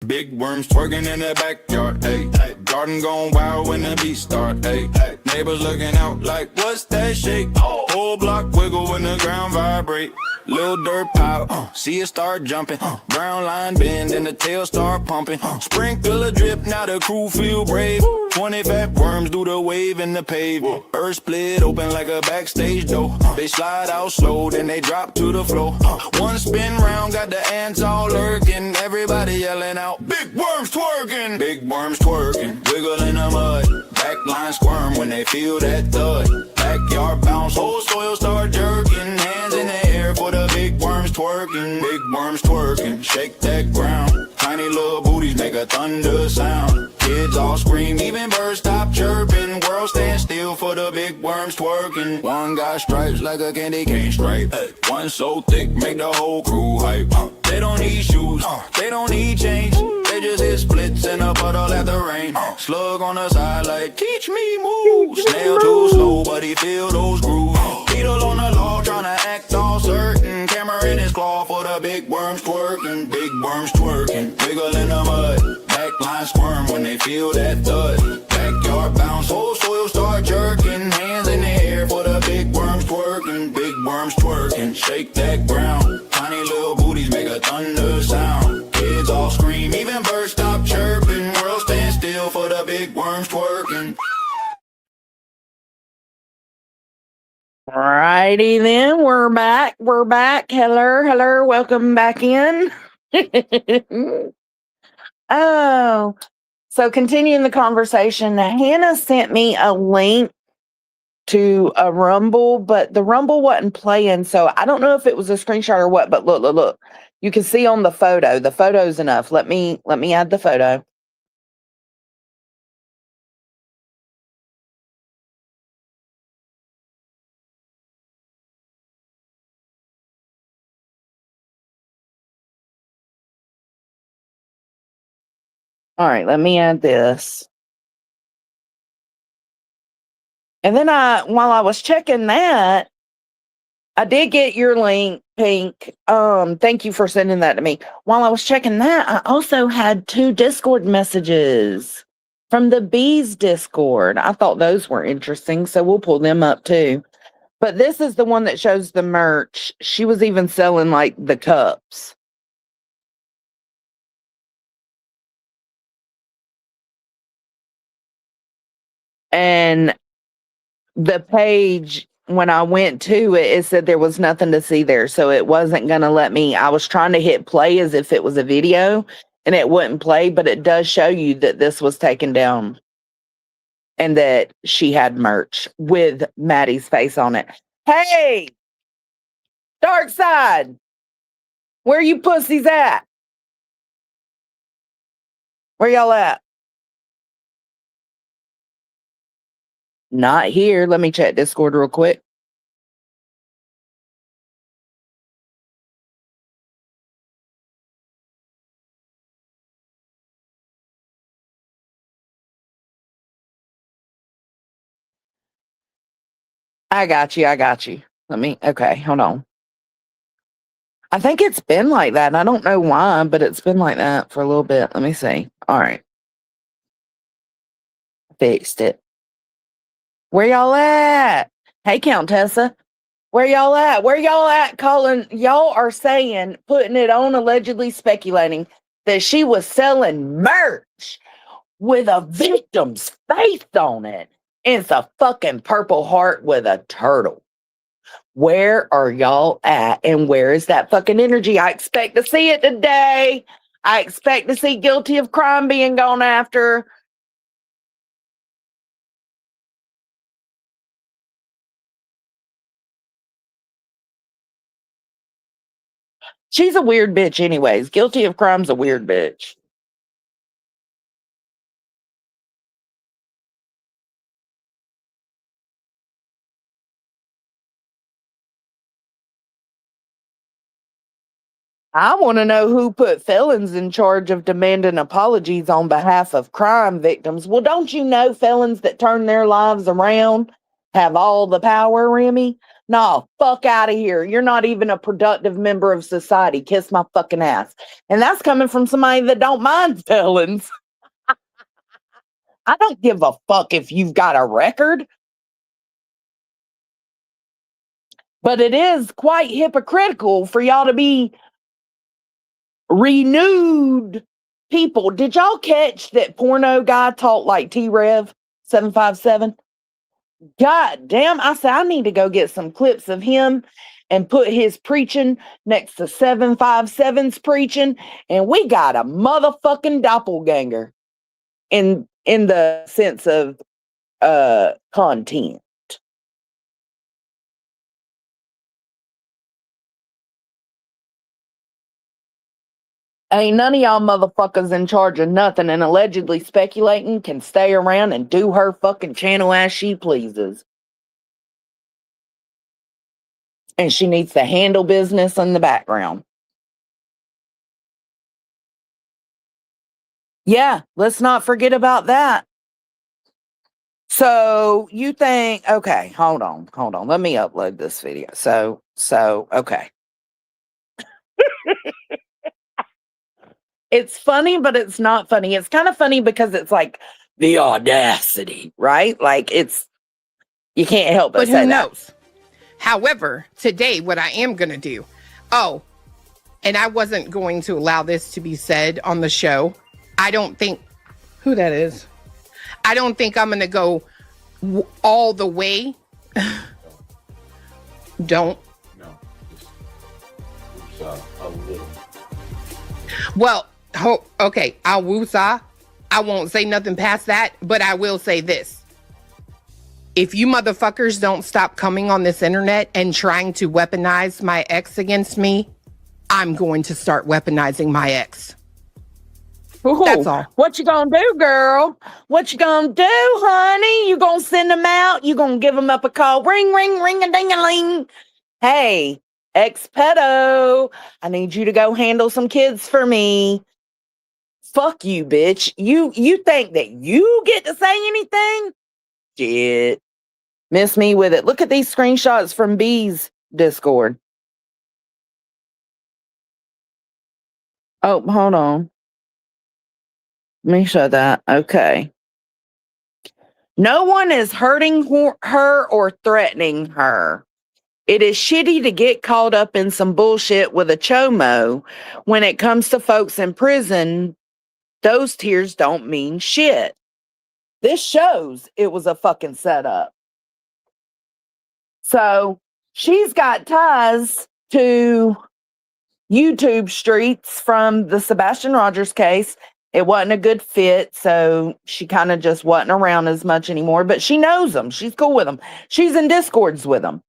Big worms twerking in the backyard, ayy. Garden gone wild when the beat start, ayy. Neighbors looking out like, what's that shake? Whole block wiggle when the ground vibrate. Little dirt pile, see it start jumping. Brown line bend and the tail start pumping. Sprinkle a drip, now the crew feel brave. 20 fat worms do the wave in the pavement. Earth split open like a backstage door. They slide out slow, then they drop to the floor. One spin round, got the ants all lurking. Everybody yelling out, big worms twerking. Big worms twerking, wiggle in the mud. Backline squirm when they feel that thud. Backyard bounce, whole soil start jerking. Hands in the air for the big worms twerking. Big worms twerking, shake that ground. Tiny little booties make a thunder sound. Kids all scream, even birds stop chirping. World stand still for the big worms twerking. One got stripes like a candy cane stripe. One so thick, make the whole crew hype. They don't need shoes, they don't need chains. They just hit splits in a puddle at the rain. Slug on the side like, teach me move. Snail too slow, but he feel those grooves. Beetle on the log, tryna act all certain. Camera in his claw for the big worms twerking. Big worms twerking, wiggle in the mud. Backline squirm when they feel that thud. Backyard bounce, whole soil start jerking. Hands in the air for the big worms twerking. Big worms twerking, shake that ground. Tiny little booties make a thunder sound. Kids all scream, even birds stop chirping. World stand still for the big worms twerking. Righty then, we're back. Hello, welcome back in. Oh, so continuing the conversation, Hannah sent me a link to a Rumble, but the Rumble wasn't playing, so I don't know if it was a screenshot or what, but look. You can see on the photo. The photo's enough. Let me add the photo. All right, let me add this. And then while I was checking that, I did get your link, Pink. Thank you for sending that to me. While I was checking that, I also had 2 Discord messages from the Bees Discord. I thought those were interesting, so we'll pull them up too. But this is the one that shows the merch. She was even selling like the cups. And the page, when I went to it, it said there was nothing to see there. So it wasn't going to let me. I was trying to hit play as if it was a video and it wouldn't play, but it does show you that this was taken down and that she had merch with Maddie's face on it. Hey, Dark Side, where you pussies at? Where y'all at? Not here. Let me check Discord real quick. I got you. Okay, hold on. I think it's been like that. I don't know why, but it's been like that for a little bit. Let me see. All right. Fixed it. Where y'all at? Hey, Countessa. Where y'all at? Where y'all at, Colin? Y'all are saying, putting it on, allegedly speculating that she was selling merch with a victim's face on it. And it's a fucking purple heart with a turtle. Where are y'all at? And where is that fucking energy? I expect to see it today. I expect to see guilty of crime being gone after. She's a weird bitch anyways. Guilty of crime's a weird bitch. I want to know who put felons in charge of demanding apologies on behalf of crime victims. Well, don't you know felons that turn their lives around have all the power, Remy? No, fuck out of here. You're not even a productive member of society. Kiss my fucking ass. And that's coming from somebody that don't mind felons. I don't give a fuck if you've got a record. But it is quite hypocritical for y'all to be renewed people. Did y'all catch that porno guy talk like T-Rev 757? God damn, I said I need to go get some clips of him and put his preaching next to 757's preaching, and we got a motherfucking doppelganger in the sense of content. Ain't none of y'all motherfuckers in charge of nothing, and allegedly speculating can stay around and do her fucking channel as she pleases. And she needs to handle business in the background. Yeah, let's not forget about that. So you think, okay, hold on. Let me upload this video. So, okay. It's funny, but it's not funny. It's kind of funny because it's like the audacity, right? Like you can't help but say who that. knows? However, today, what I am going to do, and I wasn't going to allow this to be said on the show. I don't think, who that is? I don't think I'm going to go all the way. Don't. No, just a little. Well, okay, I'll woosah. I won't say nothing past that, but I will say this. If you motherfuckers don't stop coming on this internet and trying to weaponize my ex against me, I'm going to start weaponizing my ex. Ooh, that's all. What you gonna do, girl? What you gonna do, honey? You gonna send them out? You gonna give them up a call? Ring, ring, ring-a-ding-a-ling. Hey, ex-pedo, I need you to go handle some kids for me. Fuck you, bitch. You think that you get to say anything? Shit. Miss me with it. Look at these screenshots from B's Discord. Oh, hold on. Let me show that. Okay. No one is hurting her or threatening her. It is shitty to get caught up in some bullshit with a chomo. When it comes to folks in prison, those tears don't mean shit. This shows it was a fucking setup. So she's got ties to YouTube streets from the Sebastian Rogers case. It wasn't a good fit, so she kind of just wasn't around as much anymore, but she knows them. She's cool with them. She's in Discords with them.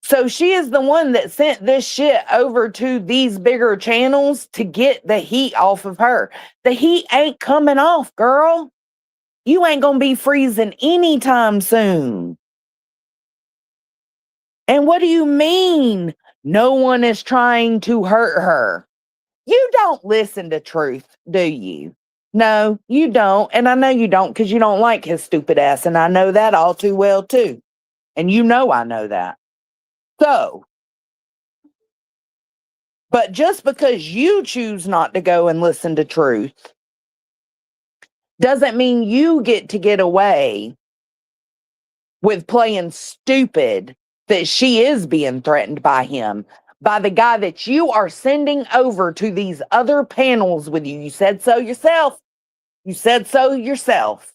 So she is the one that sent this shit over to these bigger channels to get the heat off of her. The heat ain't coming off, girl. You ain't gonna be freezing anytime soon. And what do you mean no one is trying to hurt her? You don't listen to Truth, do you? No, you don't. And I know you don't because you don't like his stupid ass. And I know that all too well, too. And you know I know that. So, but just because you choose not to go and listen to Truth doesn't mean you get to get away with playing stupid that she is being threatened by him, by the guy that you are sending over to these other panels with you. You said so yourself. You said so yourself.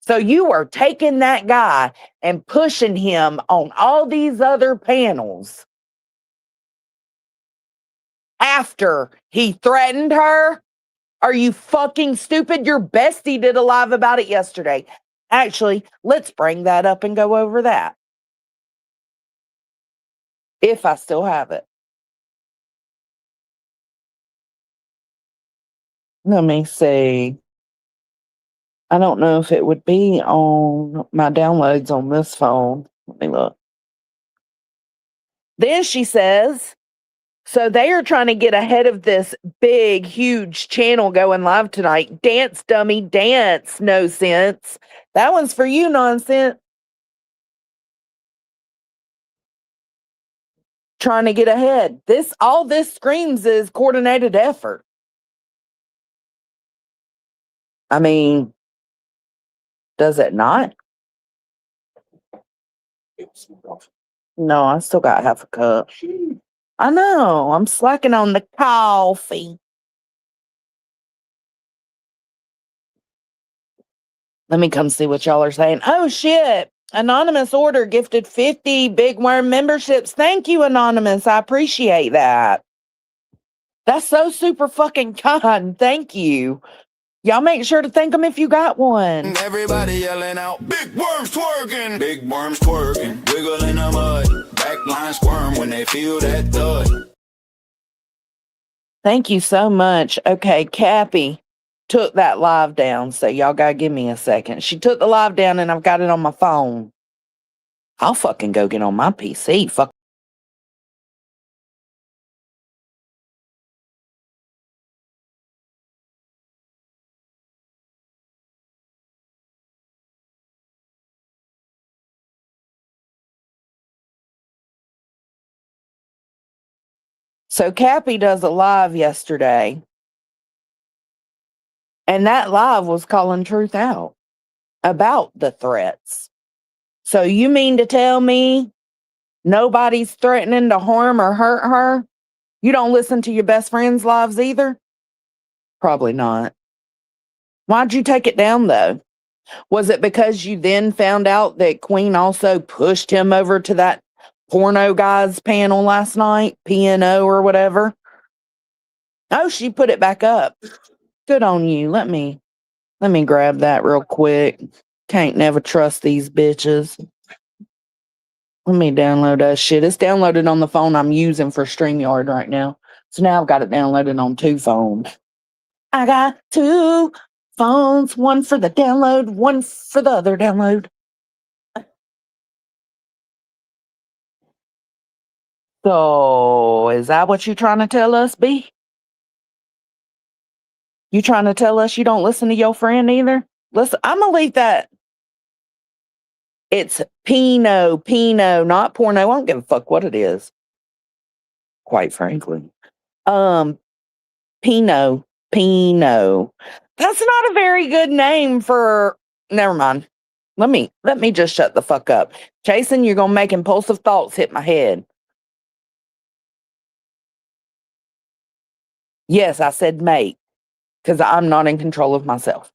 So you are taking that guy and pushing him on all these other panels after he threatened her. Are you fucking stupid? Your bestie did a live about it yesterday. Actually, let's bring that up and go over that. If I still have it. Let me see. I don't know if it would be on my downloads on this phone. Let me look. Then she says, so they are trying to get ahead of this big, huge channel going live tonight. Dance, dummy, dance, no sense. That one's for you, nonsense. trying to get ahead. All this screams is coordinated effort. I mean, does it not? No, I still got half a cup. I know. I'm slacking on the coffee. Let me come see what y'all are saying. Oh, shit. Anonymous order gifted 50 Big Worm memberships. Thank you, Anonymous. I appreciate that. That's so super fucking kind. Thank you. Y'all make sure to thank them if you got one. Everybody yelling out, big worms twerking, big worms twerking, wiggle in the mud, backline squirm when they feel that thud. Thank you so much. Okay, Cappy took that live down, so y'all gotta give me a second. She took the live down and I've got it on my phone. I'll fucking go get on my PC. Fuck. So Cappy does a live yesterday, and that live was calling truth out about the threats. So you mean to tell me nobody's threatening to harm or hurt her? You don't listen to your best friend's lives either? Probably not. Why'd you take it down though? Was it because you then found out that Queen also pushed him over to that porno guy's panel last night, PNO or whatever? Oh, she put it back up. Good on you. Let me grab that real quick. Can't never trust these bitches. Let me download that shit. It's downloaded on the phone I'm using for StreamYard right now. So now I've got it downloaded on 2 phones. I got 2 phones, one for the download, one for the other download. So, is that what you trying to tell us, B? You trying to tell us you don't listen to your friend either? Listen, I'm gonna leave that. It's Pinot, not porno. I don't give a fuck what it is. Quite frankly. Pinot. That's not a very good name for. Never mind. Let me just shut the fuck up. Jason, you're gonna make impulsive thoughts hit my head. Yes, I said make, because I'm not in control of myself.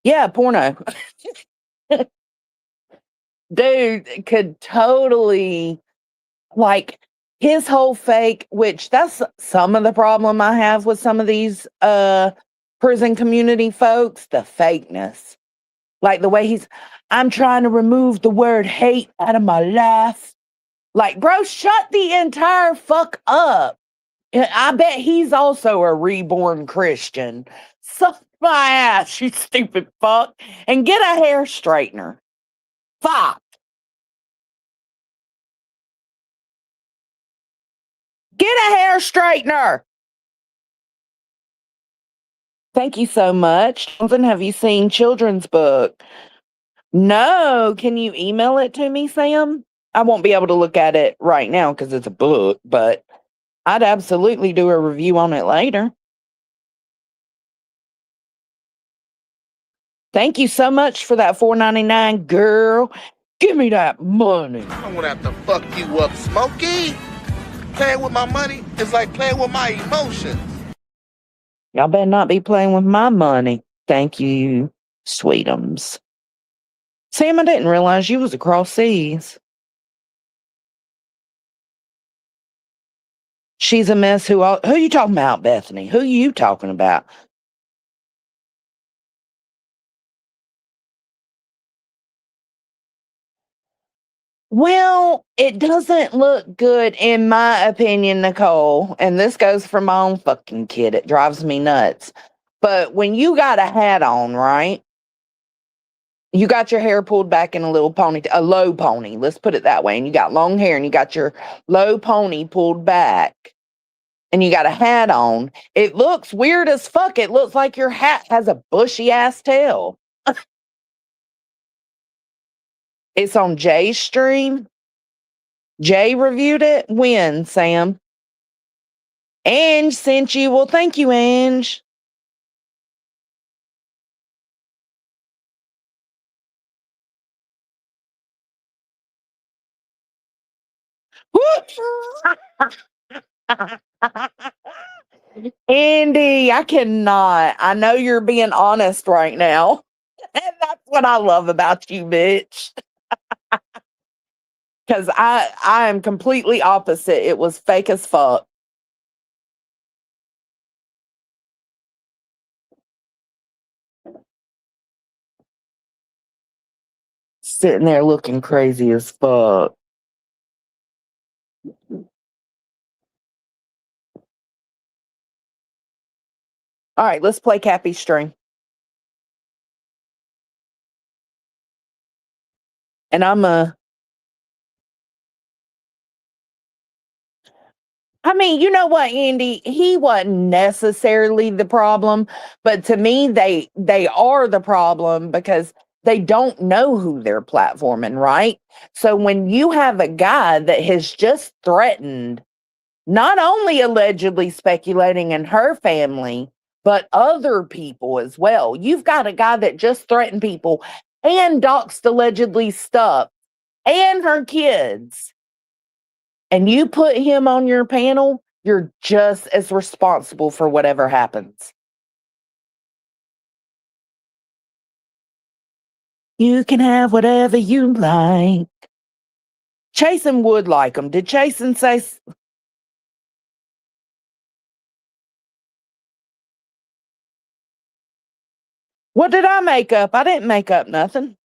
Yeah, porno. Dude could totally, like, his whole fake, which that's some of the problem I have with some of these prison community folks, the fakeness. Like the way I'm trying to remove the word hate out of my life. Like, bro, shut the entire fuck up. I bet he's also a reborn Christian. Suck my ass, you stupid fuck, and get a hair straightener. Fuck. Get a hair straightener. Thank you so much. Jonathan, have you seen children's book? No. Can you email it to me, Sam? I won't be able to look at it right now because it's a book, but I'd absolutely do a review on it later. Thank you so much for that $4.99, girl. Give me that money. I don't want to have to fuck you up, Smokey. Playing with my money is like playing with my emotions. Y'all better not be playing with my money. Thank you, sweetums. Sam, I didn't realize you was across seas. She's a mess. Who you talking about, Bethany? Who you talking about? Well, it doesn't look good, in my opinion, Nicole. And this goes for my own fucking kid. It drives me nuts. But when you got a hat on, right? You got your hair pulled back in a little pony, a low pony. Let's put it that way. And you got long hair and you got your low pony pulled back. And you got a hat on. It looks weird as fuck. It looks like your hat has a bushy ass tail. It's on Jay's stream. Jay reviewed it. When, Sam? Ange sent you. Well, thank you, Ange. Andy, I cannot. I know you're being honest right now. And that's what I love about you, bitch. Because I am completely opposite. It was fake as fuck. Sitting there looking crazy as fuck. All right, let's play Cappy String. And I mean, you know what, Andy? He wasn't necessarily the problem, but to me, they are the problem because they don't know who they're platforming, right? So when you have a guy that has just threatened, not only allegedly speculating in her family, but other people as well. You've got a guy that just threatened people and doxed allegedly stuff and her kids, and you put him on your panel, you're just as responsible for whatever happens. You can have whatever you like. Chasen would like him. Did Chasen say? What did I make up? I didn't make up nothing.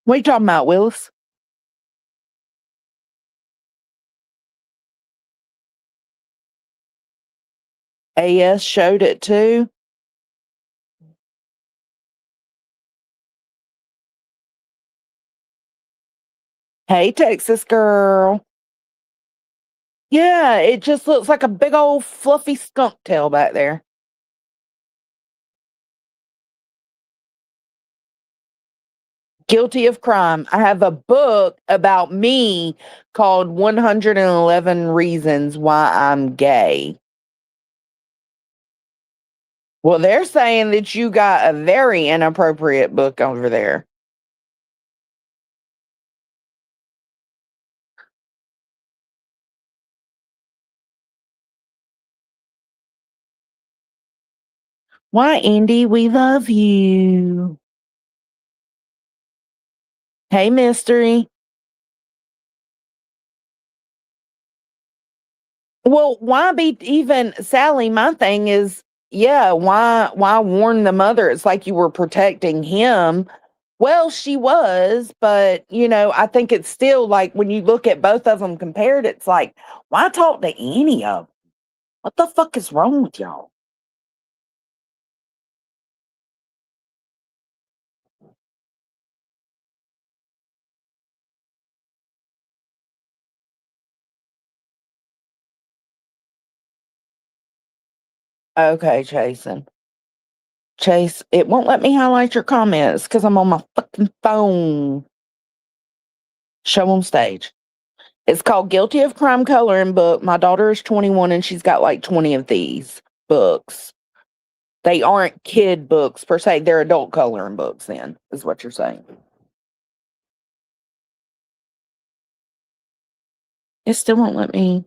What are you talking about, Willis? AS showed it too. Hey, Texas girl. Yeah, it just looks like a big old fluffy skunk tail back there. Guilty of crime. I have a book about me called 111 Reasons Why I'm Gay. Well, they're saying that you got a very inappropriate book over there. Why, Andy? We love you. Hey, Mystery. Well, why be even Sally? My thing is, yeah, why warn the mother? It's like you were protecting him. Well, she was, but I think it's still like when you look at both of them compared, it's like, why talk to any of them? What the fuck is wrong with y'all? Okay, Jason. Chase, it won't let me highlight your comments because I'm on my fucking phone. Show on stage. It's called Guilty of Crime Coloring Book. My daughter is 21 and she's got like 20 of these books. They aren't kid books per se. They're adult coloring books then, is what you're saying. It still won't let me.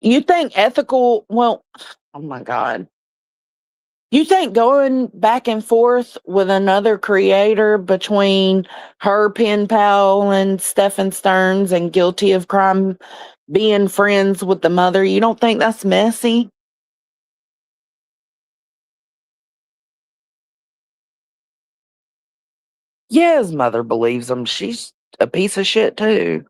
You think ethical, well, oh my God. You think going back and forth with another creator between her pen pal and Stephen Stearns and Guilty of Crime being friends with the mother, you don't think that's messy? Yeah, his mother believes him. She's a piece of shit too.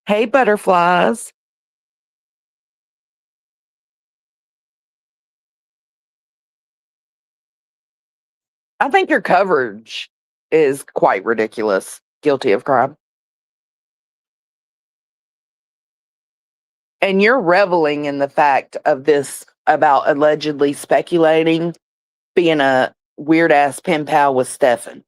Hey, butterflies. I think your coverage is quite ridiculous. Guilty of Crime. And you're reveling in the fact of this about allegedly speculating being a weird ass pen pal with Stefan.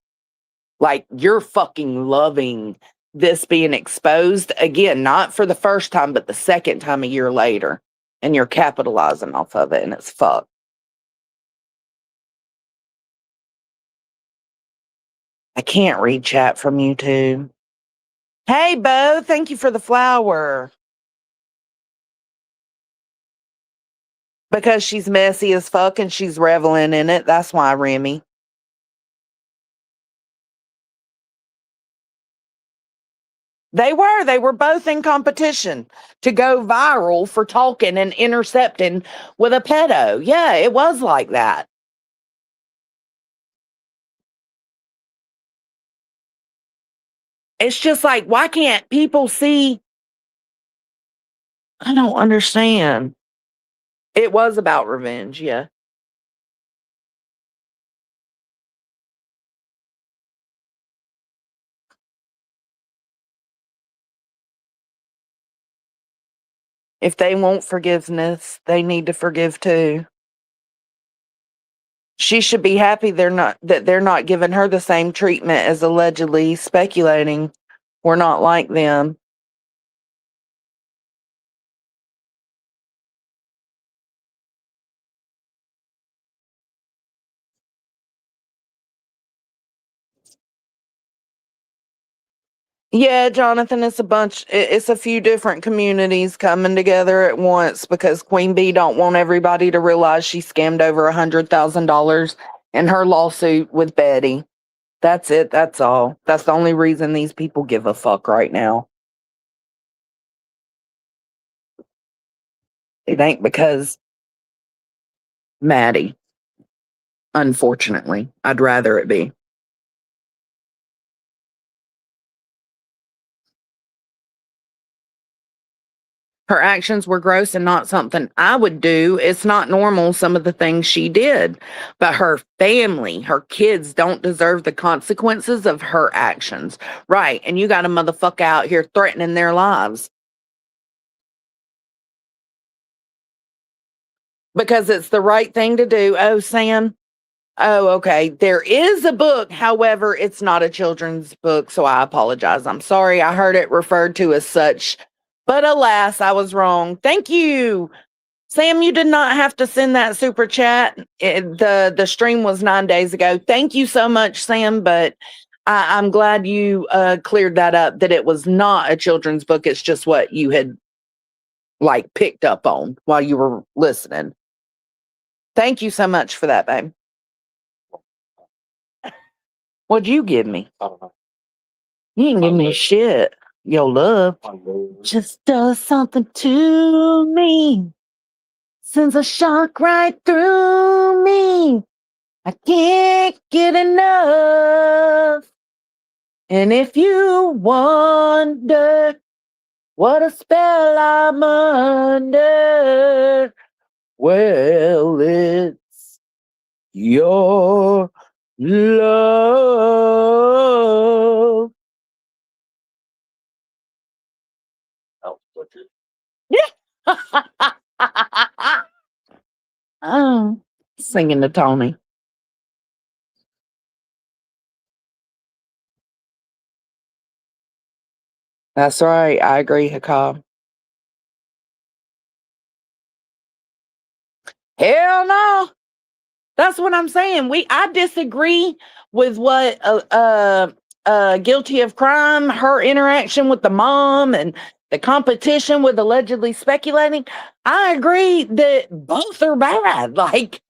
Like, you're fucking loving this being exposed again, not for the first time, but the second time a year later. And you're capitalizing off of it, and it's fucked. I can't read chat from YouTube. Hey, Bo, thank you for the flower. Because she's messy as fuck and she's reveling in it. That's why, Remy. They were both in competition to go viral for talking and intercepting with a pedo. Yeah, it was like that. It's just like, why can't people see? I don't understand. It was about revenge, yeah. If they want forgiveness, they need to forgive too. She should be happy they're not giving her the same treatment as allegedly speculating. We're not like them. Yeah, Jonathan, it's a few different communities coming together at once because Queen Bee don't want everybody to realize she scammed over $100,000 in her lawsuit with Betty. That's it. That's all. That's the only reason these people give a fuck right now. It ain't because Maddie. Unfortunately, I'd rather it be. Her actions were gross and not something I would do. It's not normal, some of the things she did. But her family, her kids don't deserve the consequences of her actions. Right. And you got a motherfucker out here threatening their lives. Because it's the right thing to do. Oh, Sam. Oh, okay. There is a book. However, it's not a children's book. So I apologize. I'm sorry. I heard it referred to as such. But alas, I was wrong. Thank you. Sam, you did not have to send that super chat. The stream was 9 days ago. Thank you so much, Sam. But I'm glad you cleared that up, that it was not a children's book. It's just what you had like picked up on while you were listening. Thank you so much for that, babe. What'd you give me? You didn't give me shit. Your love just does something to me. Sends a shock right through me. I can't get enough. And if you wonder what a spell I'm under, well, it's your love. Yeah. Oh, singing to Tony. That's right. I agree, Hakab. Hell no. That's what I'm saying. I disagree with what guilty of crime, her interaction with the mom and the competition with allegedly speculating. I agree that both are bad. Like,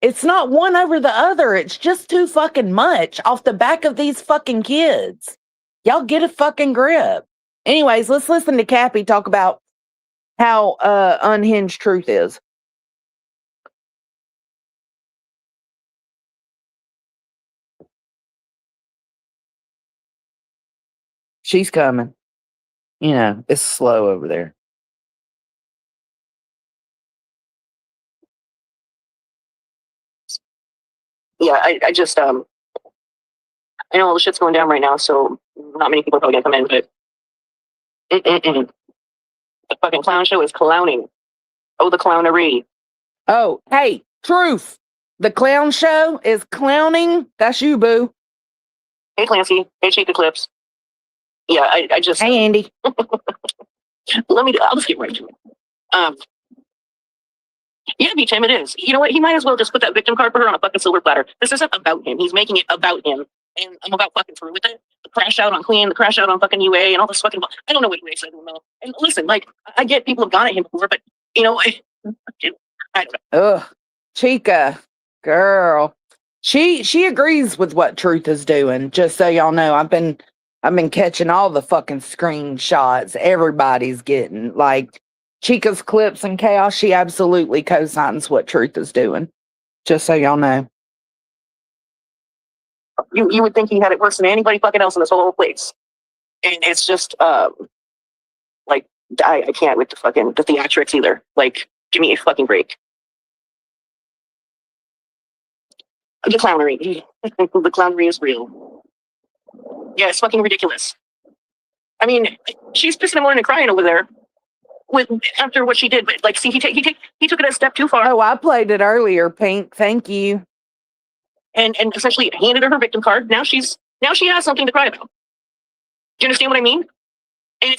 it's not one over the other. It's just too fucking much off the back of these fucking kids. Y'all get a fucking grip. Anyways, let's listen to Cappy talk about how unhinged truth is. She's coming. You know, it's slow over there. Yeah, I just I know all the shit's going down right now, so not many people are probably gonna come in, but The fucking clown show is clowning. Oh, the clownery. Oh, hey, Truth. The clown show is clowning. That's you, boo. Hey, Clancy. Hey, Chief Eclipse. Yeah, I just Hey, Andy. I'll just get right to it. Yeah, Beach Him, it is. You know what? He might as well just put that victim card for her on a fucking silver platter. This isn't about him. He's making it about him. And I'm about fucking through with it. The crash out on Queen, the crash out on fucking UA, and all this fucking. I don't know what UA said. I don't know. And listen, like, I get people have gone at him before, but, you know, I don't know. Ugh, Chica, girl. She agrees with what Truth is doing. Just so y'all know, I've been catching all the fucking screenshots everybody's getting. Like Chica's clips and chaos, she absolutely co-signs what Truth is doing. Just so y'all know. You would think he had it worse than anybody fucking else in this whole place. And it's just, like, I can't with the theatrics either. Like, give me a fucking break. The clownery. The clownery is real. Yeah, it's fucking ridiculous. I mean, she's pissing and moaning and crying over there after what she did. But like, see, he took it a step too far. Oh, I played it earlier, Pink. Thank you. And essentially handed her victim card. Now she has something to cry about. Do you understand what I mean? And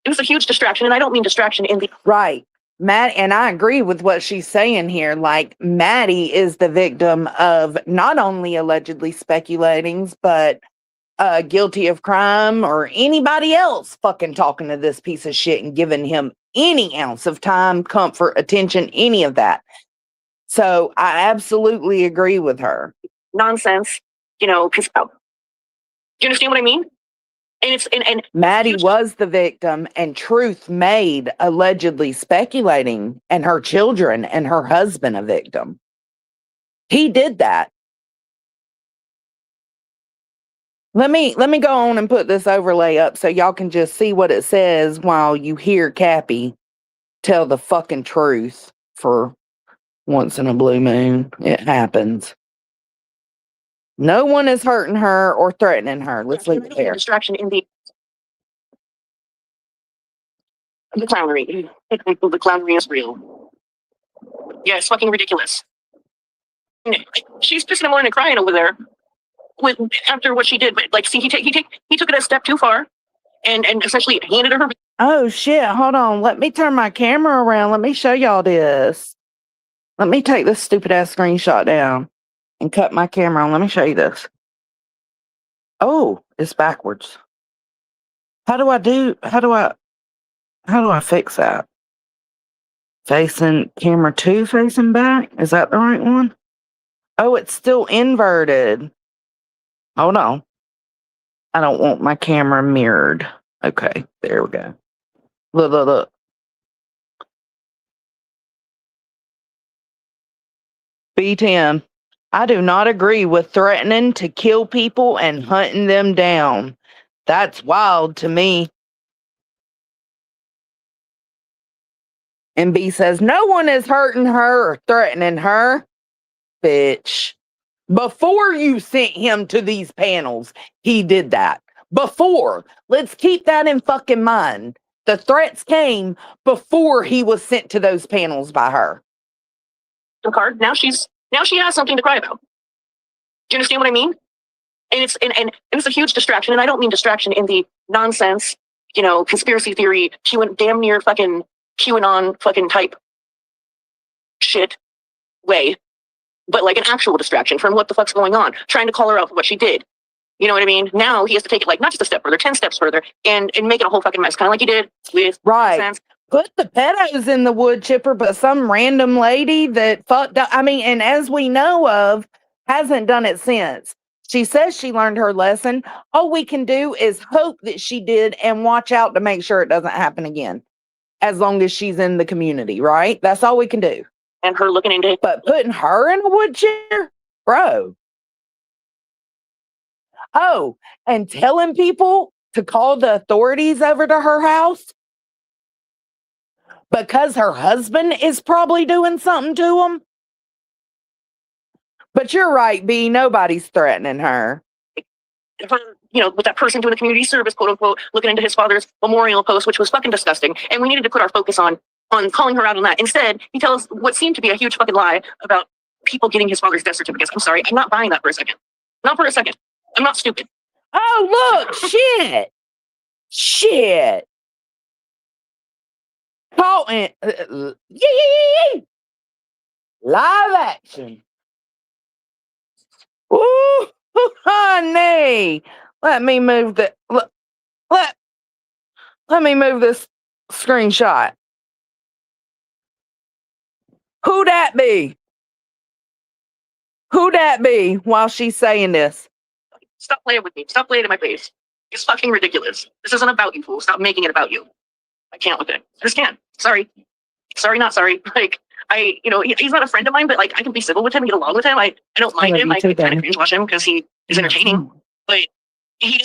it was a huge distraction. And I don't mean distraction in the right. Matt, and I agree with what she's saying here. Like, Maddie is the victim of not only allegedly speculating, but guilty of crime, or anybody else fucking talking to this piece of shit and giving him any ounce of time, comfort, attention, any of that. So I absolutely agree with her. Nonsense, you know, do you understand what I mean? And Maddie was the victim, and Truth made allegedly speculating and her children and her husband a victim. He did that. Let me go on and put this overlay up so y'all can just see what it says while you hear Cappy tell the fucking truth for once in a blue moon. It happens. No one is hurting her or threatening her. Let's leave it there. Distraction in the clownery. The clownery is real. Yeah, it's fucking ridiculous. She's pissing and moaning and crying over there after what she did. But like, see, he took it a step too far, and essentially handed her. Oh shit! Hold on. Let me turn my camera around. Let me show y'all this. Let me take this stupid ass screenshot down and cut my camera on. Let me show you this. Oh, it's backwards. How do I fix that? Facing camera 2 facing back? Is that the right one? Oh, it's still inverted. Hold on. I don't want my camera mirrored. Okay, there we go. Look. B10. I do not agree with threatening to kill people and hunting them down. That's wild to me. And B says, no one is hurting her or threatening her. Bitch. Before you sent him to these panels, he did that. Before. Let's keep that in fucking mind. The threats came before he was sent to those panels by her. Card. Now she has something to cry about. Do you understand what I mean? And it's a huge distraction. And I don't mean distraction in the nonsense, you know, conspiracy theory, damn near fucking QAnon fucking type shit way, but like an actual distraction from what the fuck's going on, trying to call her out for what she did. You know what I mean? Now he has to take it like not just a step further, 10 steps further, and make it a whole fucking mess, kind of like he did with right. Put the pedos in the wood chipper, but some random lady that fucked up. I mean, and as we know of, hasn't done it since. She says she learned her lesson. All we can do is hope that she did and watch out to make sure it doesn't happen again. As long as she's in the community, right? That's all we can do. And her looking into it. But putting her in a wood chair? Bro. Oh, and telling people to call the authorities over to her house? Because her husband is probably doing something to him? But you're right, B. Nobody's threatening her. her, with that person doing the community service, quote unquote, looking into his father's memorial post, which was fucking disgusting. And we needed to put our focus on calling her out on that. Instead, he tells what seemed to be a huge fucking lie about people getting his father's death certificates. I'm sorry, I'm not buying that for a second. Not for a second. I'm not stupid. Oh, look, shit. Caught in, live action. Ooh, honey. Let me move let me move this screenshot. Who that be? Who that be while she's saying this? Stop playing with me. Stop playing in my face. It's fucking ridiculous. This isn't about you, fool. Stop making it about you. I can't with it. I just can't. Sorry. Sorry, not sorry. Like, he's not a friend of mine, but like, I can be civil with him and get along with him. I don't mind him. I kind of cringe watch him because he is entertaining. But he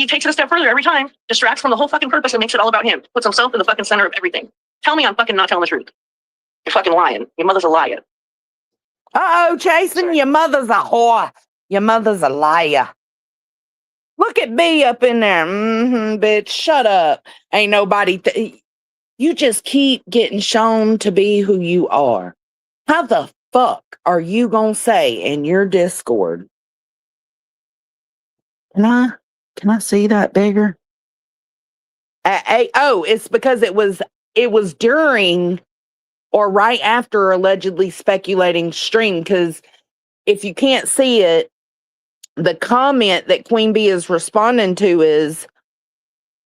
takes it a step further every time, distracts from the whole fucking purpose and makes it all about him. Puts himself in the fucking center of everything. Tell me I'm fucking not telling the truth. You're fucking lying. Your mother's a liar. Uh-oh, Jason, your mother's a whore. Your mother's a liar. Look at B up in there. Bitch, shut up. Ain't nobody... You just keep getting shown to be who you are. How the fuck are you gonna say in your Discord? Can I see that bigger? It's because it was during or right after allegedly speculating stream, because if you can't see it, the comment that Queen Bee is responding to is,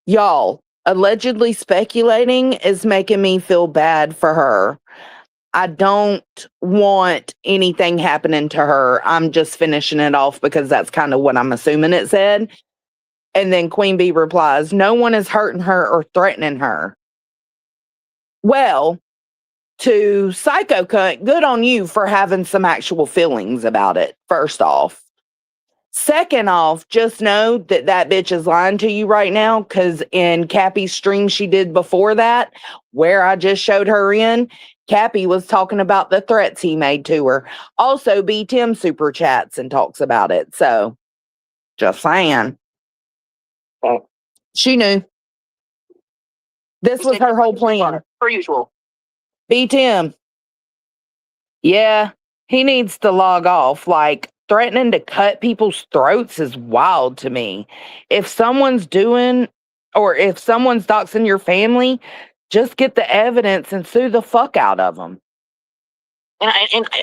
y'all, allegedly speculating is making me feel bad for her. I don't want anything happening to her. I'm just finishing it off because that's kind of what I'm assuming it said. And then Queen Bee replies, no one is hurting her or threatening her. Well, to Psycho Cunt, good on you for having some actual feelings about it, first off. Second off, just know that that bitch is lying to you right now, because in Cappy's stream she did before that, where I just showed her in, Cappy was talking about the threats he made to her. Also, B. Tim super chats and talks about it. So, just saying. She knew. This was her whole plan. Per usual. B. Tim. Yeah, he needs to log off. Like, threatening to cut people's throats is wild to me. If someone's doing, or if someone's doxing your family, just get the evidence and sue the fuck out of them. And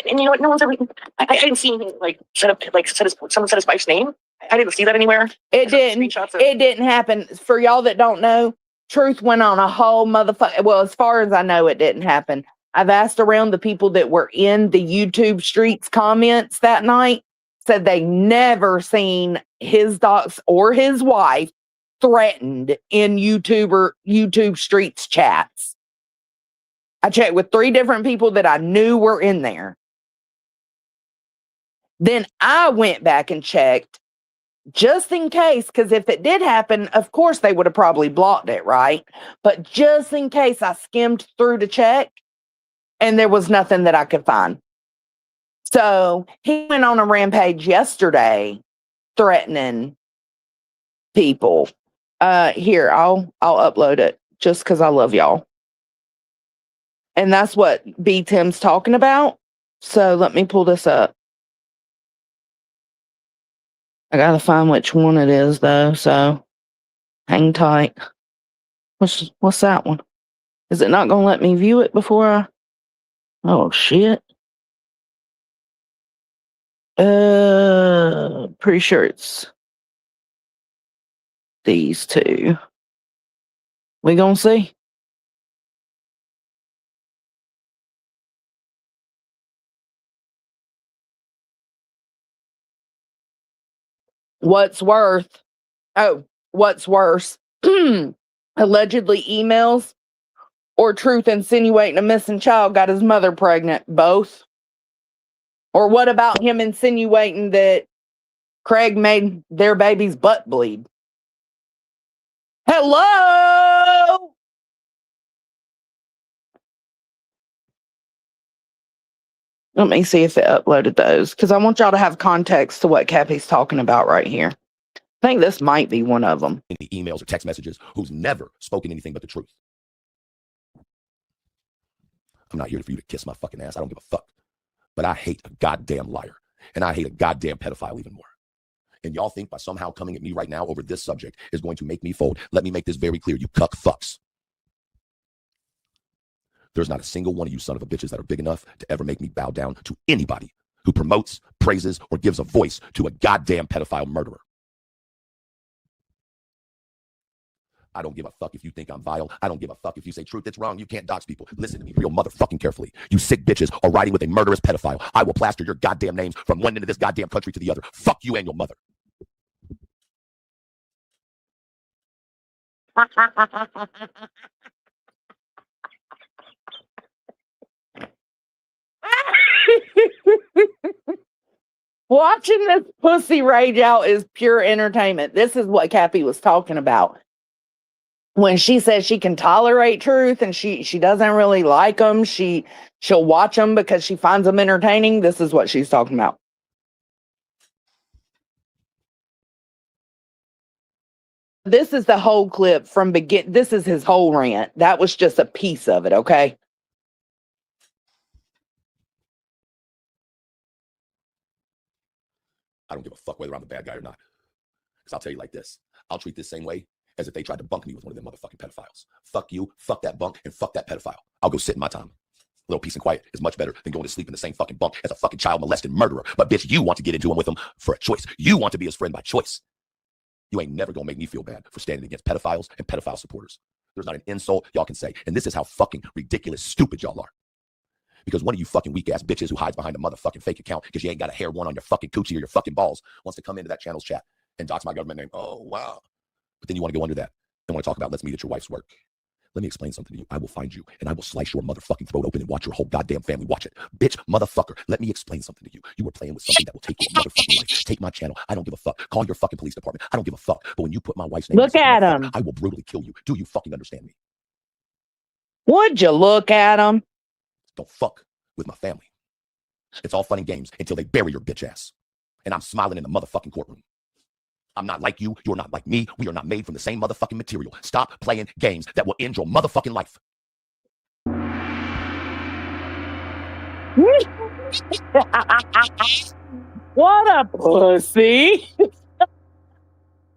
you know what? No one's ever. I didn't see anything someone said his wife's name. I didn't see that anywhere. It didn't. It didn't happen. For y'all that don't know, Truth went on a whole motherfucker. Well, as far as I know, it didn't happen. I've asked around the people that were in the YouTube streets comments that night, said they never seen his docs or his wife threatened in YouTube streets chats. I checked with 3 different people that I knew were in there. Then I went back and checked just in case, because if it did happen, of course they would have probably blocked it, right? But just in case, I skimmed through to check, and there was nothing that I could find. So he went on a rampage yesterday threatening people. Here, I'll upload it just because I love y'all. And that's what B. Tim's talking about. So let me pull this up. I gotta find which one it is though, so hang tight. What's that one? Is it not gonna let me view it before I... Oh shit. Pretty sure it's these 2. We gonna see. What's worse, allegedly emails or Truth insinuating a missing child got his mother pregnant? Both? Or what about him insinuating that Craig made their baby's butt bleed? Hello? Let me see if it uploaded those, because I want y'all to have context to what Cappy's talking about right here. I think this might be one of them. Any emails or text messages who's never spoken anything but the truth. I'm not here for you to kiss my fucking ass. I don't give a fuck. But I hate a goddamn liar. And I hate a goddamn pedophile even more. And y'all think by somehow coming at me right now over this subject is going to make me fold. Let me make this very clear, you cuck fucks. There's not a single one of you son of a bitches that are big enough to ever make me bow down to anybody who promotes, praises, or gives a voice to a goddamn pedophile murderer. I don't give a fuck if you think I'm vile. I don't give a fuck if you say truth. It's wrong. You can't dox people. Listen to me real motherfucking carefully. You sick bitches are riding with a murderous pedophile. I will plaster your goddamn names from one end of this goddamn country to the other. Fuck you and your mother. Watching this pussy rage out is pure entertainment. This is what Cappy was talking about. When she says she can tolerate truth and she doesn't really like them, she'll watch them because she finds them entertaining. This is what she's talking about. This is the whole clip from begin. This is his whole rant. That was just a piece of it, okay? I don't give a fuck whether I'm the bad guy or not. Because I'll tell you like this. I'll treat this same way as if they tried to bunk me with one of them motherfucking pedophiles. Fuck you, fuck that bunk, and fuck that pedophile. I'll go sit in my time. A little peace and quiet is much better than going to sleep in the same fucking bunk as a fucking child molested murderer. But bitch, you want to get into him with him for a choice. You want to be his friend by choice. You ain't never gonna make me feel bad for standing against pedophiles and pedophile supporters. There's not an insult y'all can say. And this is how fucking ridiculous stupid y'all are. Because one of you fucking weak ass bitches who hides behind a motherfucking fake account because you ain't got a hair one on your fucking coochie or your fucking balls wants to come into that channel's chat and dox my government name. Oh, wow. But then you want to go under that and want to talk about let's meet at your wife's work. Let me explain something to you. I will find you and I will slice your motherfucking throat open and watch your whole goddamn family watch it. Bitch, motherfucker, let me explain something to you. You were playing with something that will take your motherfucking life. Take my channel. I don't give a fuck. Call your fucking police department. I don't give a fuck. But when you put my wife's name Look at him. I will brutally kill you. Do you fucking understand me? Would you look at him? Don't fuck with my family. It's all fun and games until they bury your bitch ass. And I'm smiling in the motherfucking courtroom. I'm not like you. You're not like me. We are not made from the same motherfucking material. Stop playing games that will end your motherfucking life. What a pussy.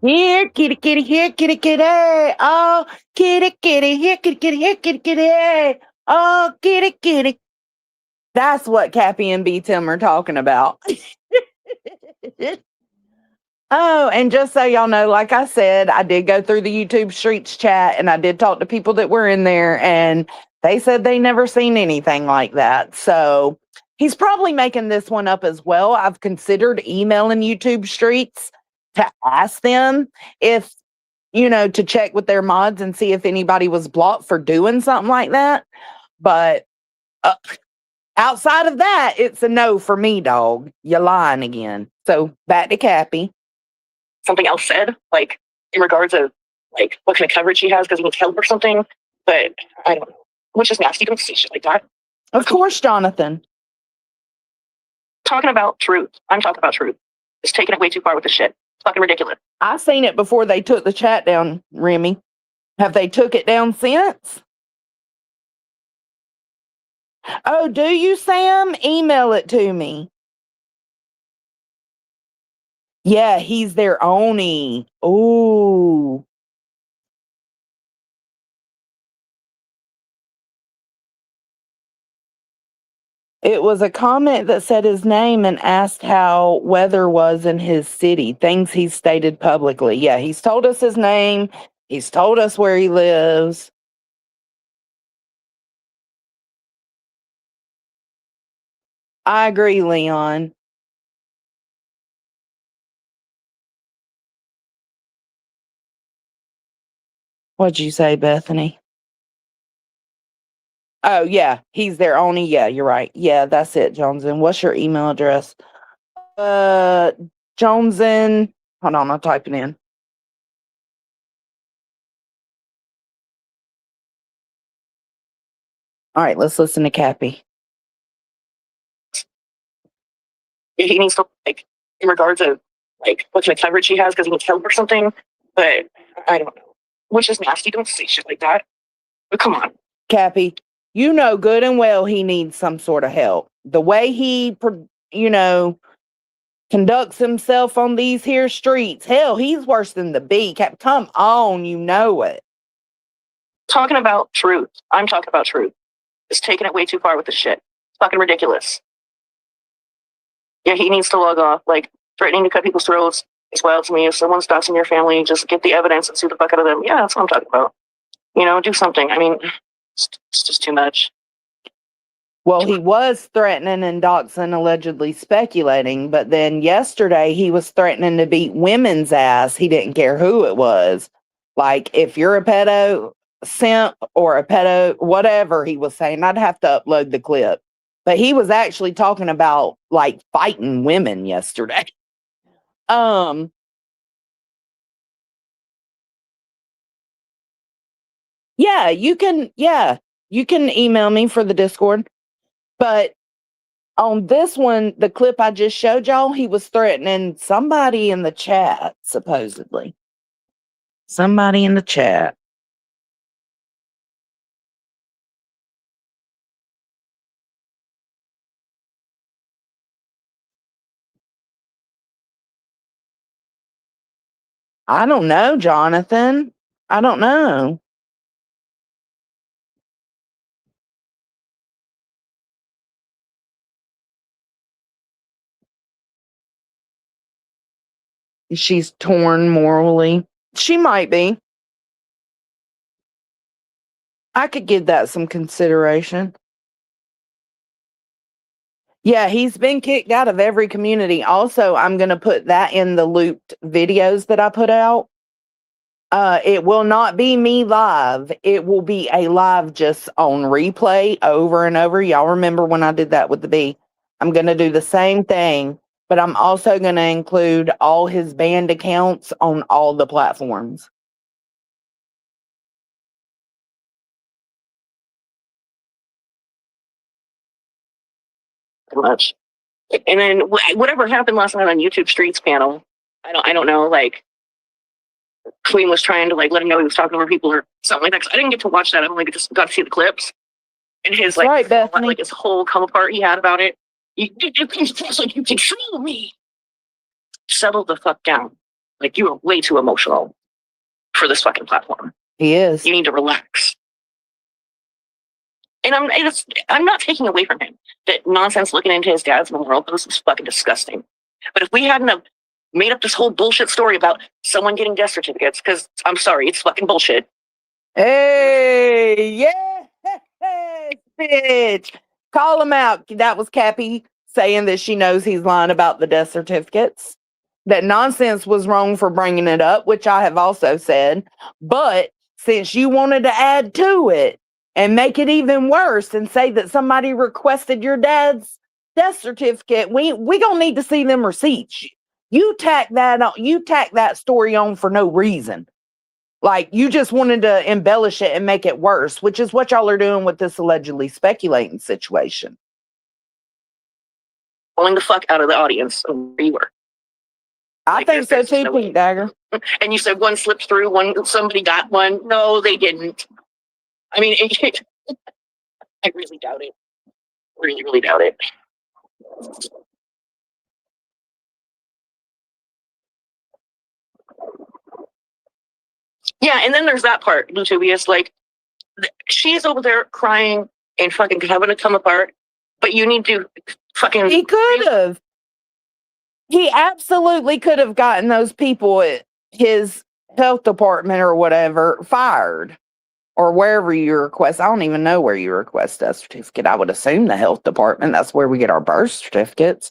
Here, kitty, kitty, here, kitty, kitty. Oh, kitty, kitty, here, kitty, kitty, here, kitty, kitty. Oh, kitty, kitty. That's what Cappy and B Tim are talking about. Oh, and just so y'all know, like I said, I did go through the YouTube Streets chat and I did talk to people that were in there and they said they never seen anything like that. So he's probably making this one up as well. I've considered emailing YouTube Streets to ask them if, to check with their mods and see if anybody was blocked for doing something like that. But outside of that, it's a no for me, dog. You're lying again. So back to Cappy. Something else said, like in regards to like what kind of coverage he has because he needs help or something. But I don't know. Which is nasty. You don't say shit like that. Of course, Jonathan. Talking about truth. I'm talking about truth. Just taking it way too far with this shit. It's fucking ridiculous. I seen it before they took the chat down, Remy. Have they took it down since? Oh, do you, Sam? Email it to me. Yeah, he's their Oni. Ooh. It was a comment that said his name and asked how weather was in his city, things he stated publicly. Yeah, he's told us his name. He's told us where he lives. I agree, Leon. What'd you say, Bethany? Oh, yeah, he's their Oni. Yeah, you're right. Yeah, that's it, Joneson. What's your email address? Joneson. Hold on, I'll type it in. All right, let's listen to Cappy. He needs to, like, in regards to like what kind of coverage he has because he needs help or something. But I don't know. Which is nasty. Don't say shit like that. But come on. Cappy, you know good and well he needs some sort of help. The way he, conducts himself on these here streets, hell, he's worse than the bee. Come on, you know it. Talking about truth. I'm talking about truth. It's taking it way too far with this shit. It's fucking ridiculous. Yeah, he needs to log off. Like, threatening to cut people's throats is wild to me. If someone's doxing your family, just get the evidence and sue the fuck out of them. Yeah, that's what I'm talking about. Do something. I mean, it's just too much. Well, he was threatening and doxing, allegedly speculating, but then yesterday he was threatening to beat women's ass. He didn't care who it was. Like, if you're a pedo simp or a pedo, whatever he was saying, I'd have to upload the clip. But he was actually talking about, like, fighting women yesterday. Yeah, you can email me for the Discord. But on this one, the clip I just showed y'all, he was threatening somebody in the chat, supposedly. Somebody in the chat. I don't know, Jonathan. I don't know. She's torn morally. She might be. I could give that some consideration. Yeah, he's been kicked out of every community. Also, I'm going to put that in the looped videos that I put out. It will not be me live. It will be a live just on replay over and over. Y'all remember when I did that with the bee? I'm going to do the same thing, but I'm also going to include all his banned accounts on all the platforms. Pretty much. And then whatever happened last night on YouTube Streets panel, I don't know, like, Queen was trying to, like, let him know he was talking over people or something like that. 'Cause I didn't get to watch that. I only just got to see the clips. And his, like, right, Bethany. like his whole come apart he had about it. It comes across like you control me. Settle the fuck down. Like, you are way too emotional for this fucking platform. He is. You need to relax. And I'm not taking away from him. That nonsense looking into his dad's memorial post was fucking disgusting. But if we hadn't have made up this whole bullshit story about someone getting death certificates, because I'm sorry, it's fucking bullshit. Hey, yeah, bitch. Call him out. That was Cappy saying that she knows he's lying about the death certificates. That nonsense was wrong for bringing it up, which I have also said. But since you wanted to add to it and make it even worse and say that somebody requested your dad's death certificate, we gonna need to see them receipts. You tack that story on for no reason. Like, you just wanted to embellish it and make it worse, which is what y'all are doing with this allegedly speculating situation. Pulling the fuck out of the audience of where you were. I Like, think so there's too, no Pink Dagger. And you said one slipped through, somebody got one. No, they didn't. I mean, I really doubt it. Really, really doubt it. Yeah, and then there's that part, Lutubius. Like, she's over there crying and fucking having to come apart, but you need to fucking. He could have. He absolutely could have gotten those people at his health department or whatever fired, or wherever you request. I don't even know where you request a certificate. I would assume the health department. That's where we get our birth certificates.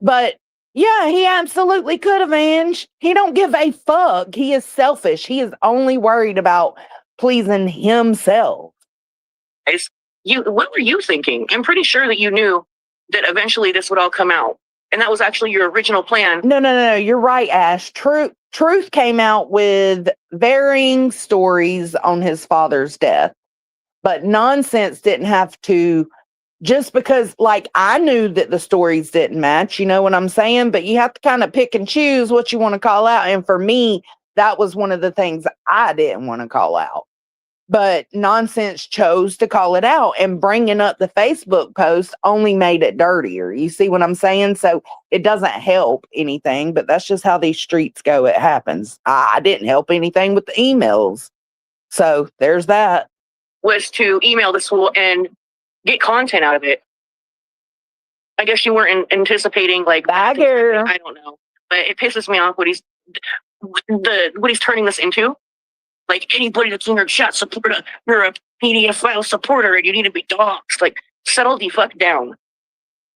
But yeah, he absolutely could have, Ange. He don't give a fuck. He is selfish. He is only worried about pleasing himself. What were you thinking? I'm pretty sure that you knew that eventually this would all come out. And that was actually your original plan. No. You're right, Ash. Truth came out with varying stories on his father's death. But nonsense didn't have to just because, like, I knew that the stories didn't match, you know what I'm saying? But you have to kind of pick and choose what you want to call out. And for me, that was one of the things I didn't want to call out. But Nonsense chose to call it out, and bringing up the Facebook post only made it dirtier. You see what I'm saying? So it doesn't help anything, but that's just how these streets go. It happens. I didn't help anything with the emails. So there's that. Was to email the school and get content out of it. I guess you weren't anticipating like Bagger. I don't know, but it pisses me off what he's turning this into. Like, anybody that's in your chat supporter, you're a PDF file supporter and you need to be doxxed. Like, settle the fuck down.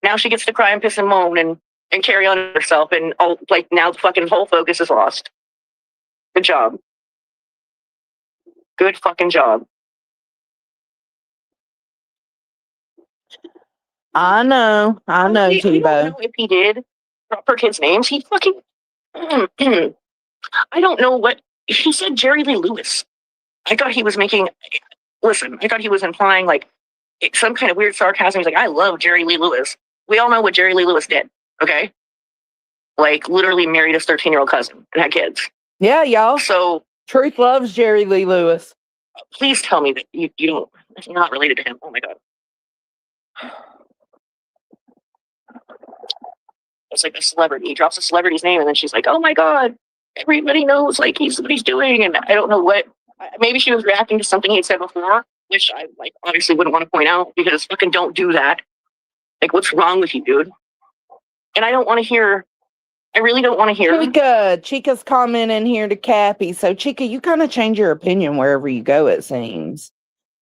Now she gets to cry and piss and moan and carry on herself, and now the fucking whole focus is lost. Good job. Good fucking job. I know, Tebow. I don't know if he did drop her kids' names. He fucking I don't know what he said. Jerry Lee Lewis. I thought he was making. Listen, I thought he was implying like some kind of weird sarcasm. He's like, I love Jerry Lee Lewis. We all know what Jerry Lee Lewis did. Okay, like literally married his 13-year-old cousin and had kids. Yeah, y'all. So Truth loves Jerry Lee Lewis. Please tell me that you don't. You're not related to him. Oh my god. It's like a celebrity. He drops a celebrity's name, and then she's like, "Oh my god, everybody knows like what he's doing." And I don't know what. Maybe she was reacting to something he'd said before, which I obviously wouldn't want to point out because fucking don't do that. Like, what's wrong with you, dude? And I don't want to hear. I really don't want to hear. Chica's commenting here to Cappy. So Chica, you kind of change your opinion wherever you go. It seems.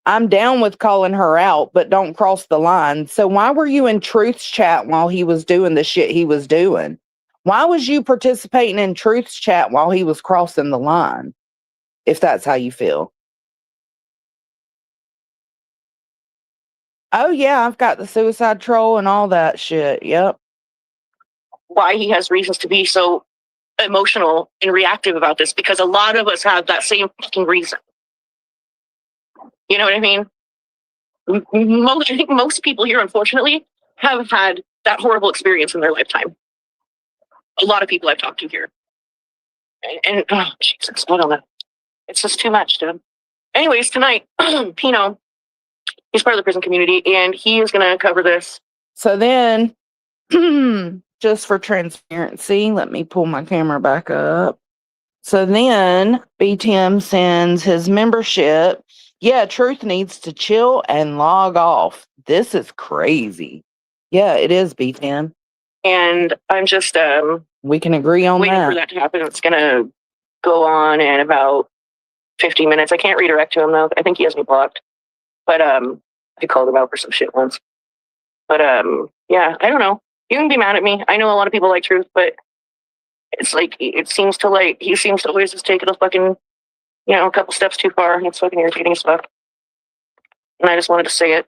I'm down with calling her out, but don't cross the line. So why were you in Truth's chat while he was doing the shit he was doing? Why was you participating in Truth's chat while he was crossing the line? If that's how you feel. Oh yeah, I've got the suicide troll and all that shit. Yep. Why he has reasons to be so emotional and reactive about this, because a lot of us have that same fucking reason. You know what I mean? I think most people here, unfortunately, have had that horrible experience in their lifetime. A lot of people I've talked to here. And oh, Jesus, I don't know. It's just too much, dude. Anyways, tonight, Pino, he's part of the prison community, and he is going to cover this. So then, just for transparency, let me pull my camera back up. So then, BTM sends his membership. Yeah, Truth needs to chill and log off. This is crazy. Yeah, it is, BTM. And I'm just we can agree on waiting for that to happen. It's going to go on in about 50 minutes. I can't redirect to him, though. I think he has me blocked. But I called him out for some shit once. But yeah, I don't know. You can be mad at me. I know a lot of people like Truth, but it's like he seems to always just take it a fucking, a couple steps too far, and it's fucking irritating stuff. And I just wanted to say it.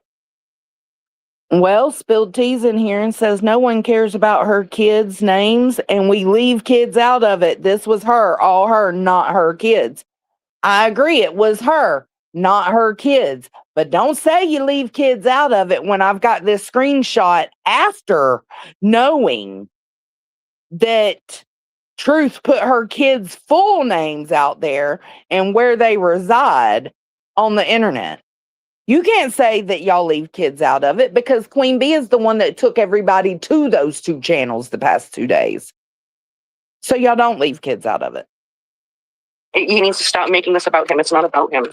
Well, Spilled Tea's in here and says no one cares about her kids' names, and we leave kids out of it. This was her, all her, not her kids. I agree, it was her, not her kids. But don't say you leave kids out of it when I've got this screenshot after knowing that Truth put her kids' full names out there and where they reside on the internet. You can't say that y'all leave kids out of it because Queen Bee is the one that took everybody to those two channels the past 2 days. So y'all don't leave kids out of it. He needs to stop making this about him. It's not about him.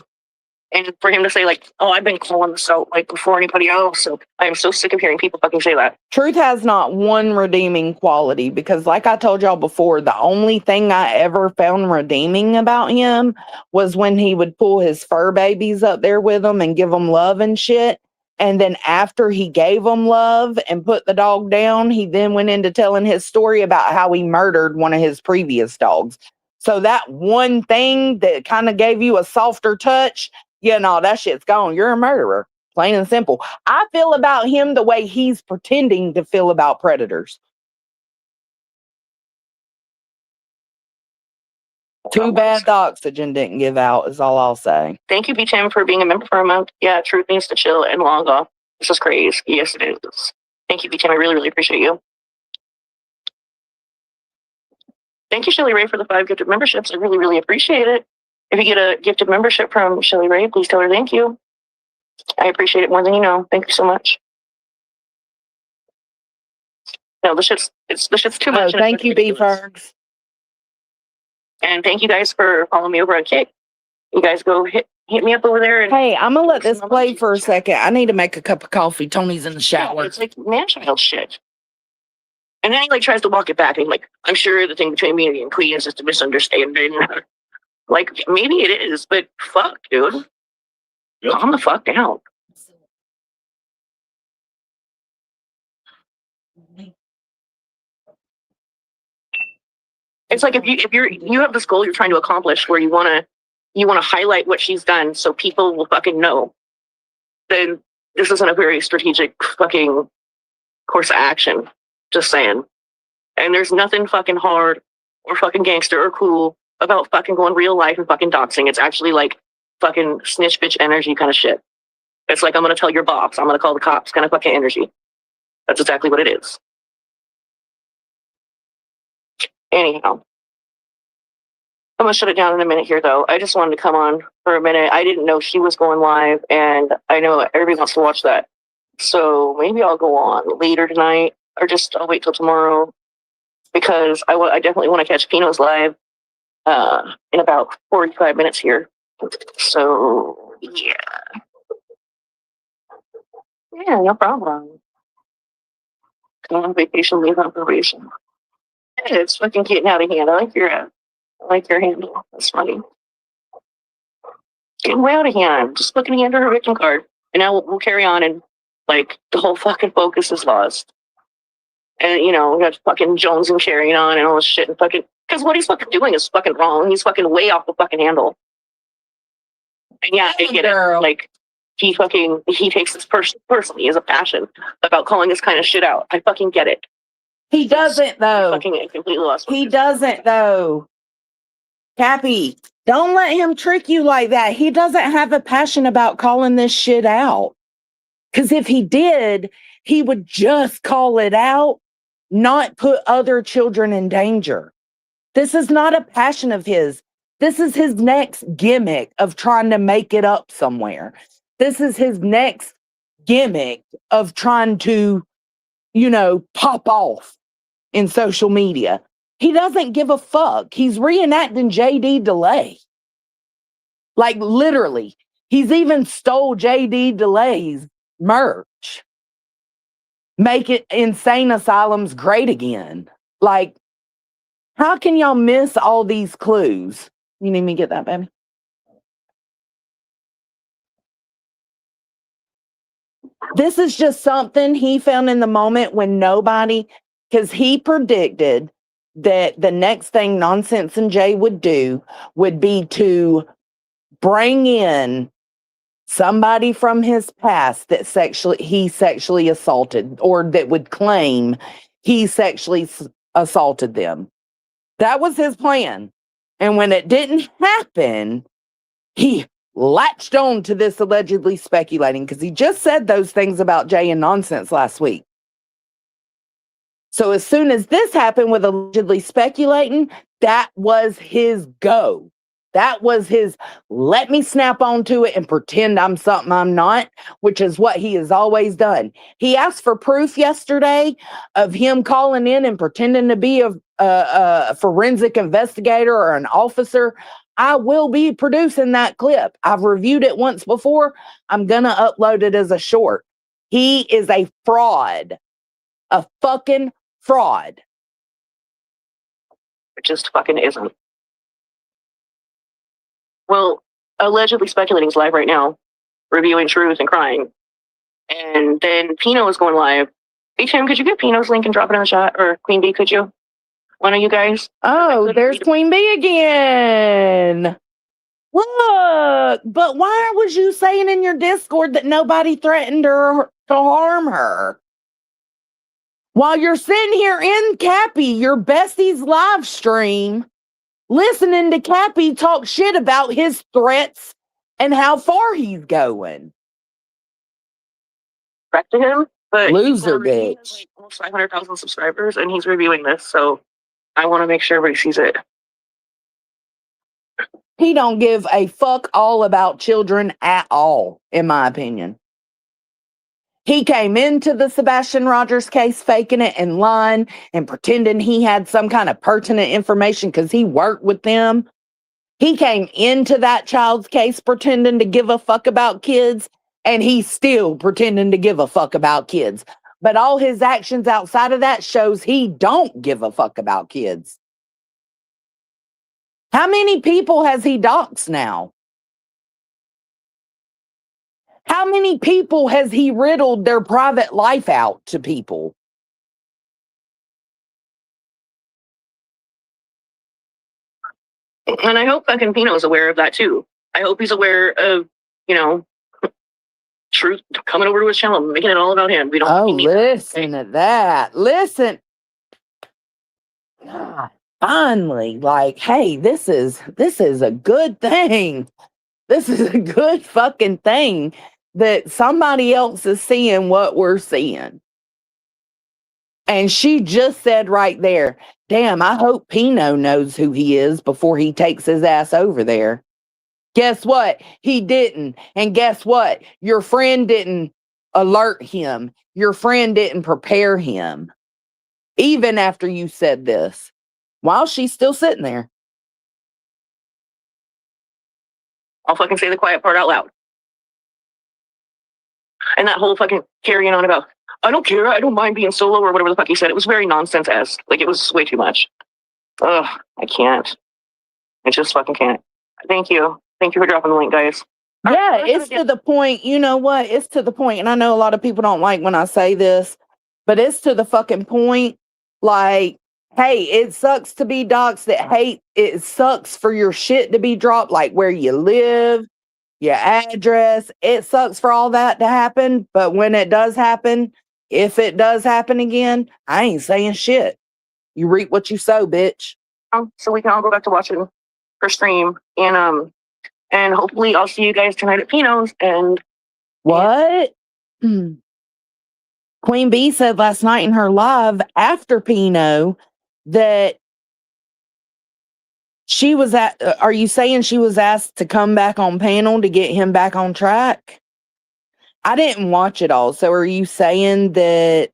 And for him to say, like, oh, I've been calling this out, like, before anybody else. So I am so sick of hearing people fucking say that. Truth has not one redeeming quality because, like I told y'all before, the only thing I ever found redeeming about him was when he would pull his fur babies up there with him and give them love and shit. And then after he gave them love and put the dog down, he then went into telling his story about how he murdered one of his previous dogs. So that one thing that kind of gave you a softer touch, that shit's gone. You're a murderer. Plain and simple. I feel about him the way he's pretending to feel about predators. Too bad the oxygen didn't give out is all I'll say. Thank you, B-Tim, for being a member for a month. Yeah, Truth needs to chill and log off. This is crazy. Yes, it is. Thank you, BTM. I really, really appreciate you. Thank you, Shelly Ray, for the 5 gifted memberships. I really, really appreciate it. If you get a gifted membership from Shelly Ray, please tell her thank you. I appreciate it more than you know. Thank you so much. No, the shit's too much. Oh, thank you, B Fergs. And thank you guys for following me over on Kick. You guys go hit me up over there. And hey, I'm gonna let this play for a second. I need to make a cup of coffee. Tony's in the shower. Yeah, it's like man-child shit. And then he like tries to walk it back, and he's like, I'm sure the thing between me and Queen is just a misunderstanding. Like, maybe it is, but fuck, dude. Yep. Calm the fuck down. It's like if you have this goal you're trying to accomplish where you wanna highlight what she's done so people will fucking know, then this isn't a very strategic fucking course of action. Just saying. And there's nothing fucking hard or fucking gangster or cool about fucking going real life and fucking doxing. It's actually like fucking snitch bitch energy kind of shit. It's like, I'm gonna tell your boss, I'm gonna call the cops kind of fucking energy. That's exactly what it is. Anyhow, I'm gonna shut it down in a minute here though. I just wanted to come on for a minute. I didn't know she was going live, and I know everybody wants to watch that. So maybe I'll go on later tonight, or just I'll wait till tomorrow, because I definitely want to catch Pino's live in about 45 minutes here. So yeah, no problem. Come on vacation, leave on probation. It's fucking getting out of hand. I like your handle. That's funny. Getting way out of hand. Just looking at her victim card, and now we'll carry on, and like the whole fucking focus is lost. And we got fucking Jones and carrying on and all this shit, and fucking because what he's fucking doing is fucking wrong. He's fucking way off the fucking handle. And yeah, I get it. Like he takes this personally as a passion about calling this kind of shit out. I fucking get it. He doesn't though. Fucking completely lost. He doesn't though. Cappy, don't let him trick you like that. He doesn't have a passion about calling this shit out. Because if he did, he would just call it out, not put other children in danger. This is not a passion of his. This is his next gimmick of trying to make it up somewhere. This is his next gimmick of trying to, pop off in social media. He doesn't give a fuck. He's reenacting JD Delay. Like literally. He's even stole JD Delay's merch. Make it insane asylums great again. Like, how can y'all miss all these clues? You need me to get that, baby? This is just something he found in the moment when nobody, because he predicted that the next thing Nonsense and Jay would do would be to bring in somebody from his past that he sexually assaulted, or that would claim he sexually assaulted them. That was his plan. And when it didn't happen, he latched on to this allegedly speculating, because he just said those things about Jay and Nonsense last week. So as soon as this happened with allegedly speculating, that was his go. That was his, let me snap onto it and pretend I'm something I'm not, which is what he has always done. He asked for proof yesterday of him calling in and pretending to be a forensic investigator or an officer. I will be producing that clip. I've reviewed it once before. I'm going to upload it as a short. He is a fraud. A fucking fraud. It just fucking isn't. Well, allegedly speculating is live right now, reviewing truth and crying. And then Pino is going live. Hey, Tim, could you get Pino's link and drop it in the chat? Or Queen Bee, could you? One of you guys? Oh, there's Queen Bee again. Look, but why was you saying in your Discord that nobody threatened her to harm her? While you're sitting here in Cappy, your bestie's live stream, listening to Cappy talk shit about his threats and how far he's going. to him, but Loser he has bitch. like almost 500,000 subscribers, and he's reviewing this, so I want to make sure everybody sees it. He don't give a fuck all about children at all, in my opinion. He came into the Sebastian Rogers case faking it and lying and pretending he had some kind of pertinent information because he worked with them. He came into that child's case pretending to give a fuck about kids, and he's still pretending to give a fuck about kids. But all his actions outside of that shows he don't give a fuck about kids. How many people has he doxed now? How many people has he riddled their private life out to people? And I hope fucking Pino's aware of that too. I hope he's aware of, Truth coming over to his channel, making it all about him. We don't. Oh, need listen to that. Listen. God, finally, like, hey, this is a good thing. This is a good fucking thing that somebody else is seeing what we're seeing. And she just said right there, damn, I hope Pino knows who he is before he takes his ass over there. Guess what? He didn't. And guess what? Your friend didn't alert him. Your friend didn't prepare him. Even after you said this, while she's still sitting there. I'll fucking say the quiet part out loud. And that whole fucking carrying on about, I don't care, I don't mind being solo or whatever the fuck he said. It was very nonsense-esque. Like, it was way too much. Ugh, I can't. I just fucking can't. Thank you. Thank you for dropping the link, guys. Yeah, it's to the point. You know what? It's to the point. And I know a lot of people don't like when I say this, but it's to the fucking point. Like, hey, it sucks to be doxxed. It sucks for your shit to be dropped, like where you live, your address. It sucks for all that to happen. But when it does happen, if it does happen again, I ain't saying shit. You reap what you sow, bitch. So we can all go back to watching her stream. And hopefully I'll see you guys tonight at Pino's. And what? Queen Bee said last night in her live after Pino that she was are you saying she was asked to come back on panel to get him back on track? I didn't watch it all. So are you saying that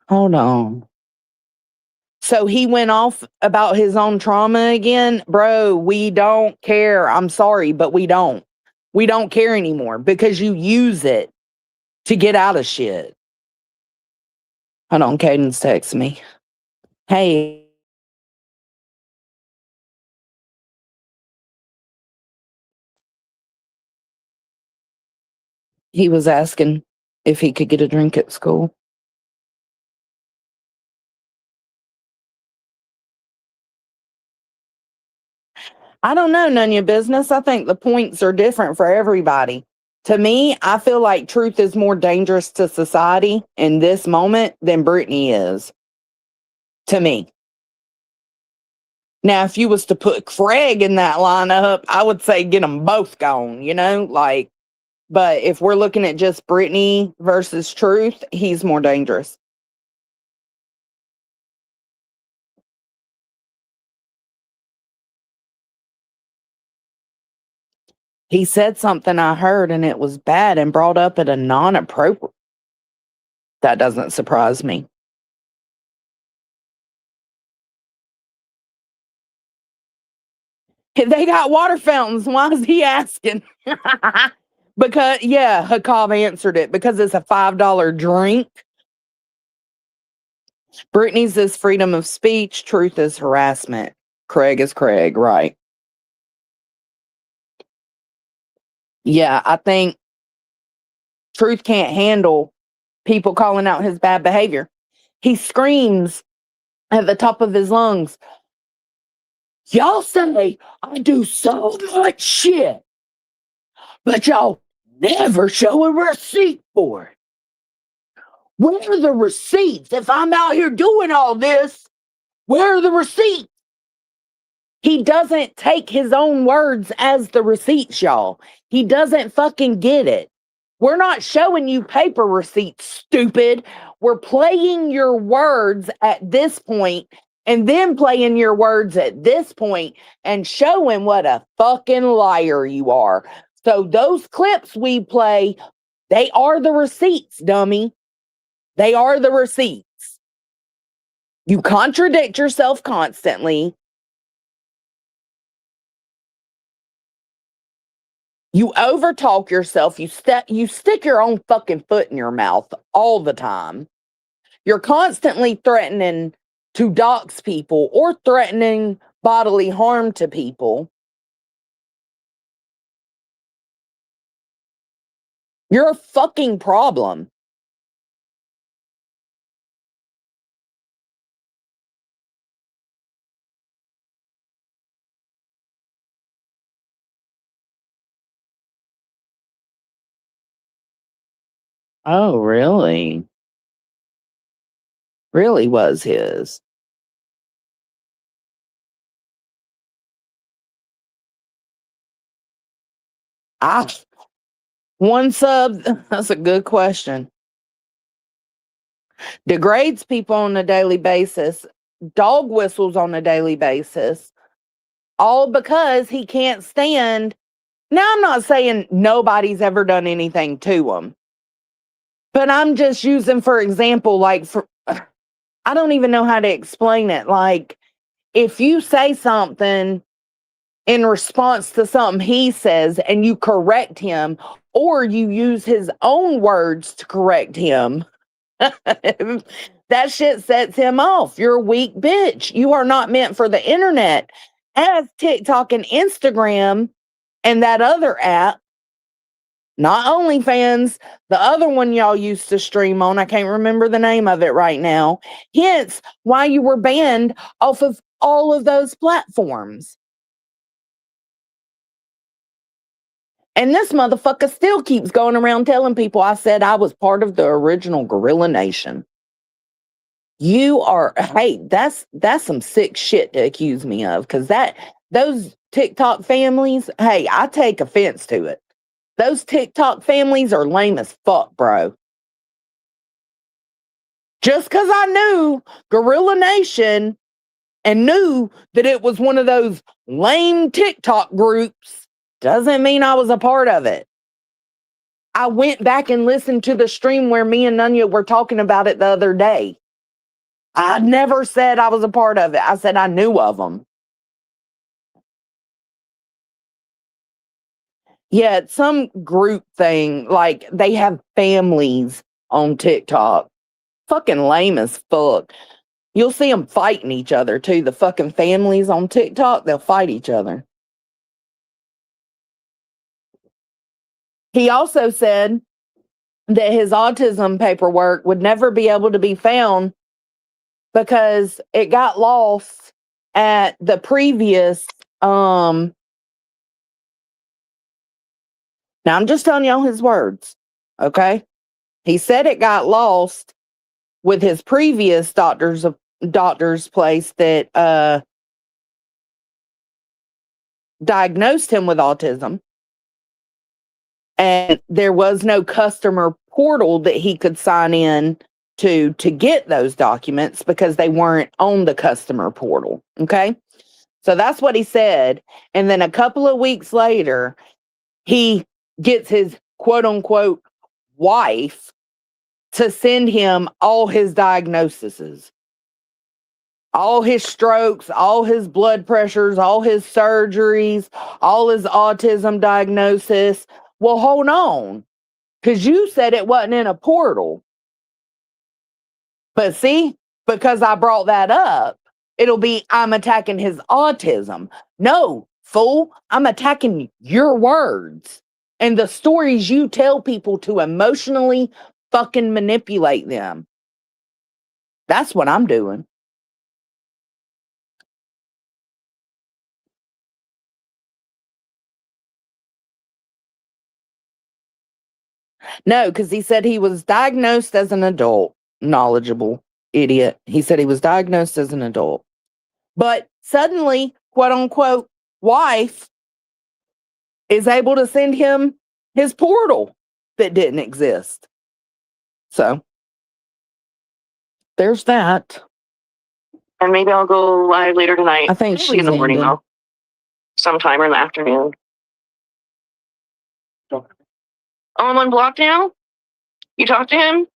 hold on. So he went off about his own trauma again? Bro, we don't care. I'm sorry, but we don't. We don't care anymore because you use it to get out of shit. Hold on, Caden's text me. Hey. He was asking if he could get a drink at school. I don't know, none of your business. I think the points are different for everybody. To me, I feel like Truth is more dangerous to society in this moment than Brittany is. To me. Now, if you was to put Craig in that lineup, I would say get them both gone, like, but if we're looking at just Brittany versus Truth, he's more dangerous. He said something I heard and it was bad and brought up at a non-appropriate. That doesn't surprise me. They got water fountains. Why is he asking? Because, yeah, Hakab answered it. Because it's a $5 drink. Brittany's is freedom of speech. Truth is harassment. Craig is Craig, right? Yeah, I think Truth can't handle people calling out his bad behavior. He screams at the top of his lungs, y'all say I do so much shit, but y'all never show a receipt for it. Where are the receipts? If I'm out here doing all this, where are the receipts? He doesn't take his own words as the receipts, y'all. He doesn't fucking get it. We're not showing you paper receipts, stupid. We're playing your words at this point and then playing your words at this point and showing what a fucking liar you are. So those clips we play, they are the receipts, dummy. They are the receipts. You contradict yourself constantly. You overtalk yourself. You stick your own fucking foot in your mouth all the time. You're constantly threatening to dox people or threatening bodily harm to people. You're a fucking problem. Oh, really? Really was his. One sub, that's a good question. Degrades people on a daily basis, dog whistles on a daily basis, all because he can't stand. Now, I'm not saying nobody's ever done anything to him, but I'm just using, for example, I don't even know how to explain it. Like, if you say something in response to something he says and you correct him, or you use his own words to correct him, that shit sets him off. You're a weak bitch. You are not meant for the internet. As TikTok and Instagram and that other app, not OnlyFans, the other one y'all used to stream on, I can't remember the name of it right now. Hence why you were banned off of all of those platforms. And this motherfucker still keeps going around telling people I said I was part of the original Gorilla Nation. You are, hey, that's some sick shit to accuse me of, because those TikTok families, hey, I take offense to it. Those TikTok families are lame as fuck, bro. Just because I knew Gorilla Nation and knew that it was one of those lame TikTok groups doesn't mean I was a part of it. I went back and listened to the stream where me and Nunya were talking about it the other day. I never said I was a part of it. I said I knew of them. Yeah, it's some group thing. Like, they have families on TikTok. Fucking lame as fuck. You'll see them fighting each other too. The fucking families on TikTok, they'll fight each other. He also said that his autism paperwork would never be able to be found because it got lost at the previous now I'm just telling y'all his words, okay? He said it got lost with his previous doctor's place that diagnosed him with autism, and there was no customer portal that he could sign in to get those documents because they weren't on the customer portal. Okay. So that's what he said. And then a couple of weeks later, he gets his quote unquote wife to send him all his diagnoses, all his strokes, all his blood pressures, all his surgeries, all his autism diagnosis. Well, hold on, because you said it wasn't in a portal. But see, because I brought that up, it'll be I'm attacking his autism. No, fool, I'm attacking your words and the stories you tell people to emotionally fucking manipulate them. That's what I'm doing. No, because he said he was diagnosed as an adult. Knowledgeable idiot. He said he was diagnosed as an adult. But suddenly, quote unquote wife is able to send him his portal that didn't exist. So there's that. And maybe I'll go live later tonight. I think Probably in the morning ended. though. Sometime or in the afternoon. Oh, I'm unblocked now? You talked to him?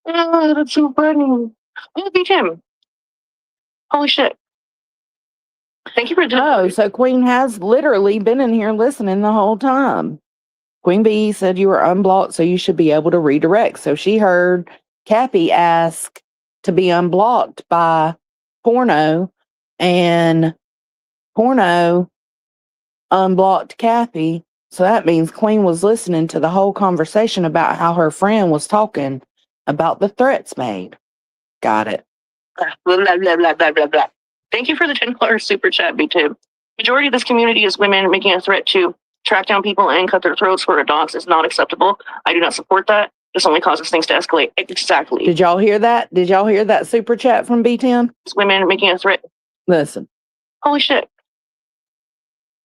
Oh, that's so funny. Oh, beat him. Holy shit. Thank you for Oh, so Queen has literally been in here listening the whole time. Queen Bee said you were unblocked, so you should be able to redirect. So she heard Cappy ask to be unblocked by Porno, and Porno unblocked Cappy. So that means Queen was listening to the whole conversation about how her friend was talking about the threats made. Got it. Blah, blah, blah, blah, blah, blah, blah. Thank you for the $10 super chat, B2. Majority of this community is women. Making a threat to track down people and cut their throats for dogs is not acceptable. I do not support that. This only causes things to escalate. Exactly. Did y'all hear that? Did y'all hear that super chat from B10? Women making a threat. Listen. Holy shit.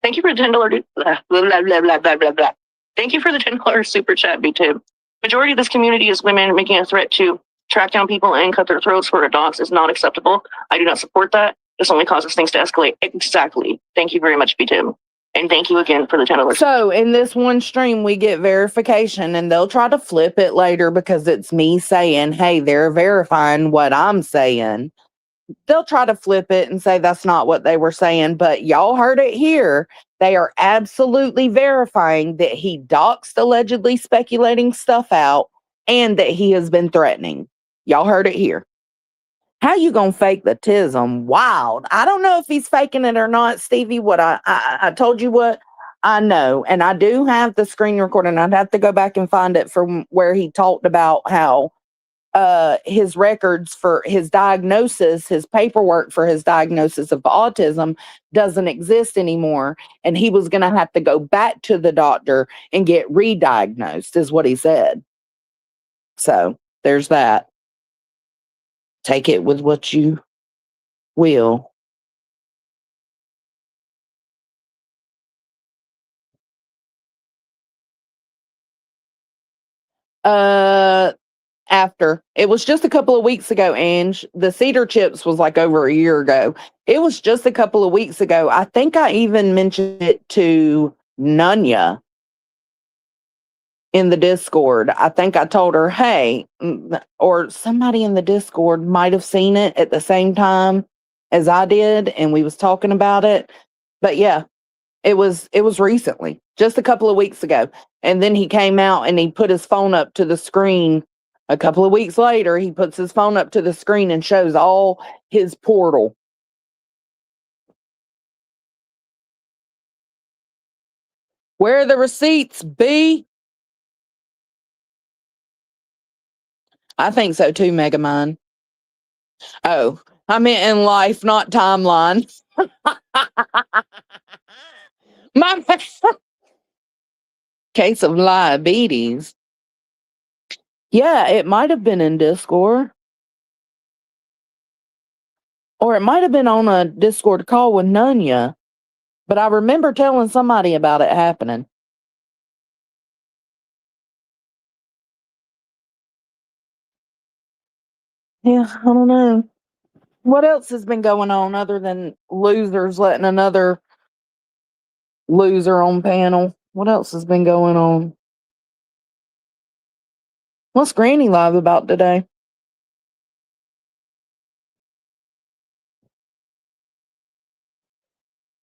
Thank you for the $10. Blah, blah, blah, blah, blah, blah, blah. Thank you for the $10 super chat, B2. Majority of this community is women. Making a threat to track down people and cut their throats for dogs is not acceptable. I do not support that. This only causes things to escalate. Exactly. Thank you very much, B2. And thank you again for the $10. So in this one stream, we get verification, and they'll try to flip it later because it's me saying, hey, they're verifying what I'm saying. They'll try to flip it and say that's not what they were saying, but y'all heard it here. They are absolutely verifying that he doxed allegedly speculating stuff out and that he has been threatening. Y'all heard it here. How you gonna fake the tism? Wild. I don't know if he's faking it or not, Stevie. What I told you what I know, and I do have the screen recording. I'd have to go back and find it from where he talked about how his records for his diagnosis, his paperwork for his diagnosis of autism doesn't exist anymore, and he was gonna have to go back to the doctor and get re-diagnosed, is what he said. So there's that. Take it with what you will. After. It was just a couple of weeks ago, Ange. The cedar chips was like over a year ago. It was just a couple of weeks ago. I think I even mentioned it to Nunya in the Discord. I think I told her, hey, or somebody in the Discord might have seen it at the same time as I did, and we was talking about it. But yeah, it was recently, just a couple of weeks ago. And then he came out and he put his phone up to the screen. A couple of weeks later, he puts his phone up to the screen and shows all his portal. Where are the receipts, B? I think so too, Megamind. Oh, I meant in life, not timeline. My case of diabetes. Yeah, it might have been in Discord. Or it might have been on a Discord call with Nunya. But I remember telling somebody about it happening. Yeah, I don't know. What else has been going on other than losers letting another loser on panel? What else has been going on? What's Granny Live about today?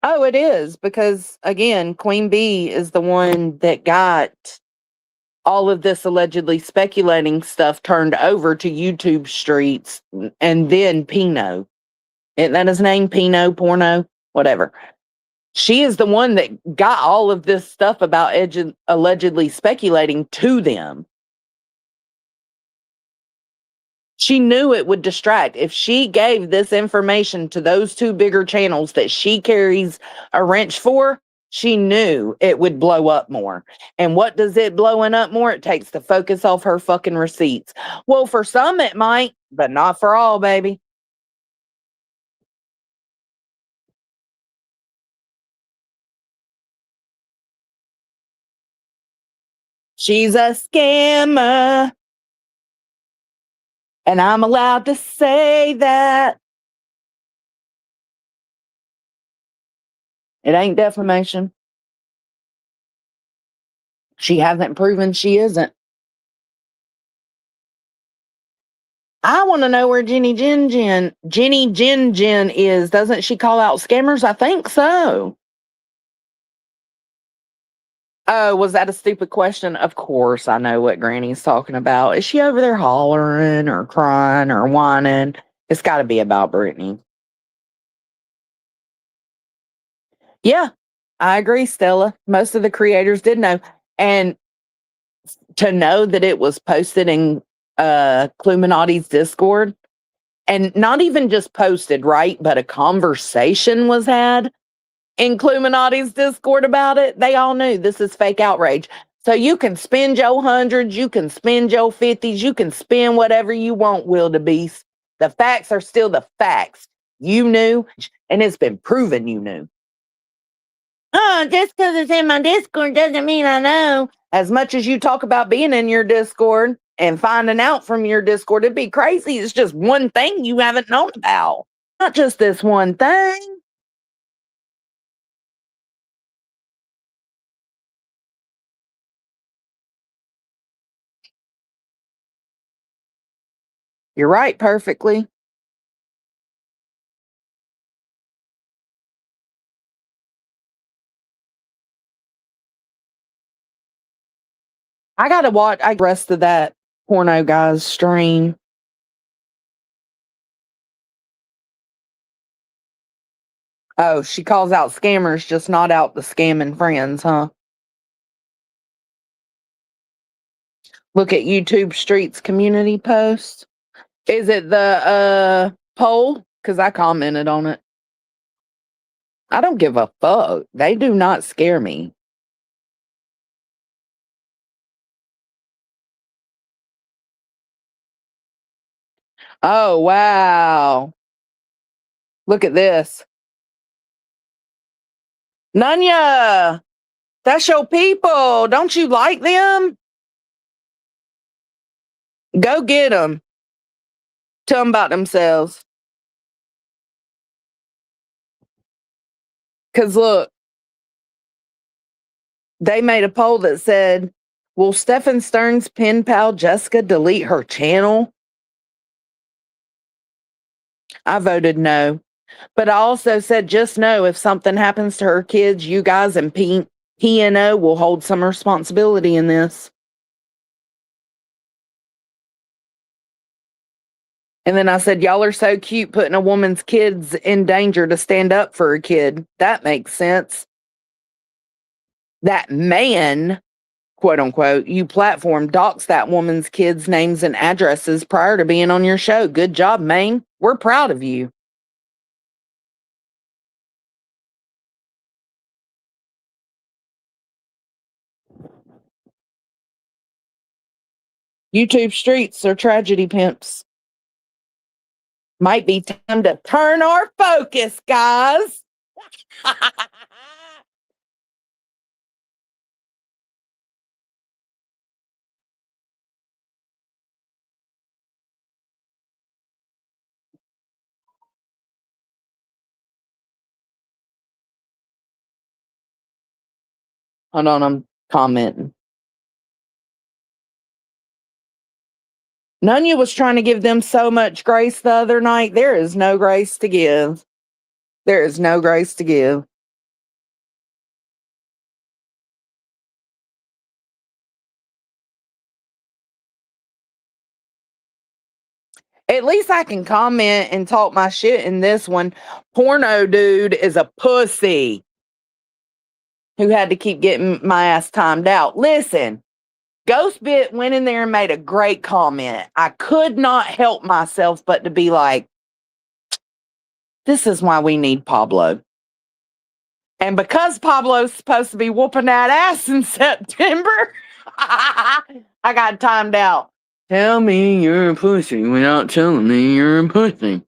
Oh, it is, because again, Queen Bee is the one that got all of this allegedly speculating stuff turned over to YouTube streets, and then Pino. Isn't that his name? Pino, Porno, whatever. She is the one that got all of this stuff about allegedly speculating to them. She knew it would distract. If she gave this information to those two bigger channels that she carries a wrench for, she knew it would blow up more. And what does it blowing up more? It takes the focus off her fucking receipts. Well, for some it might, but not for all, baby. She's a scammer. And I'm allowed to say that. It ain't defamation. She hasn't proven she isn't. I want to know where Jenny Jen is. Doesn't she call out scammers? I think so. Oh, was that a stupid question? Of course, I know what Granny's talking about. Is she over there hollering or crying or whining? It's got to be about Brittany. Yeah, I agree, Stella. Most of the creators did know. And to know that it was posted in Cluminati's Discord, and not even just posted, right? But a conversation was had in Cluminati's Discord about it. They all knew this is fake outrage. So you can spend your hundreds, you can spend your 50s, you can spend whatever you want, wildebeest. The facts are still the facts. You knew, and it's been proven you knew. Oh, just because it's in my Discord doesn't mean I know. As much as you talk about being in your Discord and finding out from your Discord, it'd be crazy. It's just one thing you haven't known about. Not just this one thing. You're right, perfectly. I gotta watch the rest of that porno guy's stream. Oh, she calls out scammers, just not out the scamming friends, huh? Look at YouTube Streets community post. Is it the poll? Because I commented on it. I don't give a fuck. They do not scare me. Oh, wow. Look at this. Nunya, that's your people. Don't you like them? Go get them. Tell them about themselves. Because look, they made a poll that said, will Stefan Stern's pen pal Jessica delete her channel? I voted no. But I also said, just know if something happens to her kids, you guys and P&O will hold some responsibility in this. And then I said, y'all are so cute putting a woman's kids in danger to stand up for a kid. That makes sense. That man, quote unquote, you platform doxed that woman's kids' names and addresses prior to being on your show. Good job, man. We're proud of you. YouTube Streets are tragedy pimps. Might be time to turn our focus, guys. Hold on, I'm commenting. Nunya was trying to give them so much grace the other night. There is no grace to give. There is no grace to give. At least I can comment and talk my shit in this one. Porno dude is a pussy who had to keep getting my ass timed out. Listen, Ghostbit went in there and made a great comment. I could not help myself but to be like, this is why we need Pablo. And because Pablo's supposed to be whooping that ass in September, I got timed out. Tell me you're a pussy without telling me you're a pussy.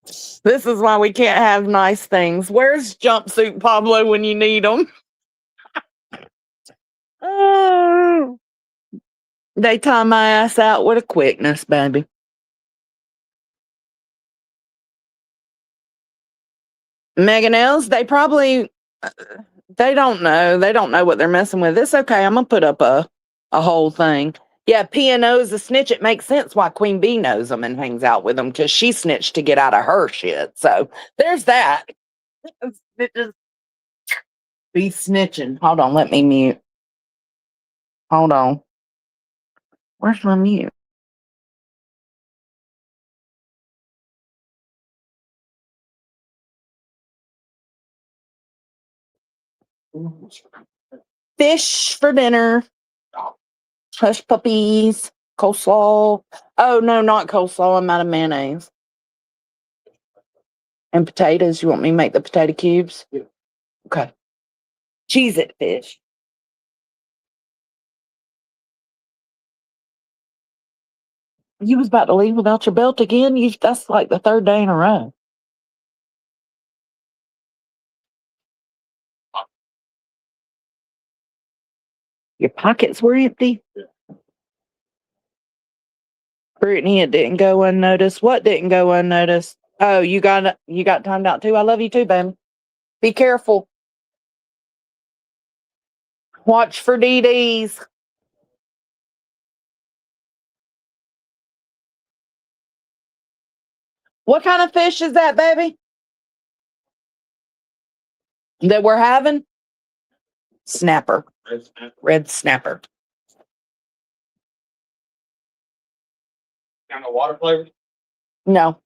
This is why we can't have nice things. Where's jumpsuit Pablo when you need them? Oh, they tie my ass out with a quickness, baby. Megan Els, they probably they don't know. They don't know what they're messing with. It's okay. I'm gonna put up a whole thing. Yeah, P&O's a snitch. It makes sense why Queen Bee knows them and hangs out with them because she snitched to get out of her shit. So there's that. Snitches be snitching. Hold on, let me mute. Hold on. Where's my mute? Fish for dinner. Hush puppies. Coleslaw. Oh, no, not coleslaw. I'm out of mayonnaise. And potatoes. You want me to make the potato cubes? Yeah. Okay. Cheese it fish. You was about to leave without your belt again? That's like the third day in a row. Your pockets were empty? Brittany, it didn't go unnoticed. What didn't go unnoticed? Oh, you got timed out too. I love you too, baby. Be careful. Watch for DDs. What kind of fish is that, baby? That we're having? Snapper. Red snapper. Got no water flavors? No.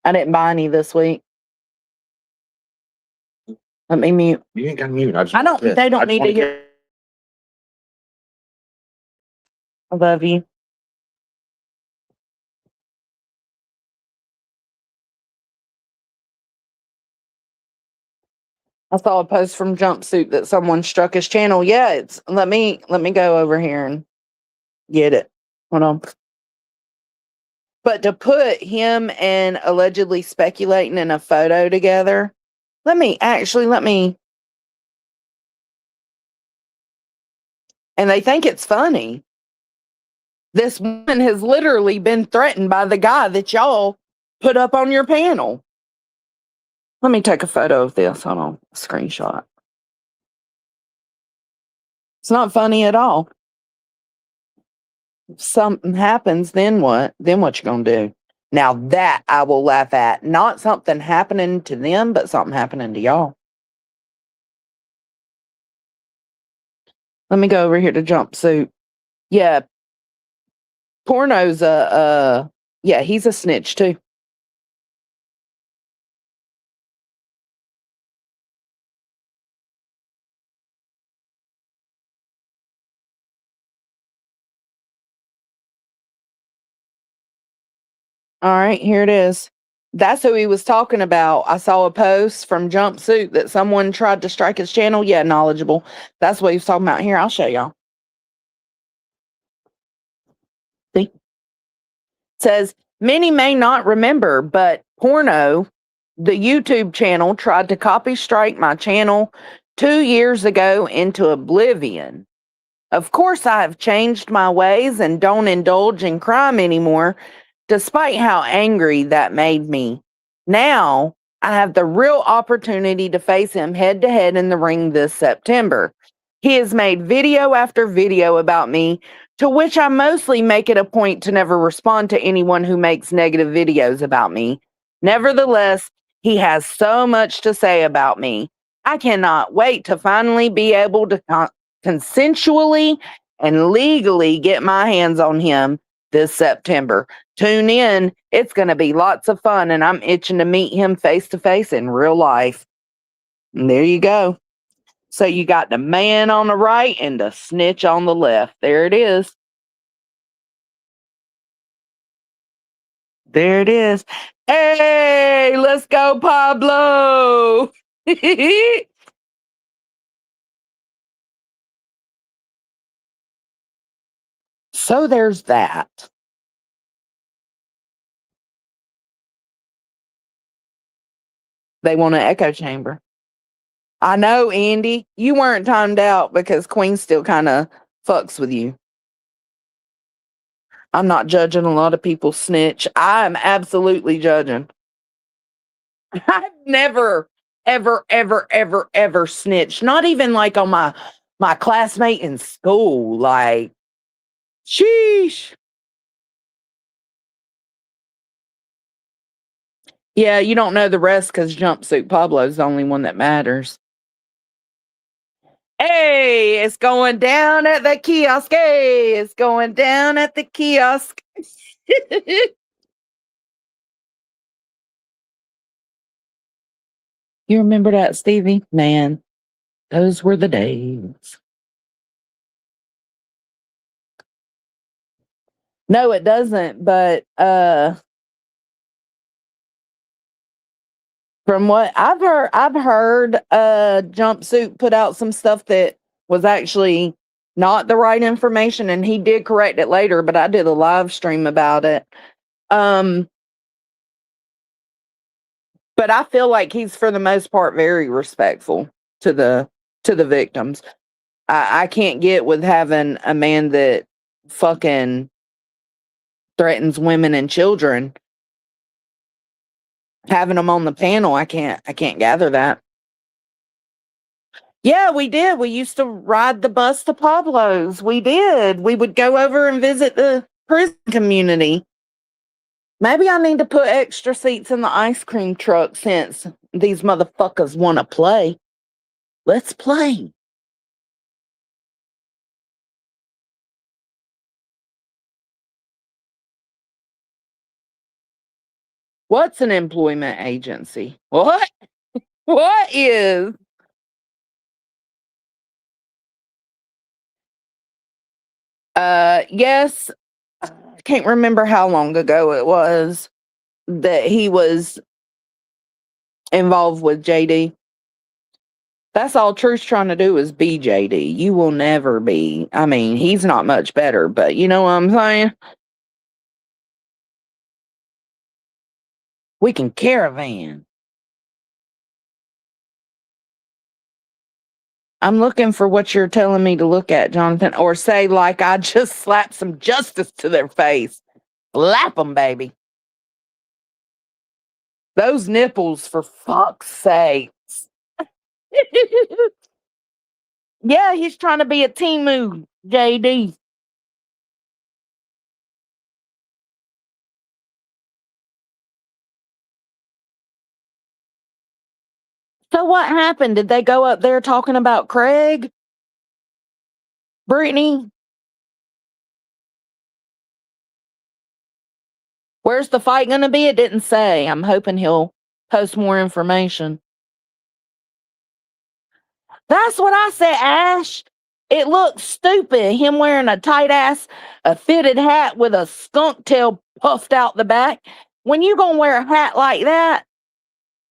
I didn't buy any this week. Let me mute. You ain't got to mute. They don't need to hear. I love you. I saw a post from Jumpsuit that someone struck his channel. Yeah, let me go over here and get it. Hold on. But to put him and allegedly speculating in a photo together, let me. And they think it's funny. This woman has literally been threatened by the guy that y'all put up on your panel. Let me take a photo of this. Hold on. Screenshot. It's not funny at all. If something happens, then what? Then what you gonna do? Now that I will laugh at. Not something happening to them, but something happening to y'all. Let me go over here to Jumpsuit. Yeah. Porno's yeah, he's a snitch too. All right, here it is. That's who he was talking about. I saw a post from Jumpsuit that someone tried to strike his channel. Yeah, knowledgeable. That's what he was talking about. Here, I'll show y'all. See? It says, many may not remember, but Porno, the YouTube channel, tried to copy strike my channel 2 years ago into oblivion. Of course, I have changed my ways and don't indulge in crime anymore, despite how angry that made me. Now, I have the real opportunity to face him head to head in the ring this September. He has made video after video about me, to which I mostly make it a point to never respond to anyone who makes negative videos about me. Nevertheless, he has so much to say about me. I cannot wait to finally be able to consensually and legally get my hands on him this September. Tune in. It's going to be lots of fun, and I'm itching to meet him face to face in real life. And there you go. So you got the man on the right and the snitch on the left. There it is. There it is. Hey, let's go, Pablo. So there's that. They want an echo chamber. I know, Andy. You weren't timed out because Queen still kind of fucks with you. I'm not judging a lot of people snitch. I'm absolutely judging. I've never, ever snitched. Not even like on my classmate in school. Like, sheesh. Yeah, you don't know the rest because Jumpsuit Pablo's the only one that matters. Hey, it's going down at the kiosk. Hey, it's going down at the kiosk. You remember that, Stevie? Man, those were the days. No, it doesn't, but from what I've heard Jumpsuit put out some stuff that was actually not the right information, and he did correct it later, but I did a live stream about it. But I feel like he's for the most part very respectful to the victims. I can't get with having a man that fucking threatens women and children, having them on the panel. I can't gather that. Yeah, we did. We used to ride the bus to Pablo's. We did. We would go over and visit the prison community. Maybe I need to put extra seats in the ice cream truck since these motherfuckers want to play. Let's play. What's an employment agency? What? What is? Yes. I can't remember how long ago it was that he was involved with JD. That's all Truth's trying to do is be JD. You will never be. I mean, he's not much better, but you know what I'm saying? We can caravan. I'm looking for what you're telling me to look at, Jonathan, or say like I just slapped some justice to their face. Slap them, baby. Those nipples, for fuck's sakes. Yeah, he's trying to be a Temu, JD. So what happened? Did they go up there talking about Craig? Brittany? Where's the fight going to be? It didn't say. I'm hoping he'll post more information. That's what I said, Ash. It looks stupid. Him wearing a tight ass, a fitted hat with a skunk tail puffed out the back. When you gonna wear a hat like that,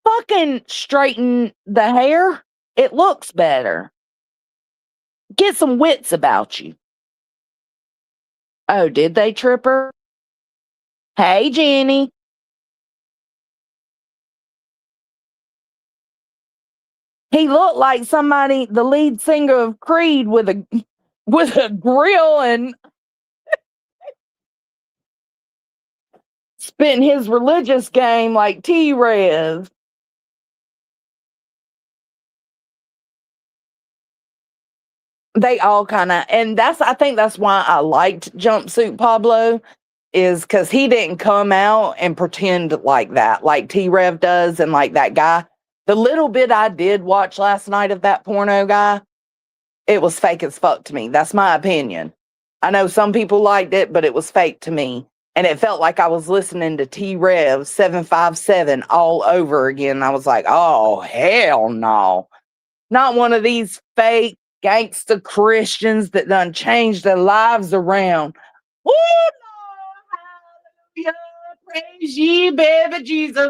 fucking straighten the hair. It looks better. Get some wits about you. Oh, did they trip her? Hey, Jenny. He looked like somebody, the lead singer of Creed, with a grill and spitting his religious game like T-Rev. They all kind of, and I think that's why I liked Jumpsuit Pablo, is because he didn't come out and pretend like that, like T-Rev does, and like that guy. The little bit I did watch last night of that porno guy, it was fake as fuck to me. That's my opinion. I know some people liked it, but it was fake to me. And it felt like I was listening to T-Rev 757 all over again. I was like, oh, hell no. Not one of these fake gangster Christians that done changed their lives around. Woo, Lord, hallelujah, praise ye, baby Jesus.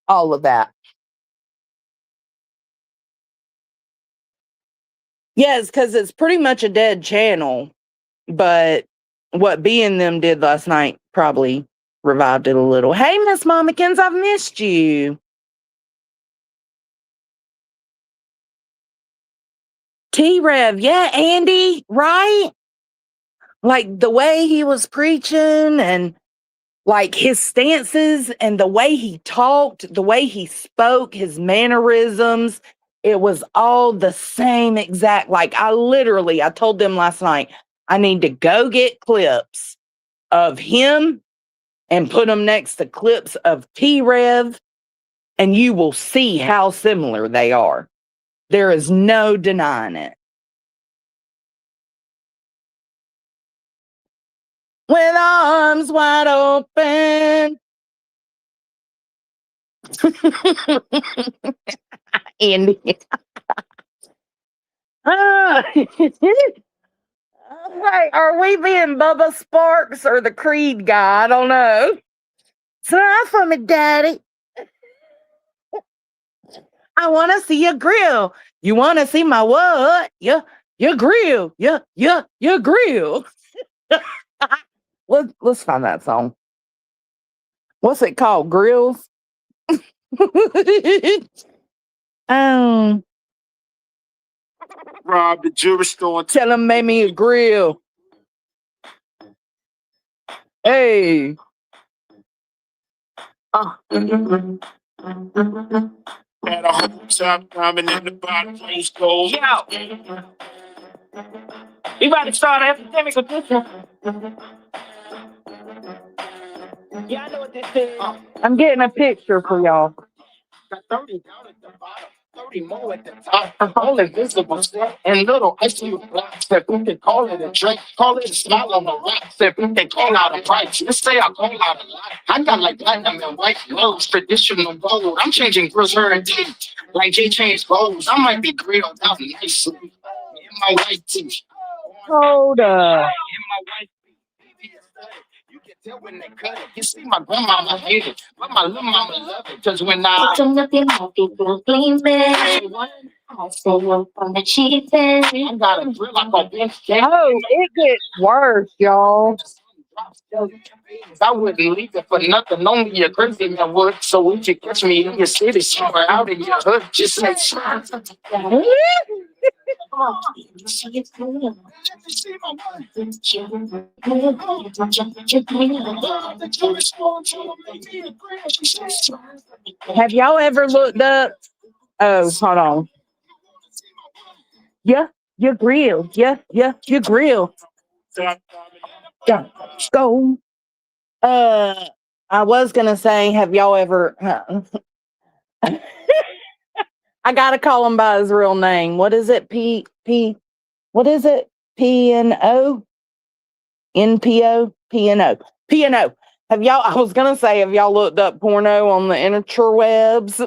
All of that. Yes, because it's pretty much a dead channel. But what B and them did last night probably revived it a little. Hey, Miss Momikins, I've missed you. T-Rev, yeah, Andy, right? Like the way he was preaching and like his stances and the way he talked, the way he spoke, his mannerisms, it was all the same exact. Like I told them last night, I need to go get clips of him and put them next to clips of T-Rev, and you will see how similar they are. There is no denying it. With arms wide open. Andy. Like, are we being Bubba Sparks or the Creed guy? I don't know. Smile for me, Daddy. I want to see your grill. You want to see my what? Yeah, your grill. Yeah, your grill. Let's find that song. What's it called? Grills? Rob the jewelry store. Tell him make me a grill. Hey. At a home top, climbing in the bottom place goes. Yo, we about to start an epidemic with this one. Yeah, I know what this is. I'm getting a picture for y'all. Got 30 down at the bottom, 30 more at the top. All invisible stuff and little icy blocks. If we can call it a drink, call it a smile on the rocks. If we can call out a price, let's say I call out a lot. I got like platinum and white gloves, traditional gold. I'm changing grills her a day, like Jay changed goals. I might be grilled out nicely in my white teeth. Hold up. In my white teeth. You can tell when they cut it. You see, my grandmama hate it, but my little mama love it. Cause when I From the people gleaming, I say I'm from the cheapest. I got a drill like a bench. Oh, it gets worse, y'all. I wouldn't leave it for nothing. Only a crazy man would. So if you catch me in your city, somewhere out in your hood, just say smile. Have y'all ever looked up? Oh, hold on. Yeah, your grill. Yeah, your grill. Yeah, go. I was gonna say, have y'all ever? I gotta call him by his real name. What is it? What is it? PNO? NPO? PNO? PNO. Have y'all? I was gonna say, have y'all looked up porno on the interwebs?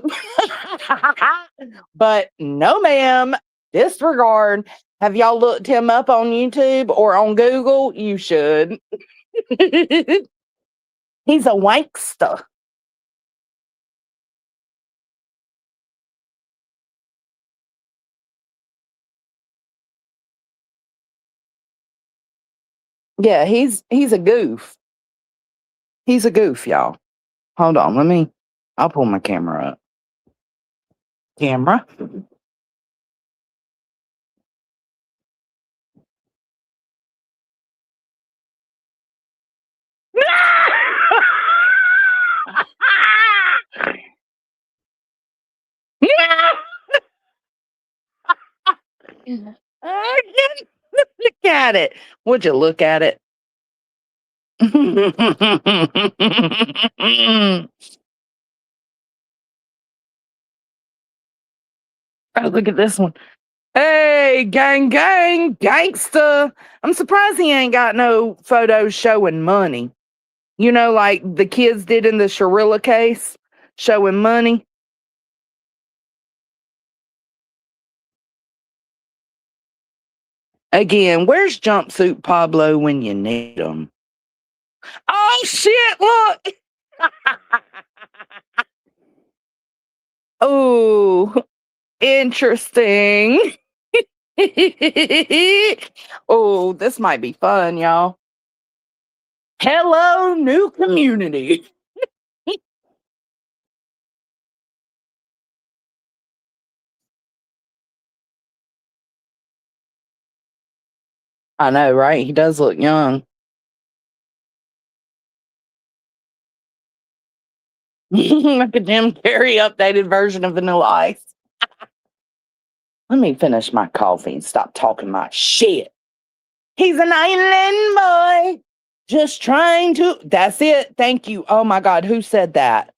But no, ma'am. Disregard. Have y'all looked him up on YouTube or on Google? You should. He's a wankster. Yeah, he's a goof. He's a goof, y'all. Hold on, I'll pull my camera up. Camera. Look at it. Would you look at it? Oh, look at this one. Hey, gang, gangsta. I'm surprised he ain't got no photos showing money. You know, like the kids did in the Sharilla case, showing money. Again, where's Jumpsuit Pablo when you need him? Oh, shit, look. Oh, interesting. Oh, this might be fun, y'all. Hello, new community. I know, right? He does look young. Like a Jim Carrey updated version of Vanilla Ice. Let me finish my coffee and stop talking my shit. He's an island boy, just trying to. That's it. Thank you. Oh my God. Who said that?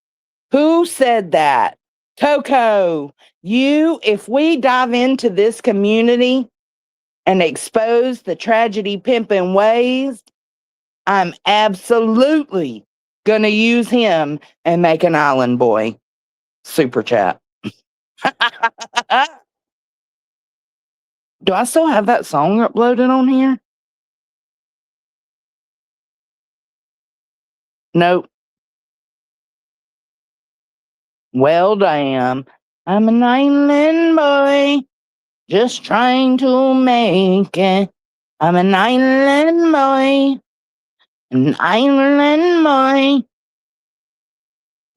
Who said that? Coco, if we dive into this community and expose the tragedy pimping ways, I'm absolutely going to use him and make an island boy super chat. Do I still have that song uploaded on here? Nope. Well, damn. I'm an island boy, just trying to make it. I'm an island boy, an island boy.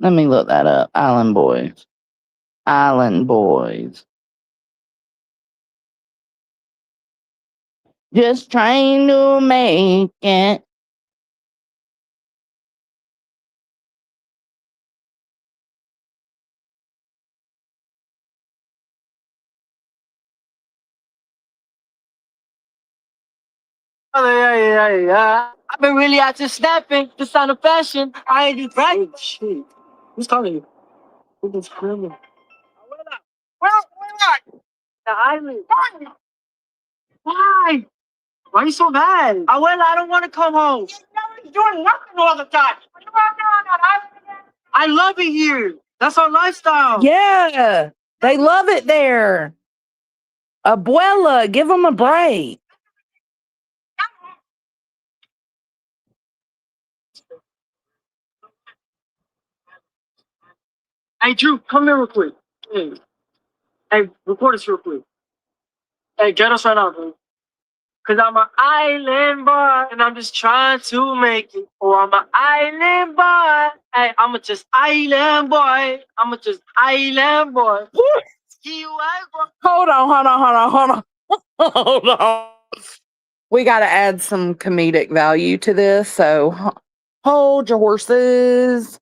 Let me look that up. Island boys. Island boys. Just trying to make it. I've been really out just snapping, just on the fashion. I ain't just right. Shit. Who's calling you? Who's screaming? Where are the island? Why? Why are you so mad? Abuela, I don't want to come home. You're doing nothing all the time. I love it here. That's our lifestyle. Yeah, they love it there. Abuela, give them a break. Hey, Drew, come here real quick. Hey, record us real quick. Hey, get us right now, bro. Cause I'm an island boy and I'm just trying to make it. Oh, I'm an island boy. Hey, I'm a just island boy. I'm a just island boy. Hold on. Hold on. We got to add some comedic value to this, so hold your horses.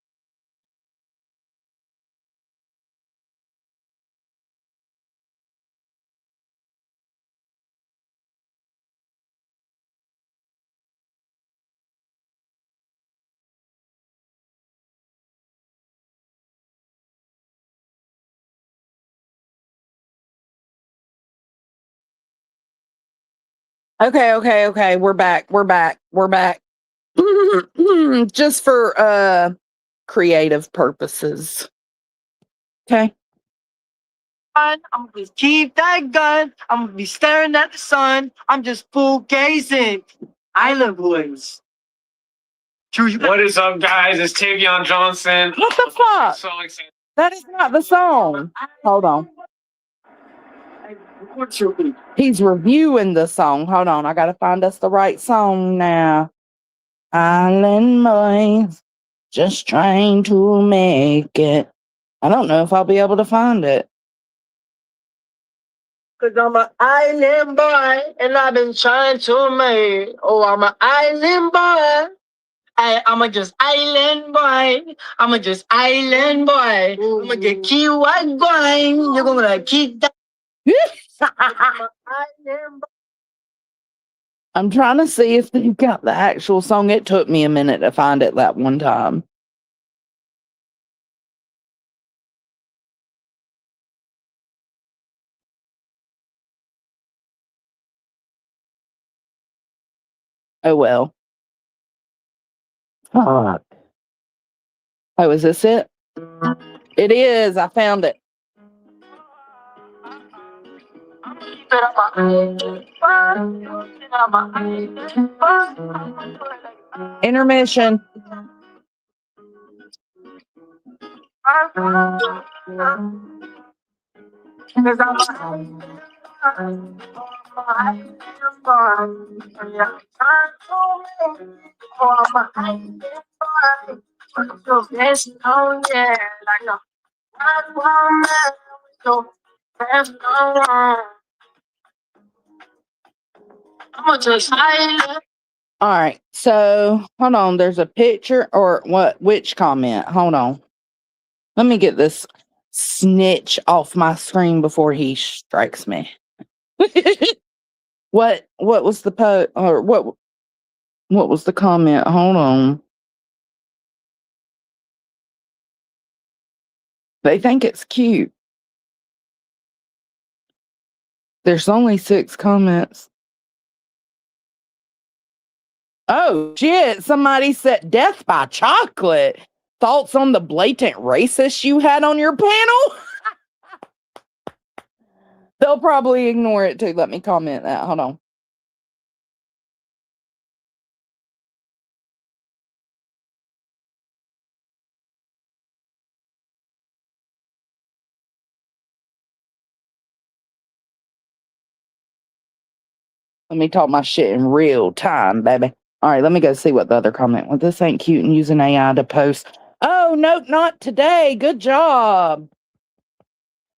Okay. We're back. Just for creative purposes. Okay. I'm gonna just keep that gun. I'm gonna be staring at the sun. I'm just full gazing. Island boys. Drew, What is up, guys? It's Tavion Johnson. What the fuck? So excited. That is not the song. Hold on. He's reviewing the song. Hold on. I got to find us the right song now. Island boys, just trying to make it. I don't know if I'll be able to find it. Cause I'm an island boy and I've been trying to make it. Oh, I'm an island boy. I'm a just island boy. I'm a just island boy. I'm gonna get keep what going. You're gonna keep that. I'm trying to see if they've got the actual song. It took me a minute to find it that one time. Oh well. Fuck. Oh, is this it? It is. I found it. Intermission. All right. So hold on. There's a picture or what? Which comment? Hold on. Let me get this snitch off my screen before he strikes me. What was the post or what was the comment? Hold on. They think it's cute. There's only 6 comments. Oh shit, somebody said death by chocolate. Thoughts on the blatant racist you had on your panel? They'll probably ignore it too. Let me comment that. Hold on. Let me talk my shit in real time, baby. All right, let me go see what the other comment was. This ain't cute and using AI to post. Oh, nope, not today. Good job.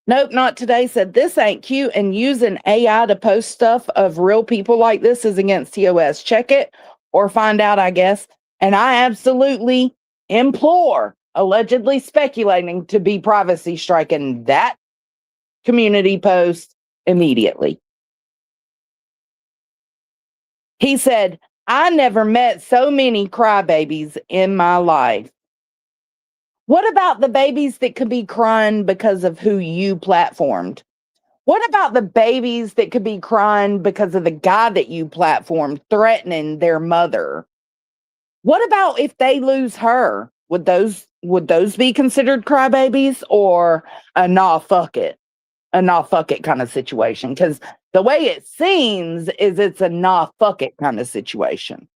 Nope, not today said this ain't cute and using AI to post stuff of real people like this is against TOS. Check it or find out, I guess. And I absolutely implore allegedly speculating to be privacy striking that community post immediately. He said, I never met so many crybabies in my life. What about the babies that could be crying because of who you platformed? What about the babies that could be crying because of the guy that you platformed threatening their mother? What about if they lose her? Would those be considered crybabies or a nah fuck it? A nah fuck it kind of situation? Because the way it seems is it's a nah fuck it kind of situation.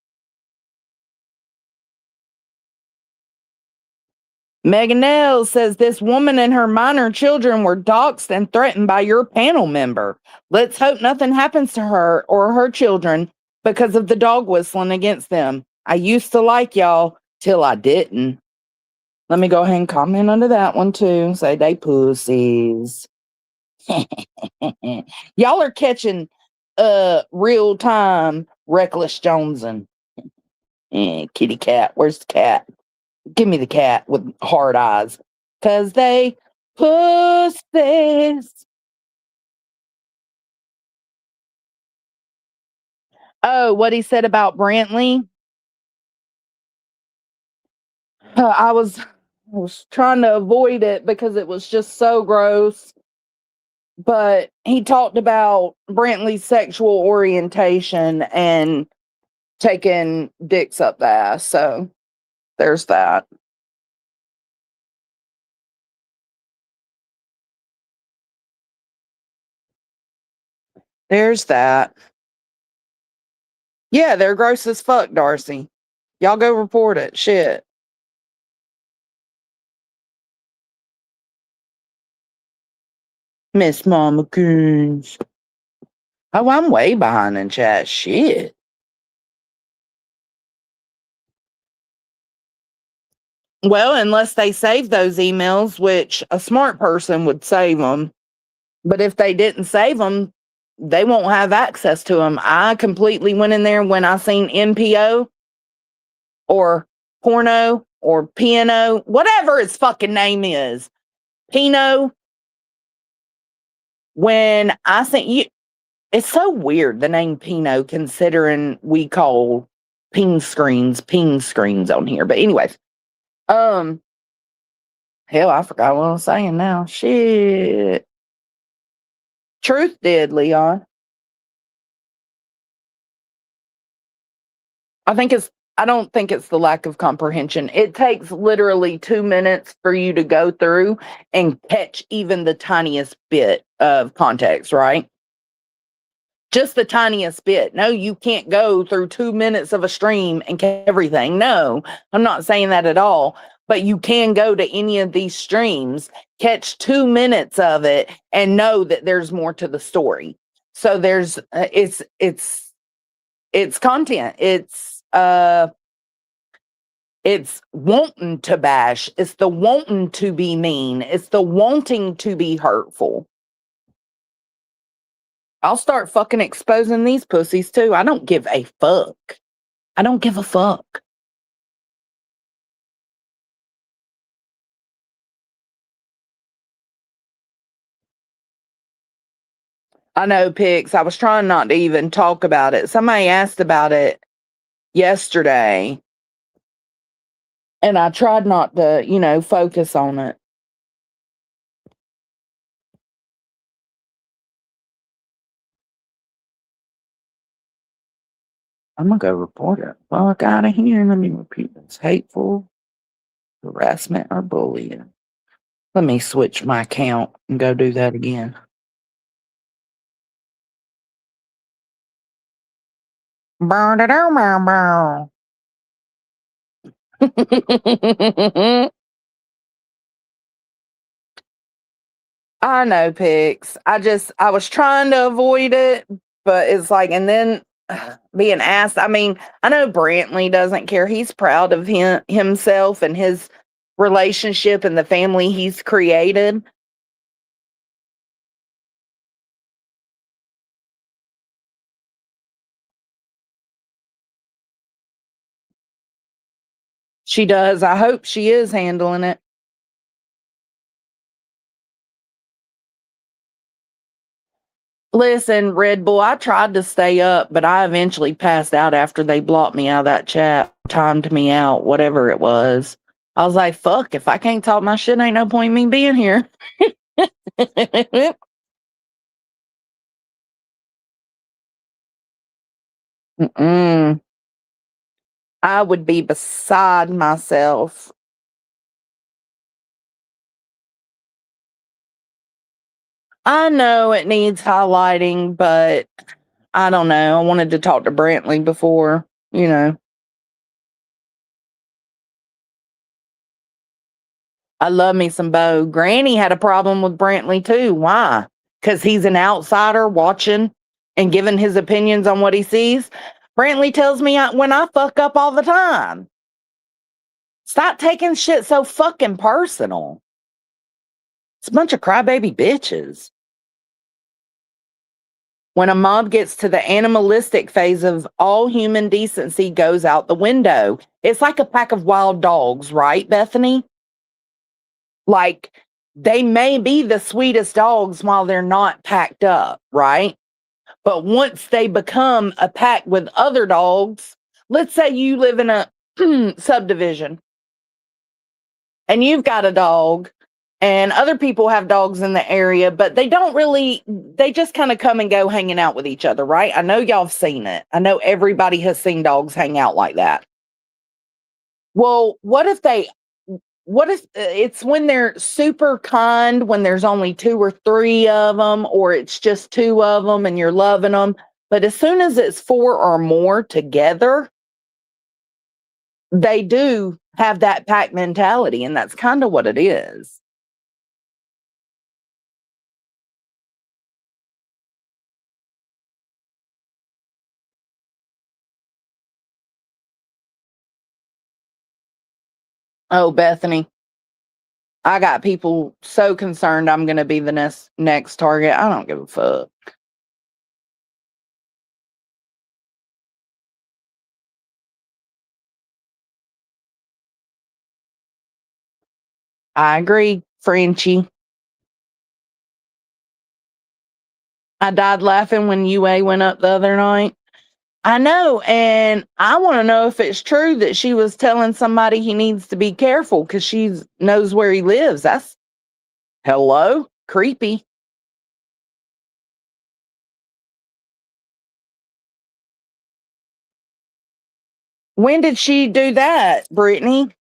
Megan L says this woman and her minor children were doxxed and threatened by your panel member. Let's hope nothing happens to her or her children because of the dog whistling against them. I used to like y'all till I didn't. Let me go ahead and comment under that one too. Say they pussies. Y'all are catching real time reckless jonesing. Kitty cat, where's the cat? Give me the cat with hard eyes. 'Cause they pussies. Oh, what he said about Brantley? I was trying to avoid it because it was just so gross. But he talked about Brantley's sexual orientation and taking dicks up the ass. So there's that. There's that. Yeah, they're gross as fuck, Darcy. Y'all go report it. Shit. Miss Mama Coons. Oh, I'm way behind in chat. Shit. Well, unless they save those emails, which a smart person would save them. But if they didn't save them, they won't have access to them. I completely went in there when I seen NPO or porno or PNO, whatever its fucking name is. Pino. When I sent you, it's so weird, the name Pino, considering we call ping screens on here. But anyways, hell, I forgot what I was saying now. Shit. Truth did, Leon. I don't think it's the lack of comprehension. It takes literally 2 minutes for you to go through and catch even the tiniest bit of context, right? Just the tiniest bit. No, you can't go through 2 minutes of a stream and catch everything. No, I'm not saying that at all. But you can go to any of these streams, catch 2 minutes of it, and know that there's more to the story. So there's it's content. It's wanting to bash. It's the wanting to be mean. It's the wanting to be hurtful. I'll start fucking exposing these pussies too. I don't give a fuck. I don't give a fuck. I know, Pix. I was trying not to even talk about it. Somebody asked about it yesterday, and I tried not to, focus on it. I'm going to go report it. Fuck out of here. Let me repeat this. Hateful, harassment, or bullying. Let me switch my account and go do that again. I know, Pix. I was trying to avoid it, but it's like, and then being asked. I mean, I know Brantley doesn't care. He's proud of himself and his relationship and the family he's created. She does. I hope she is handling it. Listen, Red Bull, I tried to stay up, but I eventually passed out after they blocked me out of that chat, timed me out, whatever it was. I was like, fuck, if I can't talk my shit, ain't no point in me being here. Mm-mm. I would be beside myself. I know it needs highlighting, but I don't know. I wanted to talk to Brantley before. I love me some Bo. Granny had a problem with Brantley too. Why? Because he's an outsider watching and giving his opinions on what he sees. Brantley tells me when I fuck up all the time. Stop taking shit so fucking personal. It's a bunch of crybaby bitches. When a mob gets to the animalistic phase of all human decency goes out the window. It's like a pack of wild dogs, right, Bethany? Like, they may be the sweetest dogs while they're not packed up, right? But once they become a pack with other dogs, let's say you live in a subdivision and you've got a dog and other people have dogs in the area, but they just kind of come and go hanging out with each other, right? I know y'all have seen it. I know everybody has seen dogs hang out like that. Well, what if it's when they're super kind, when there's only 2 or 3 of them, or it's just 2 of them and you're loving them. But as soon as it's 4 or more together, they do have that pack mentality. And that's kind of what it is. Oh, Bethany. I got people so concerned I'm going to be the next target. I don't give a fuck. I agree, Frenchie. I died laughing when UA went up the other night. I know, and I want to know if it's true that she was telling somebody he needs to be careful because she knows where he lives. That's creepy. When did she do that, Brittany?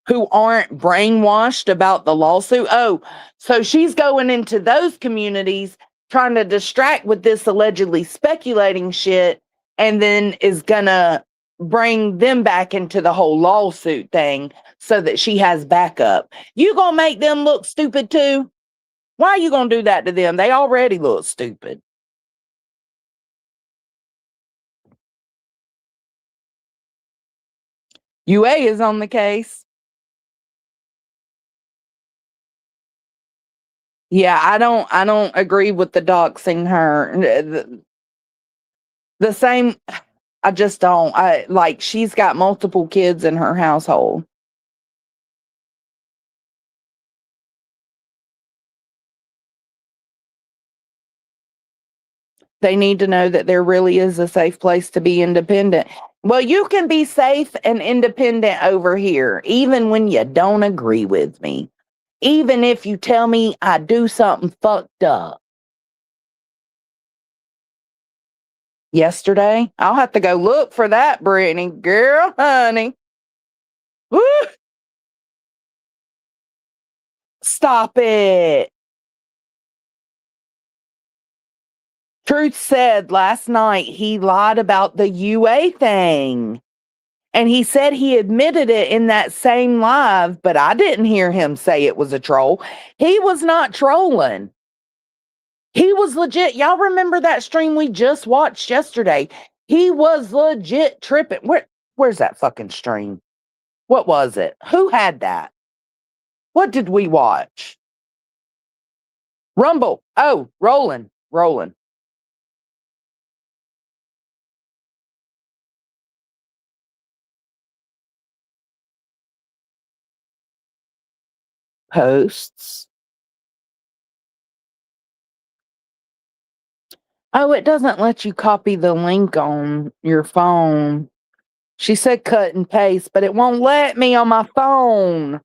Who aren't brainwashed about the lawsuit? Oh, so she's going into those communities trying to distract with this allegedly speculating shit, and then is gonna bring them back into the whole lawsuit thing so that she has backup. You gonna make them look stupid too? Why are you gonna do that to them? They already look stupid. UA is on the case. Yeah, I don't agree with the doxing her. The same, I just don't. I like she's got multiple kids in her household. They need to know that there really is a safe place to be independent. Well, you can be safe and independent over here, even when you don't agree with me. Even if you tell me I do something fucked up. Yesterday, I'll have to go look for that, Brittany. Girl, honey. Woo! Stop it. Truth said last night he lied about the UA thing. And he said he admitted it in that same live, but I didn't hear him say it was a troll. He was not trolling. He was legit. Y'all remember that stream we just watched yesterday? He was legit tripping. Where's that fucking stream? What was it? Who had that? What did we watch? Rumble. Oh, rolling. Posts. Oh, it doesn't let you copy the link on your phone. She said cut and paste, but it won't let me on my phone.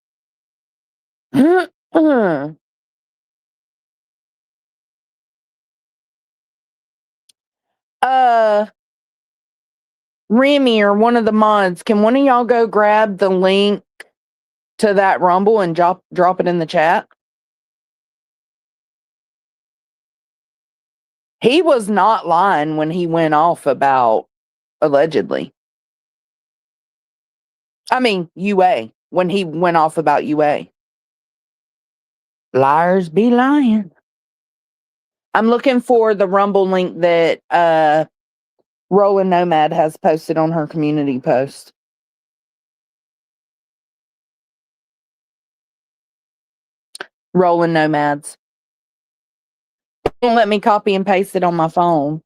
Remy or one of the mods, can one of y'all go grab the link to that Rumble and drop it in the chat? He was not lying when he went off about allegedly. I mean, UA, when he went off about UA. Liars be lying. I'm looking for the Rumble link that Roland Nomad has posted on her community post. Roland Nomads. Don't let me copy and paste it on my phone.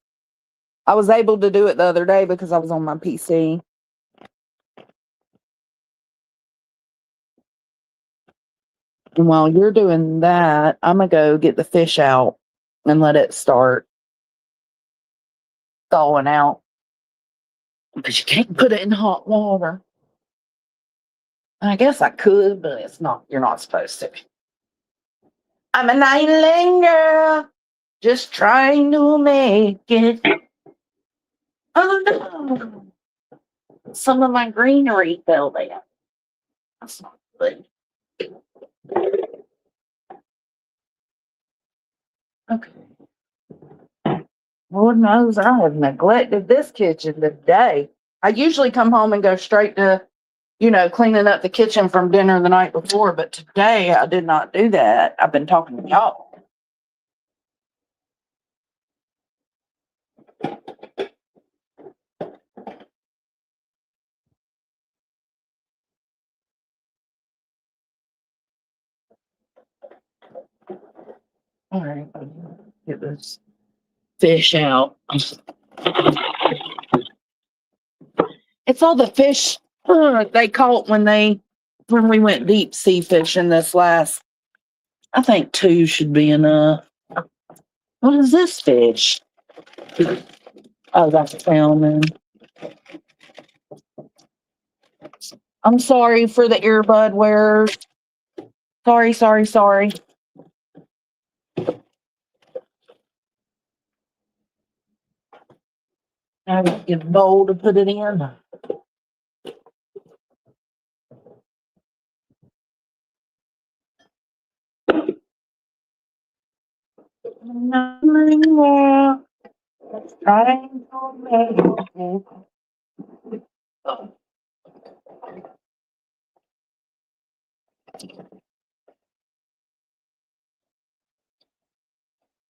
I was able to do it the other day because I was on my PC. And while you're doing that, I'm going to go get the fish out and let it start thawing out. But you can't put it in hot water. I guess I could, but it's not. You're not supposed to. I'm an island girl, just trying to make it. Oh no! Some of my greenery fell down. That's not good. Okay. Lord knows I have neglected this kitchen today. I usually come home and go straight to, cleaning up the kitchen from dinner the night before, but today I did not do that. I've been talking to y'all. All right, get this fish out. It's all the fish they caught when we went deep sea fishing this last. I think 2 should be enough. What is this fish? Oh, that's salmon. I'm sorry for the earbud wearers. Sorry. I gotta get a bowl to put it in.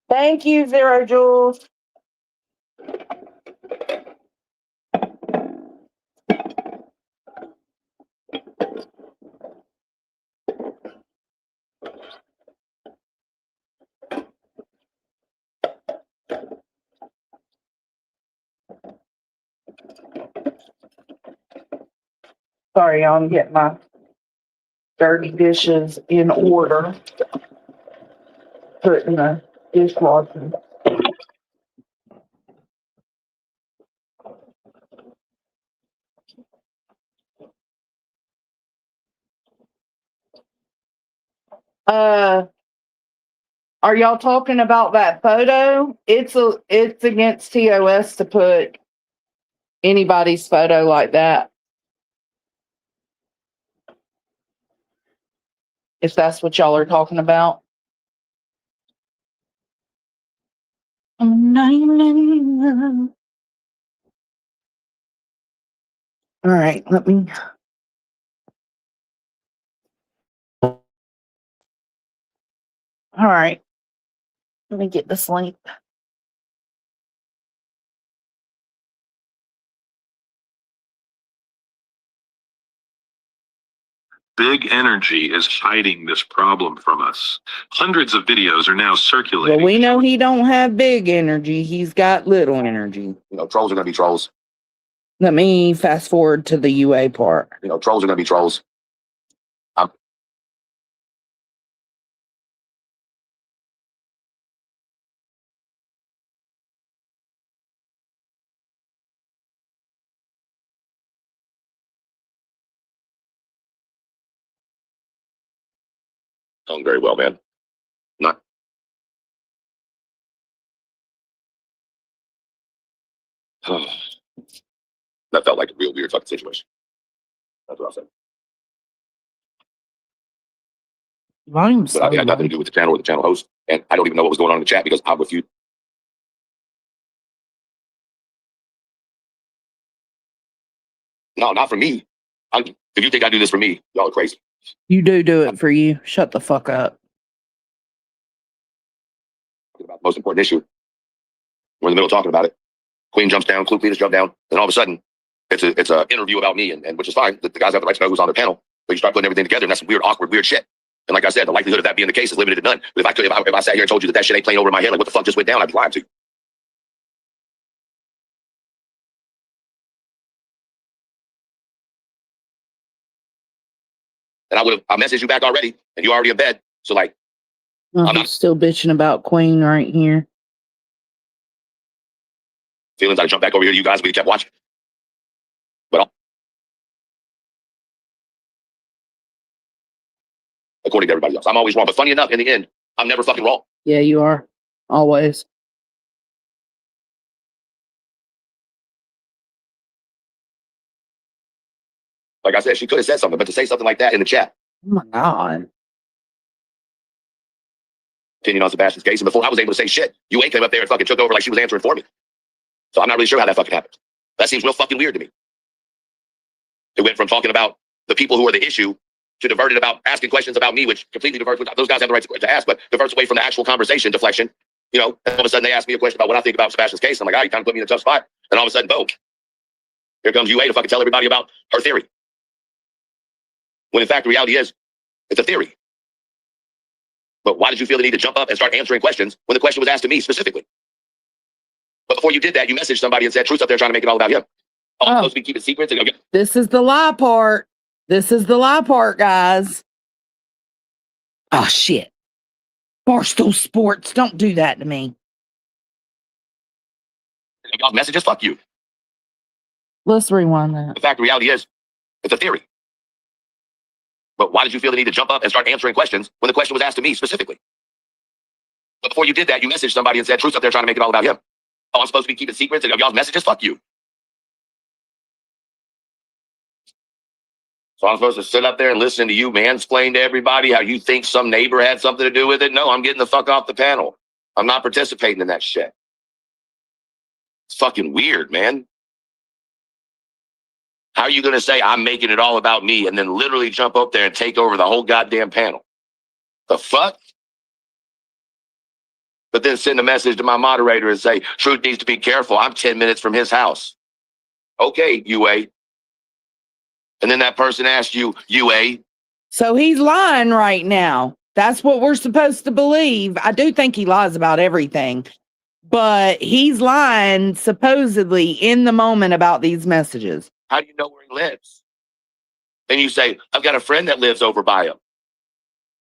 Thank you, Zero Jules. Sorry, y'all, I'm getting my dirty dishes in order. Put in the dishwasher. Are y'all talking about that photo? It's against TOS to put anybody's photo like that. If that's what y'all are talking about. All right, let me. All right, let me get this link. Big Energy is hiding this problem from us. Hundreds of videos are now circulating. Well, we know he don't have big energy. He's got little energy. You know, trolls are going to be trolls. Let me fast forward to the UA part. You know, trolls are going to be trolls. Doing very well, man. Not. That felt like a real weird fucking situation. That's what I said. Volume's But it had nothing to do with the channel or the channel host. And I don't even know what was going on in the chat because I refused. No, not for me. If you think I do this for me, y'all are crazy. You do it for you. Shut the fuck up. About the most important issue. We're in the middle of talking about it. Queen jumps down, Clue Cletus jump down, and all of a sudden, it's a interview about me, and which is fine. The guys have the right to know who's on their panel, but you start putting everything together, and that's some weird, awkward, weird shit. And like I said, the likelihood of that being the case is limited to none. But if I sat here and told you that shit ain't playing over my head, like what the fuck just went down, I'd be lying to you. And I messaged you back already, and you're already in bed. So like, I'm not still bitching about Queen right here. Feelings I jump back over here to you guys, but you kept watching. But according to everybody else, I'm always wrong. But funny enough, in the end, I'm never fucking wrong. Yeah, you are. Always. Like I said, she could have said something, but to say something like that in the chat. Oh my God. Opinion on Sebastian's case. And before I was able to say shit, you ain't came up there and fucking took over like she was answering for me. So I'm not really sure how that fucking happened. That seems real fucking weird to me. It went from talking about the people who are the issue to diverted about asking questions about me, which completely diverts. Those guys have the right to ask, but diverts away from the actual conversation deflection. You know, and all of a sudden they ask me a question about what I think about Sebastian's case. I'm like, you kind of put me in a tough spot. And all of a sudden, boom. Here comes UA to fucking tell everybody about her theory. When in fact, the reality is, it's a theory. But why did you feel the need to jump up and start answering questions when the question was asked to me specifically? But before you did that, you messaged somebody and said, Truth's up there trying to make it all about him. I'm supposed to be keeping secrets. This is the lie part. This is the lie part, guys. Oh, shit. Barstool Sports, don't do that to me. Y'all's messages, fuck you. Let's rewind that. In fact, the reality is, it's a theory. But why did you feel the need to jump up and start answering questions when the question was asked to me specifically? But before you did that, you messaged somebody and said, Truth's up there trying to make it all about him. I'm supposed to be keeping secrets and y'all's messages, fuck you. So I'm supposed to sit up there and listen to you mansplain to everybody how you think some neighbor had something to do with it? No, I'm getting the fuck off the panel. I'm not participating in that shit. It's fucking weird, man. How are you going to say I'm making it all about me and then literally jump up there and take over the whole goddamn panel? The fuck? But then send a message to my moderator and say, Truth needs to be careful. I'm 10 minutes from his house. Okay, UA. And then that person asks you, UA. So he's lying right now. That's what we're supposed to believe. I do think he lies about everything, but he's lying supposedly in the moment about these messages. How do you know where he lives? And you say, I've got a friend that lives over by him.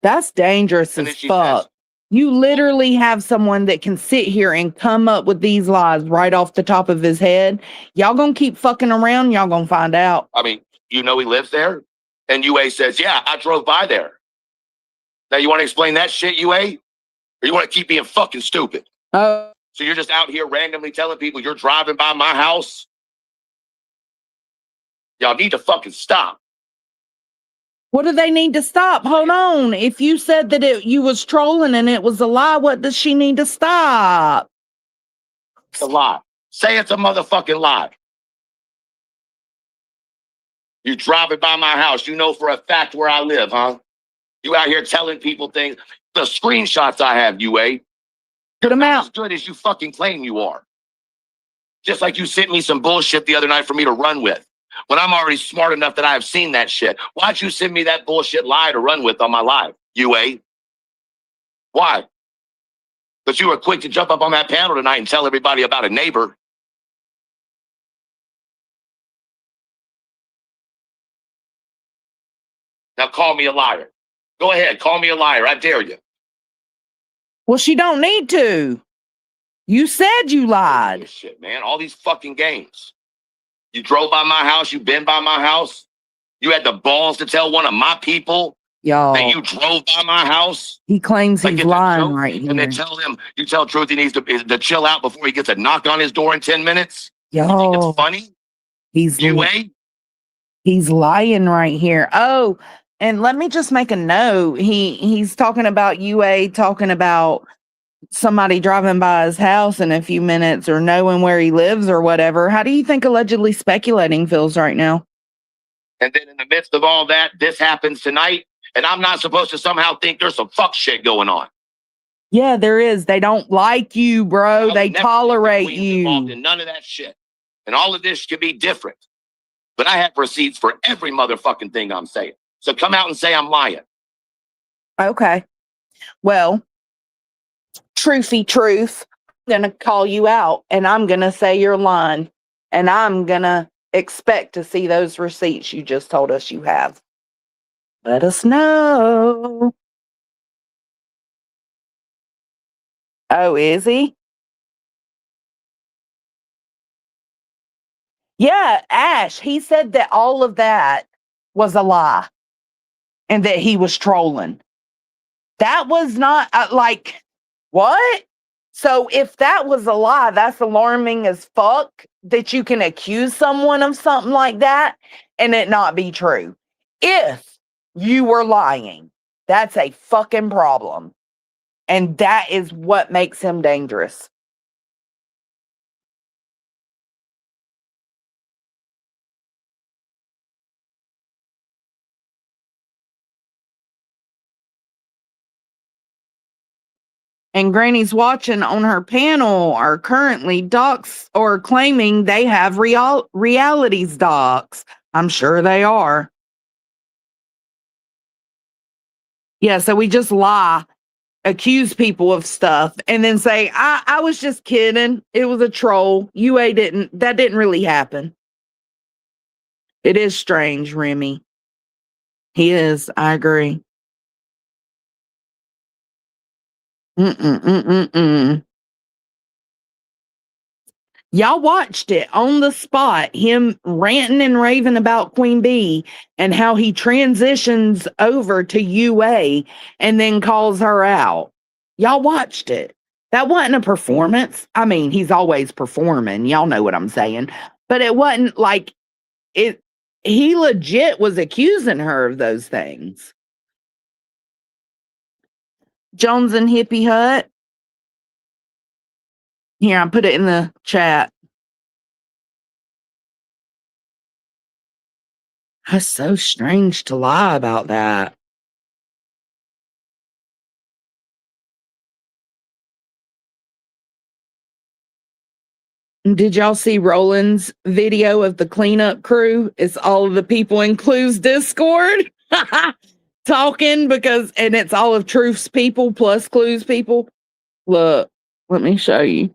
That's dangerous And as then she fuck. says, You literally have someone that can sit here and come up with these lies right off the top of his head. Y'all gonna keep fucking around, y'all gonna find out. I mean, you know he lives there? And UA says, yeah, I drove by there. Now you want to explain that shit, UA? Or you want to keep being fucking stupid? Oh, So you're just out here randomly telling people you're driving by my house? Y'all need to fucking stop. what do they need to stop? Hold on. If you said that you was trolling and it was a lie, what does she need to stop? It's a lie. Say it's a motherfucking lie. You driving by my house. You know for a fact where I live, huh? You out here telling people things. The screenshots I have, UA. Put them out. As good as you fucking claim you are. Just like you sent me some bullshit the other night for me to run with. When I'm already smart enough that I have seen that shit. Why'd you send me that bullshit lie to run with on my live, UA? Why? Because you were quick to jump up on that panel tonight and tell everybody about a neighbor. Now call me a liar. Go ahead, call me a liar. I dare you. Well, she don't need to. You said you lied. Shit, man. All these fucking games. You drove by my house. You been by my house. You had the balls to tell one of my people Y'all, that you drove by my house. he claims Like he's it's a lying joke, right here. and then tell him, you tell Truth he needs to chill out before he gets a knock on his door in 10 minutes. You think Y'all, it's funny? he's UA? He's lying right here. Oh, and let me just make a note. He's talking about UA talking about somebody driving by his house in a few minutes or knowing where he lives or whatever. How do you think allegedly speculating feels right now? And then in the midst of all that, this happens tonight, and I'm not supposed to somehow think there's some fuck shit going on. Yeah, there is. They don't like you, bro. I They would never tolerate get Queens involved you. in none of that shit. And all of this could be different. But I have receipts for every motherfucking thing I'm saying. So come out and say I'm lying. Okay. Well, truthy truth, I'm going to call you out and I'm going to say you're lying. And I'm going to expect to see those receipts you just told us you have. Let us know. Oh, is he? Yeah, Ash, he said that all of that was a lie and that he was trolling. That was not like, what? So if that was a lie, that's alarming as fuck that you can accuse someone of something like that and it not be true. If you were lying, that's a fucking problem. And that is what makes him dangerous. And Granny's watching on her panel are currently docs or claiming they have realities docs. I'm sure they are. Yeah, so we just lie, accuse people of stuff, and then say, I was just kidding. It was a troll. That didn't really happen. It is strange, Remy. He is. I agree. Mm-mm-mm-mm-mm. Y'all watched it on the spot, him ranting and raving about Queen Bee and how he transitions over to UA and then calls her out. Y'all watched it. That wasn't a performance. I mean, he's always performing. Y'all know what I'm saying. But it wasn't like it. He legit was accusing her of those things. Jones and Hippie Hut. Here, I put it in the chat. That's so strange to lie about that. Did y'all see Roland's video of the cleanup crew? It's all of the people in Clue's Discord talking and it's all of Truth's people plus Clue's people. Look, let me show you.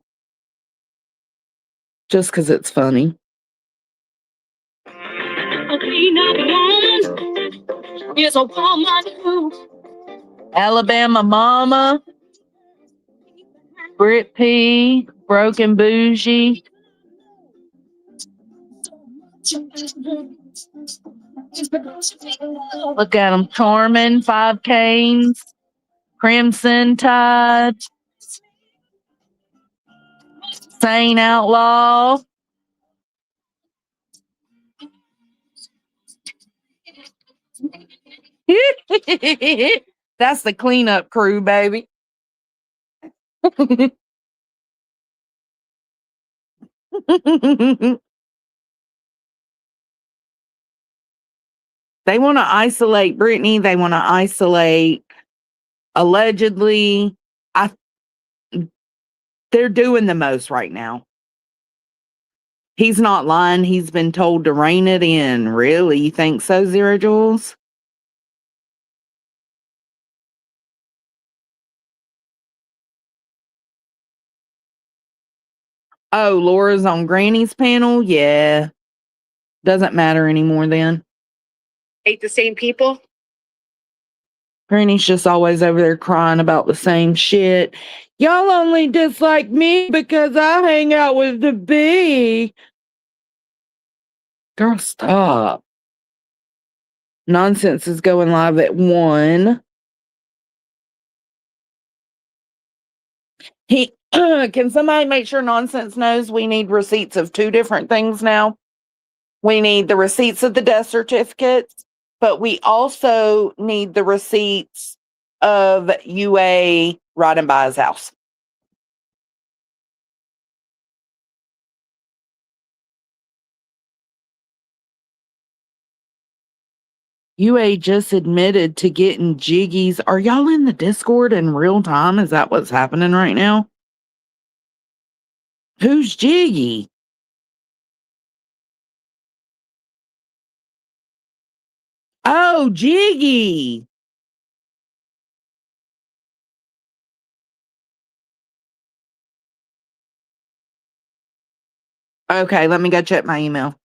Just because it's funny. Alabama Mama, Brit P, Broken Bougie. Look at them. Charmin, 5 Canes, Crimson Tide, Sane Outlaw. That's the cleanup crew, baby. They want to isolate Brittany. They want to isolate allegedly. They're doing the most right now. He's not lying. He's been told to rein it in. Really? You think so, Zero Jules? Oh, Laura's on Granny's panel? Yeah. Doesn't matter anymore then. Hate the same people. Granny's just always over there crying about the same shit. Y'all only dislike me because I hang out with the bee. Girl, stop. Nonsense is going live at 1. Can somebody make sure Nonsense knows we need receipts of 2 different things now? We need the receipts of the death certificates, but we also need the receipts of UA riding by his house. UA just admitted to getting jiggies. Are y'all in the Discord in real time? Is that what's happening right now? Who's Jiggy? Oh, Jiggy. Okay, let me go check my email.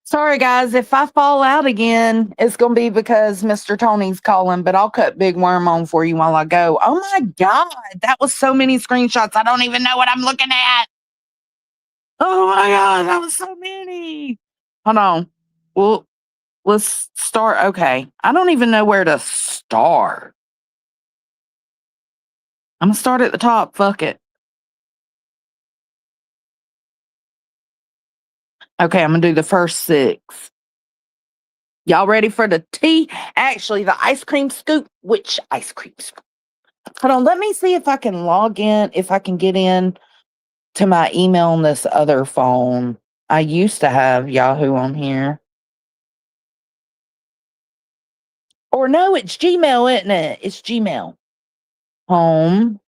Sorry, guys. If I fall out again, it's going to be because Mr. Tony's calling, but I'll cut Big Worm on for you while I go. Oh, my God. That was so many screenshots. I don't even know what I'm looking at. Oh my God, that was so many. Hold on. Well, let's start. Okay. I don't even know where to start. I'm going to start at the top. Fuck it. Okay, I'm going to do the first 6. Y'all ready for the tea? Actually, the ice cream scoop. Which ice cream scoop? Hold on. Let me see if I can log in, if I can get in to my email on this other phone. I used to have Yahoo on here. Or no, it's Gmail, isn't it? It's Gmail. Home,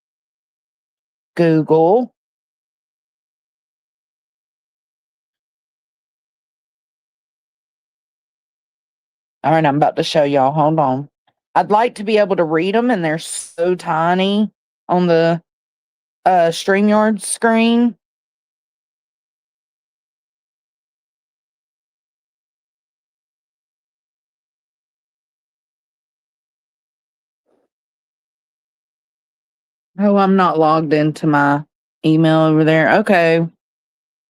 Google. All right, I'm about to show y'all. Hold on. I'd like to be able to read them, and they're so tiny on the StreamYard screen. Oh, I'm not logged into my email over there. Okay.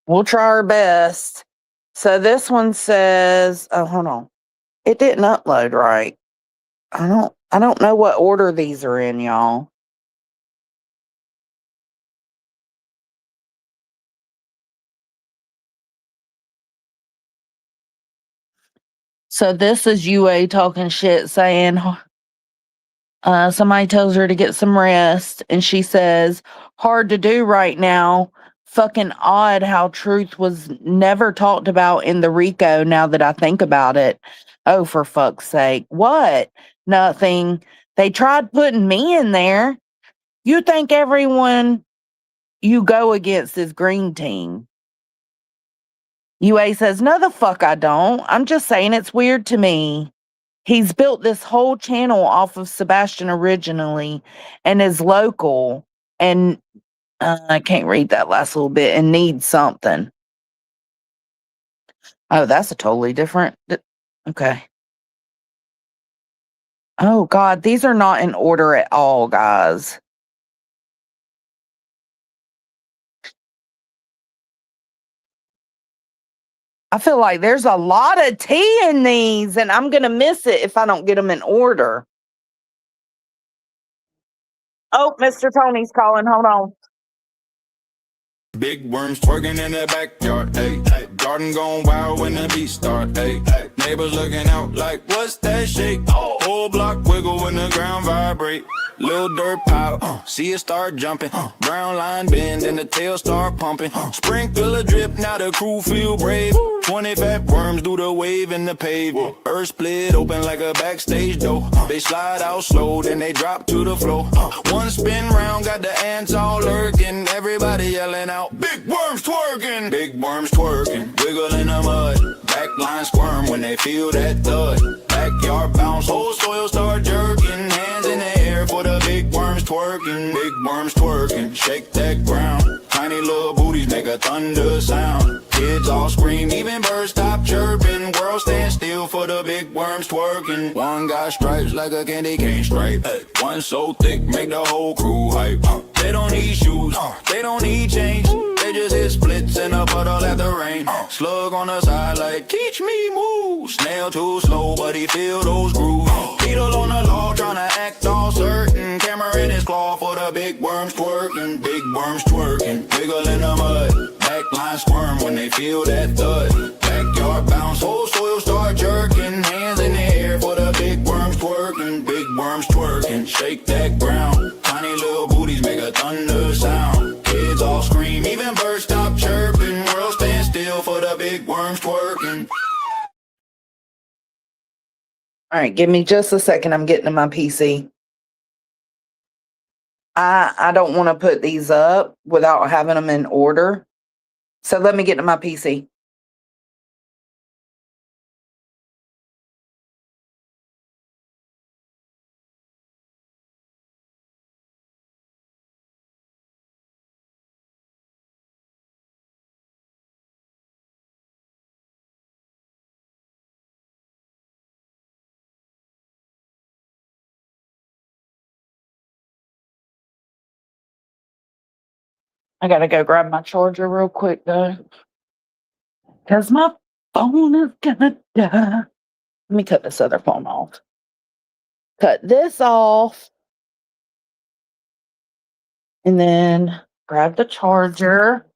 We'll try our best. So this one says, oh, hold on. It didn't upload right. I don't know what order these are in, y'all. So this is UA talking shit saying somebody tells her to get some rest and she says, hard to do right now. Fucking odd how truth was never talked about in the Rico now that I think about it. Oh, for fuck's sake. What? Nothing. They tried putting me in there. You think everyone you go against is green team. UA says, no, the fuck I don't. I'm just saying it's weird to me. He's built this whole channel off of Sebastian originally and is local and I can't read that last little bit and needs something. Oh, that's a totally different. Okay. Oh, God. These are not in order at all, guys. I feel like there's a lot of tea in these and I'm going to miss it if I don't get them in order. Oh, Mr. Tony's calling. Hold on. Big worms twerking in the backyard, ayy. Garden gone wild when the beat start, ayy. Neighbors looking out like, what's that shake? Whole block wiggle when the ground vibrate. Little dirt pile, see it start jumping. Brown line bend and the tail start pumping. Sprinkler drip, now the crew feel brave. 20 fat worms do the wave in the pavement. Earth split open like a backstage door. They slide out slow, then they drop to the floor. One spin round, got the ants all lurking. Everybody yelling out, big worms twerking. Big worms twerking, wiggle in the mud. Backline squirm when they feel that thud. Backyard bounce, whole soil start jerking. Hands in the air for the big worms twerking. Big worms twerking, shake that ground. Tiny little booties make a thunder sound. Kids all scream, even birds stop chirping. World stand still for the big worms twerking. One got stripes like a candy cane stripe. One so thick, make the whole crew hype. They don't need shoes, they don't need chains. They just hit splits in a puddle at the rain. Slug on the side like, teach me move. Snail too slow, but he feel those grooves. Beetle on the law, tryna act all certain. Camera in his claw for the big worms twerking. Big worms twerking, wiggle in the mud. Backline squirm when they feel that thud. Backyard bounce, whole soil start jerking. Hands in the air for the big worms twerking. Big worms twerking, shake that ground. Tiny little booties make a thunder sound. Kids all scream, even birds stop chirping. World stand still for the big worms twerking. All right, give me just a second. I'm getting to my PC. I don't want to put these up without having them in order. So let me get to my PC. I gotta go grab my charger real quick though, because my phone is gonna die. Let me cut this other phone off. Cut this off. And then grab the charger.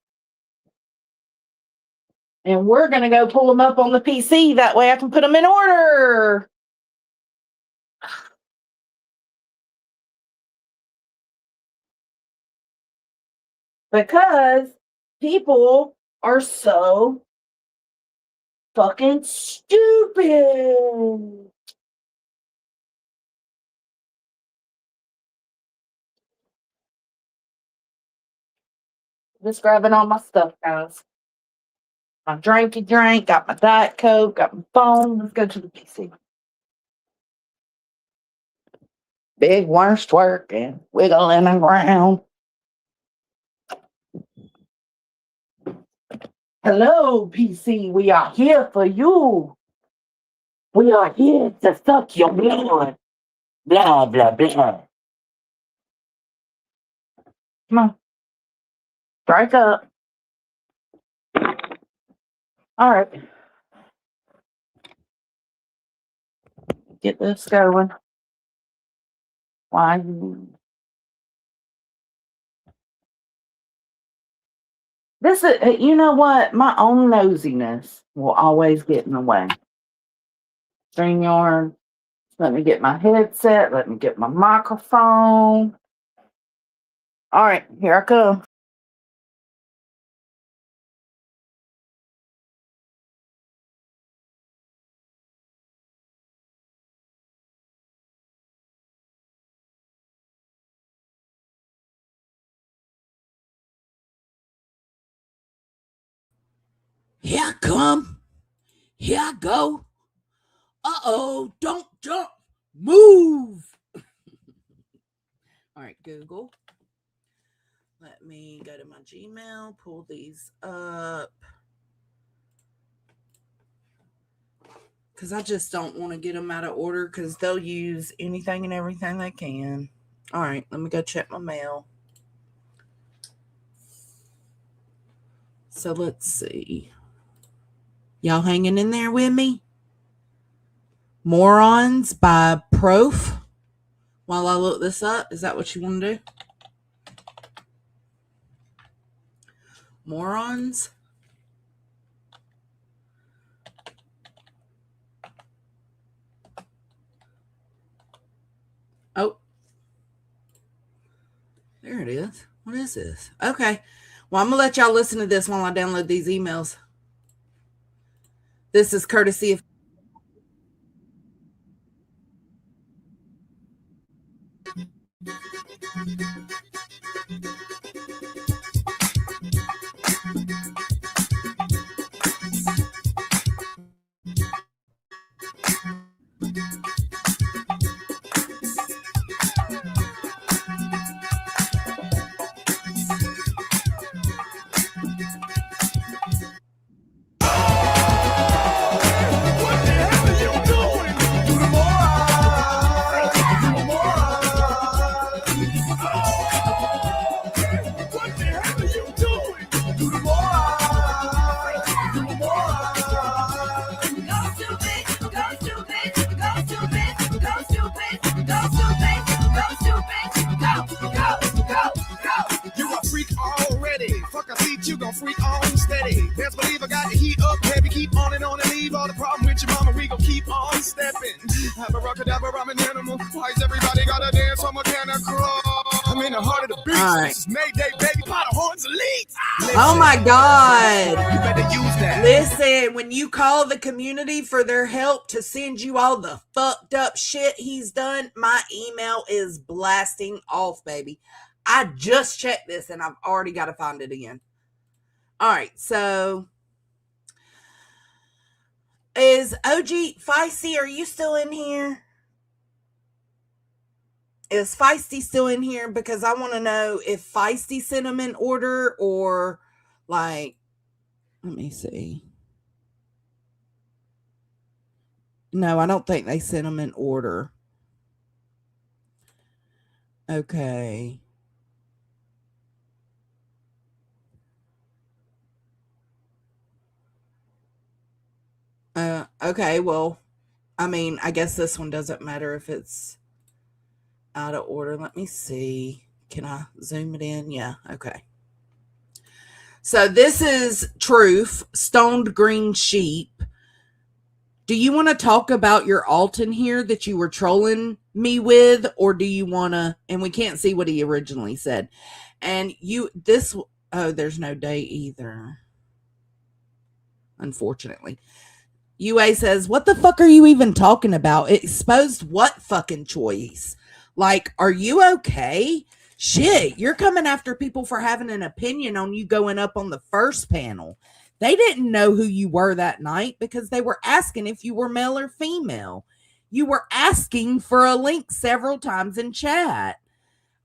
And we're going to go pull them up on the PC. That way I can put them in order. Because people are so fucking stupid. Just grabbing all my stuff, guys. My drinky drink, got my Diet Coke, got my phone. Let's go to the PC. Big worst working, wiggling around. Hello, PC. We are here for you. We are here to suck your blood. Blah, blah, blah. Come on. Strike up. All right. Get this going. Why? This is, you know what? My own nosiness will always get in the way. StreamYard. Let me get my headset. Let me get my microphone. All right, here I come. Here I come. Here I go. Uh-oh, don't jump. Move. All right, Google. Let me go to my Gmail, pull these up. Because I just don't want to get them out of order because they'll use anything and everything they can. All right, let me go check my mail. So let's see. Y'all hanging in there with me? Morons by Proof. While I look this up, is that what you want to do? Morons. Oh. There it is. What is this? Okay. Well, I'm going to let y'all listen to this while I download these emails. This is courtesy of you gon' freak on steady. Best believe I got the heat up heavy. Keep on and leave all the problem with your mama. We gon' keep on stepping. Have a rockadabra, I'm an animal. Why is everybody gotta dance on mechanical? I'm in the heart of the beast. All right. This is Mayday, baby. Pot of horns elite. Oh my God. You better use that. Listen, when you call the community for their help to send you all the fucked up shit he's done, my email is blasting off, baby. I just checked this and I've already got to find it again. All right, so is OG Feisty, are you still in here? Is Feisty still in here? Because I want to know if Feisty sent him in order or like, let me see. No, I don't think they sent him in order. Okay. Okay, well, I mean, I guess this one doesn't matter if it's out of order. Let me see. Can I zoom it in? Yeah, okay. So this is Troof, Stoned Green Sheep. Do you want to talk about your Alton here that you were trolling me with, or do you want to, and we can't see what he originally said. And there's no date either. Unfortunately. UA says, what the fuck are you even talking about? It exposed what fucking choice? Like, are you okay? Shit, you're coming after people for having an opinion on you going up on the first panel. They didn't know who you were that night because they were asking if you were male or female. You were asking for a link several times in chat.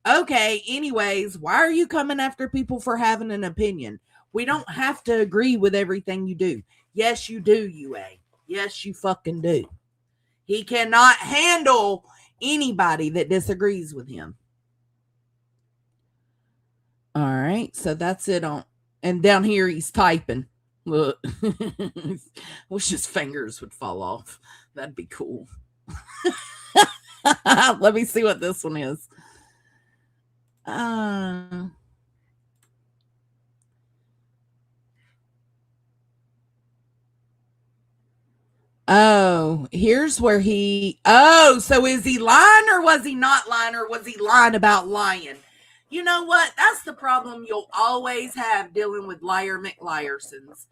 Okay, anyways, why are you coming after people for having an opinion? We don't have to agree with everything you do. Yes, you do, UA. Yes, you fucking do. He cannot handle anybody that disagrees with him. All right, so that's it on. And down here, he's typing. Look, wish his fingers would fall off. That'd be cool. Let me see what this one is. Oh, here's where so is he lying or was he not lying or was he lying about lying? You know what? That's the problem you'll always have dealing with liar McLiersons.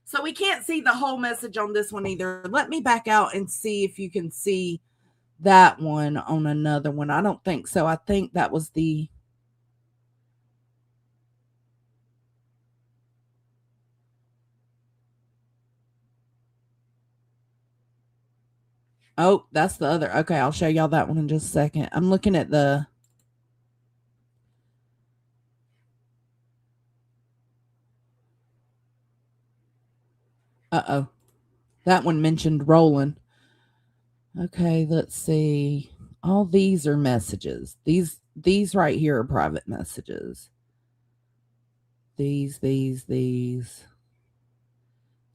So we can't see the whole message on this one either. Let me back out and see if you can see that one on another one. I don't think so. I think that was the... Oh, that's the other. Okay, I'll show y'all that one in just a second. I'm looking at the... Uh-oh. That one mentioned Roland. Okay, let's see. All these are messages. These right here are private messages. These.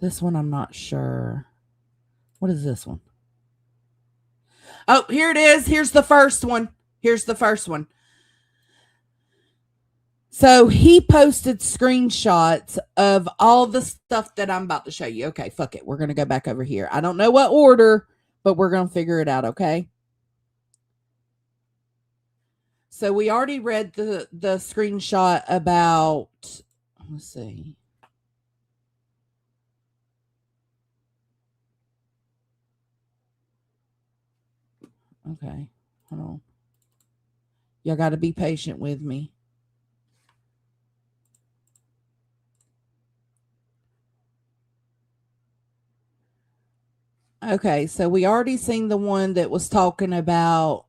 This one I'm not sure. What is this one? Oh, here it is. Here's the first one. So he posted screenshots of all the stuff that I'm about to show you. Okay, fuck it. We're going to go back over here. I don't know what order, but we're going to figure it out, okay? So we already read the screenshot about, let's see. Okay, hold on. Y'all got to be patient with me. Okay, so we already seen the one that was talking about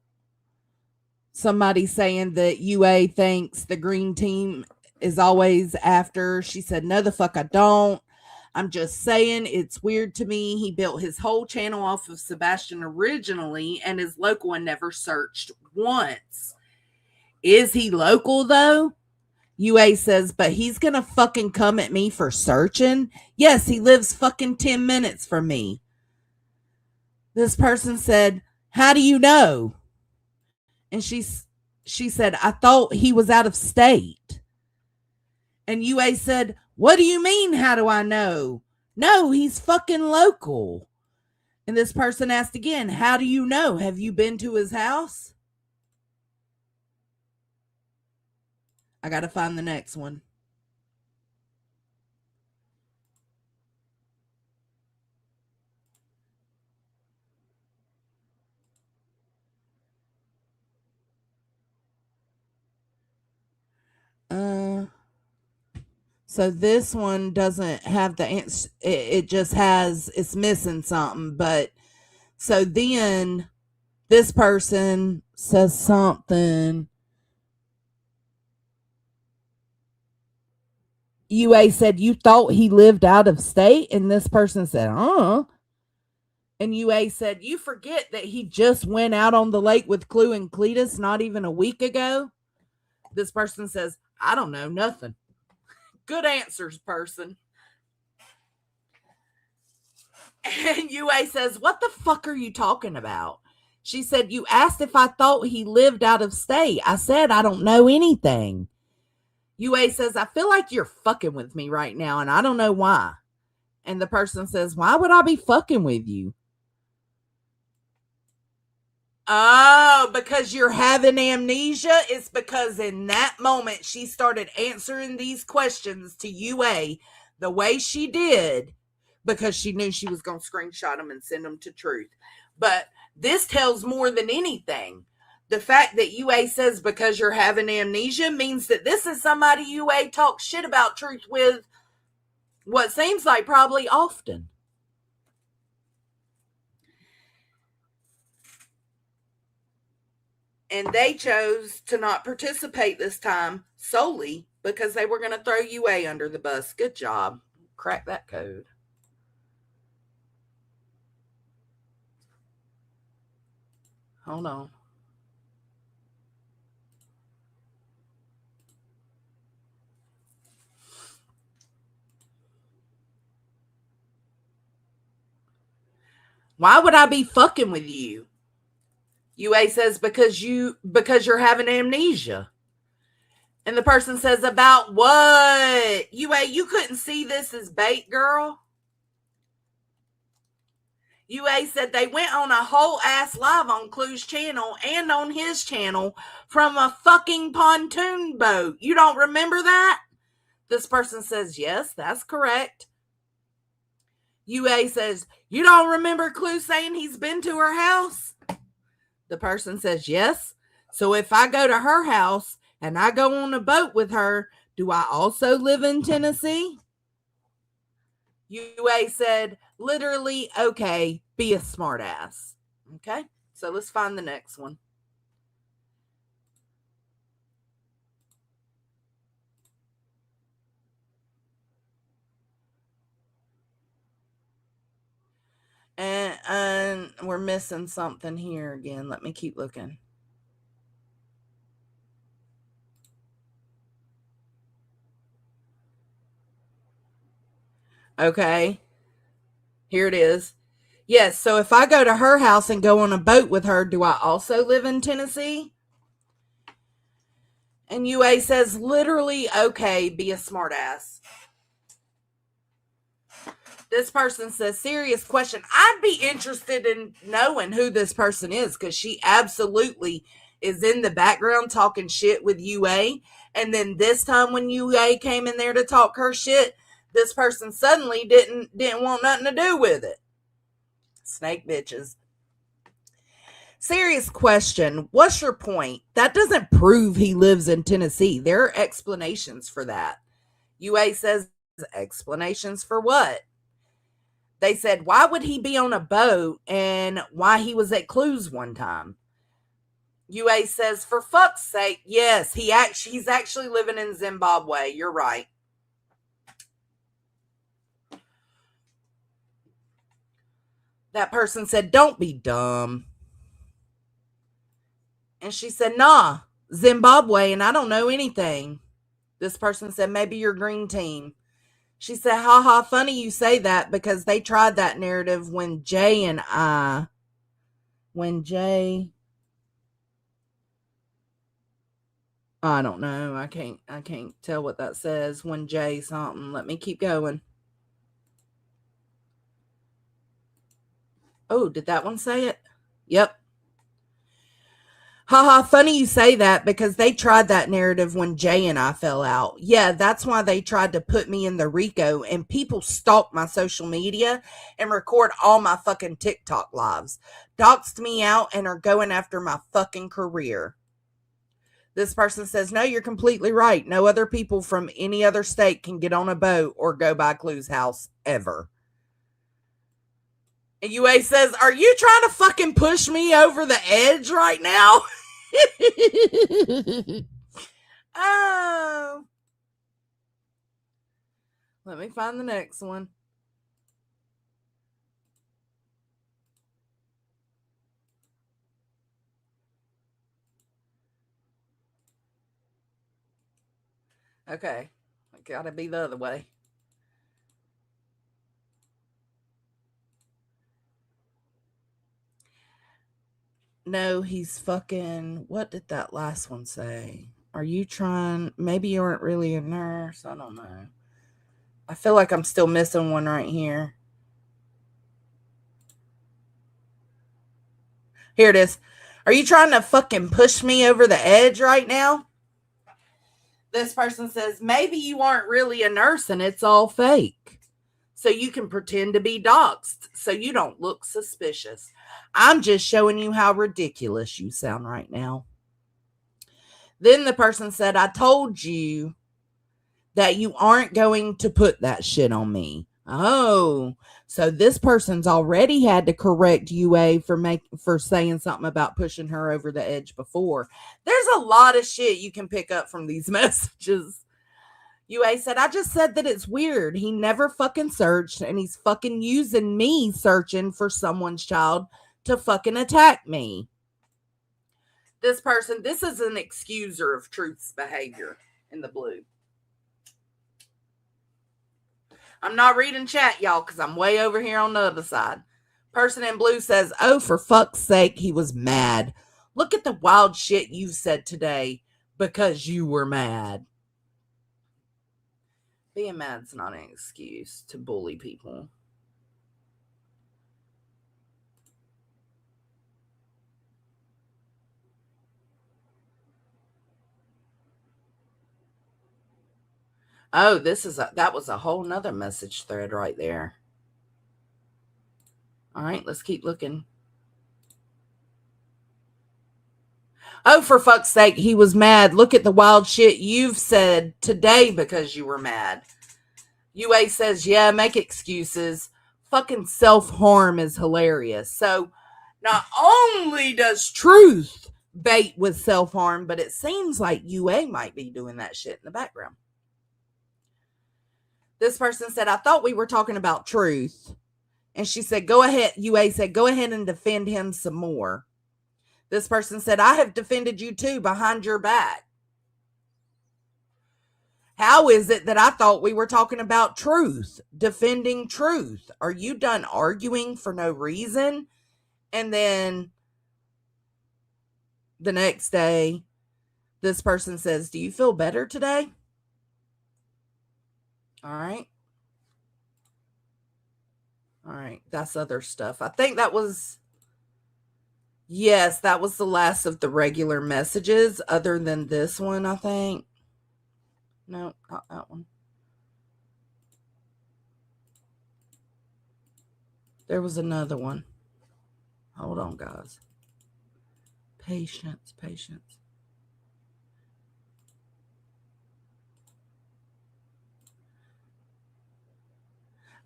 somebody saying that UA thinks the green team is always after. She said, no, the fuck I don't. I'm just saying it's weird to me. He built his whole channel off of Sebastian originally, and his local one never searched once. Is he local though? UA says, but he's gonna fucking come at me for searching. Yes, he lives fucking 10 minutes from me. This person said, how do you know? And she said, I thought he was out of state. And UA said, what do you mean, how do I know? No, he's fucking local. And this person asked again, how do you know? Have you been to his house? I got to find the next one. So this one doesn't have the answer. It just has, it's missing something. But so then this person says something. UA said, you thought he lived out of state? And this person said, And UA said, you forget that he just went out on the lake with Clue and Cletus not even a week ago? This person says, I don't know, nothing. Good answers, person. And UA says, what the fuck are you talking about? She said, you asked if I thought he lived out of state. I said, I don't know anything. UA says, I feel like you're fucking with me right now, and I don't know why. And the person says, why would I be fucking with you? Oh, because you're having amnesia? It's because in that moment she started answering these questions to UA the way she did because she knew she was going to screenshot them and send them to Truth. But this tells more than anything. The fact that UA says because you're having amnesia means that this is somebody UA talks shit about Truth with what seems like probably often. And they chose to not participate this time solely because they were going to throw UA under the bus. Good job. Crack that code. Hold on. Why would I be fucking with you? UA says because you're having amnesia. And the person says, about what? UA, you couldn't see this as bait, girl. UA said they went on a whole ass live on Clue's channel and on his channel from a fucking pontoon boat. You don't remember that? This person says, yes, that's correct. UA says, you don't remember Clue saying he's been to her house? The person says, yes. So if I go to her house and I go on a boat with her, do I also live in Tennessee? UA said, literally, okay, be a smartass. Okay, so let's find the next one. And we're missing something here again. Let me keep looking. Okay. Here it is. Yes, so if I go to her house and go on a boat with her, do I also live in Tennessee? And UA says, literally, okay, be a smartass. This person says, serious question. I'd be interested in knowing who this person is because she absolutely is in the background talking shit with UA. And then this time when UA came in there to talk her shit, this person suddenly didn't want nothing to do with it. Snake bitches. Serious question. What's your point? That doesn't prove he lives in Tennessee. There are explanations for that. UA says, explanations for what? They said, why would he be on a boat and why he was at Clues one time? UA says, for fuck's sake, yes, he's actually living in Zimbabwe. You're right. That person said, don't be dumb. And she said, nah, Zimbabwe, and I don't know anything. This person said, maybe your green team. She said, haha, funny you say that because they tried that narrative when Jay I don't know. I can't tell what that says. When Jay something. Let me keep going. Oh, did that one say it? Yep. Haha, funny you say that because they tried that narrative when Jay and I fell out. Yeah, that's why they tried to put me in the RICO and people stalk my social media and record all my fucking TikTok lives. Doxed me out and are going after my fucking career. This person says, no, you're completely right. No other people from any other state can get on a boat or go by Clue's house ever. And UA says, are you trying to fucking push me over the edge right now? Oh. Let me find the next one. Okay. I gotta be the other way. know he's fucking. What did that last one say? Are you trying? Maybe you aren't really a nurse. I don't know. I feel like I'm still missing one right here. Here it is. Are you trying to fucking push me over the edge right now? This person says, maybe you aren't really a nurse and it's all fake. So you can pretend to be doxxed so you don't look suspicious. I'm just showing you how ridiculous you sound right now. Then the person said, I told you that you aren't going to put that shit on me. Oh, so this person's already had to correct UA for saying something about pushing her over the edge before. There's a lot of shit you can pick up from these messages. UA said, I just said that it's weird. He never fucking searched and he's fucking using me searching for someone's child to fucking attack me. This is an excuser of Truth's behavior in the blue. I'm not reading chat, y'all, because I'm way over here on the other side. Person in blue says, oh, for fuck's sake, he was mad. Look at the wild shit you've said today because you were mad. Being mad's not an excuse to bully people. Oh, that was a whole nother message thread right there. All right, let's keep looking. Oh, for fuck's sake, he was mad. Look at the wild shit you've said today because you were mad. UA says, yeah, make excuses. Fucking self-harm is hilarious. So not only does Truth bait with self-harm, but it seems like UA might be doing that shit in the background. This person said, I thought we were talking about Truth. And she said, go ahead. UA said, go ahead and defend him some more. This person said, I have defended you too behind your back. How is it that I thought we were talking about Truth, defending Truth? Are you done arguing for no reason? And then the next day, this person says, do you feel better today? All right. All right. That's other stuff. I think that was, yes, that was the last of the regular messages other than this one, I think. No, not that one. There was another one. Hold on, guys. Patience.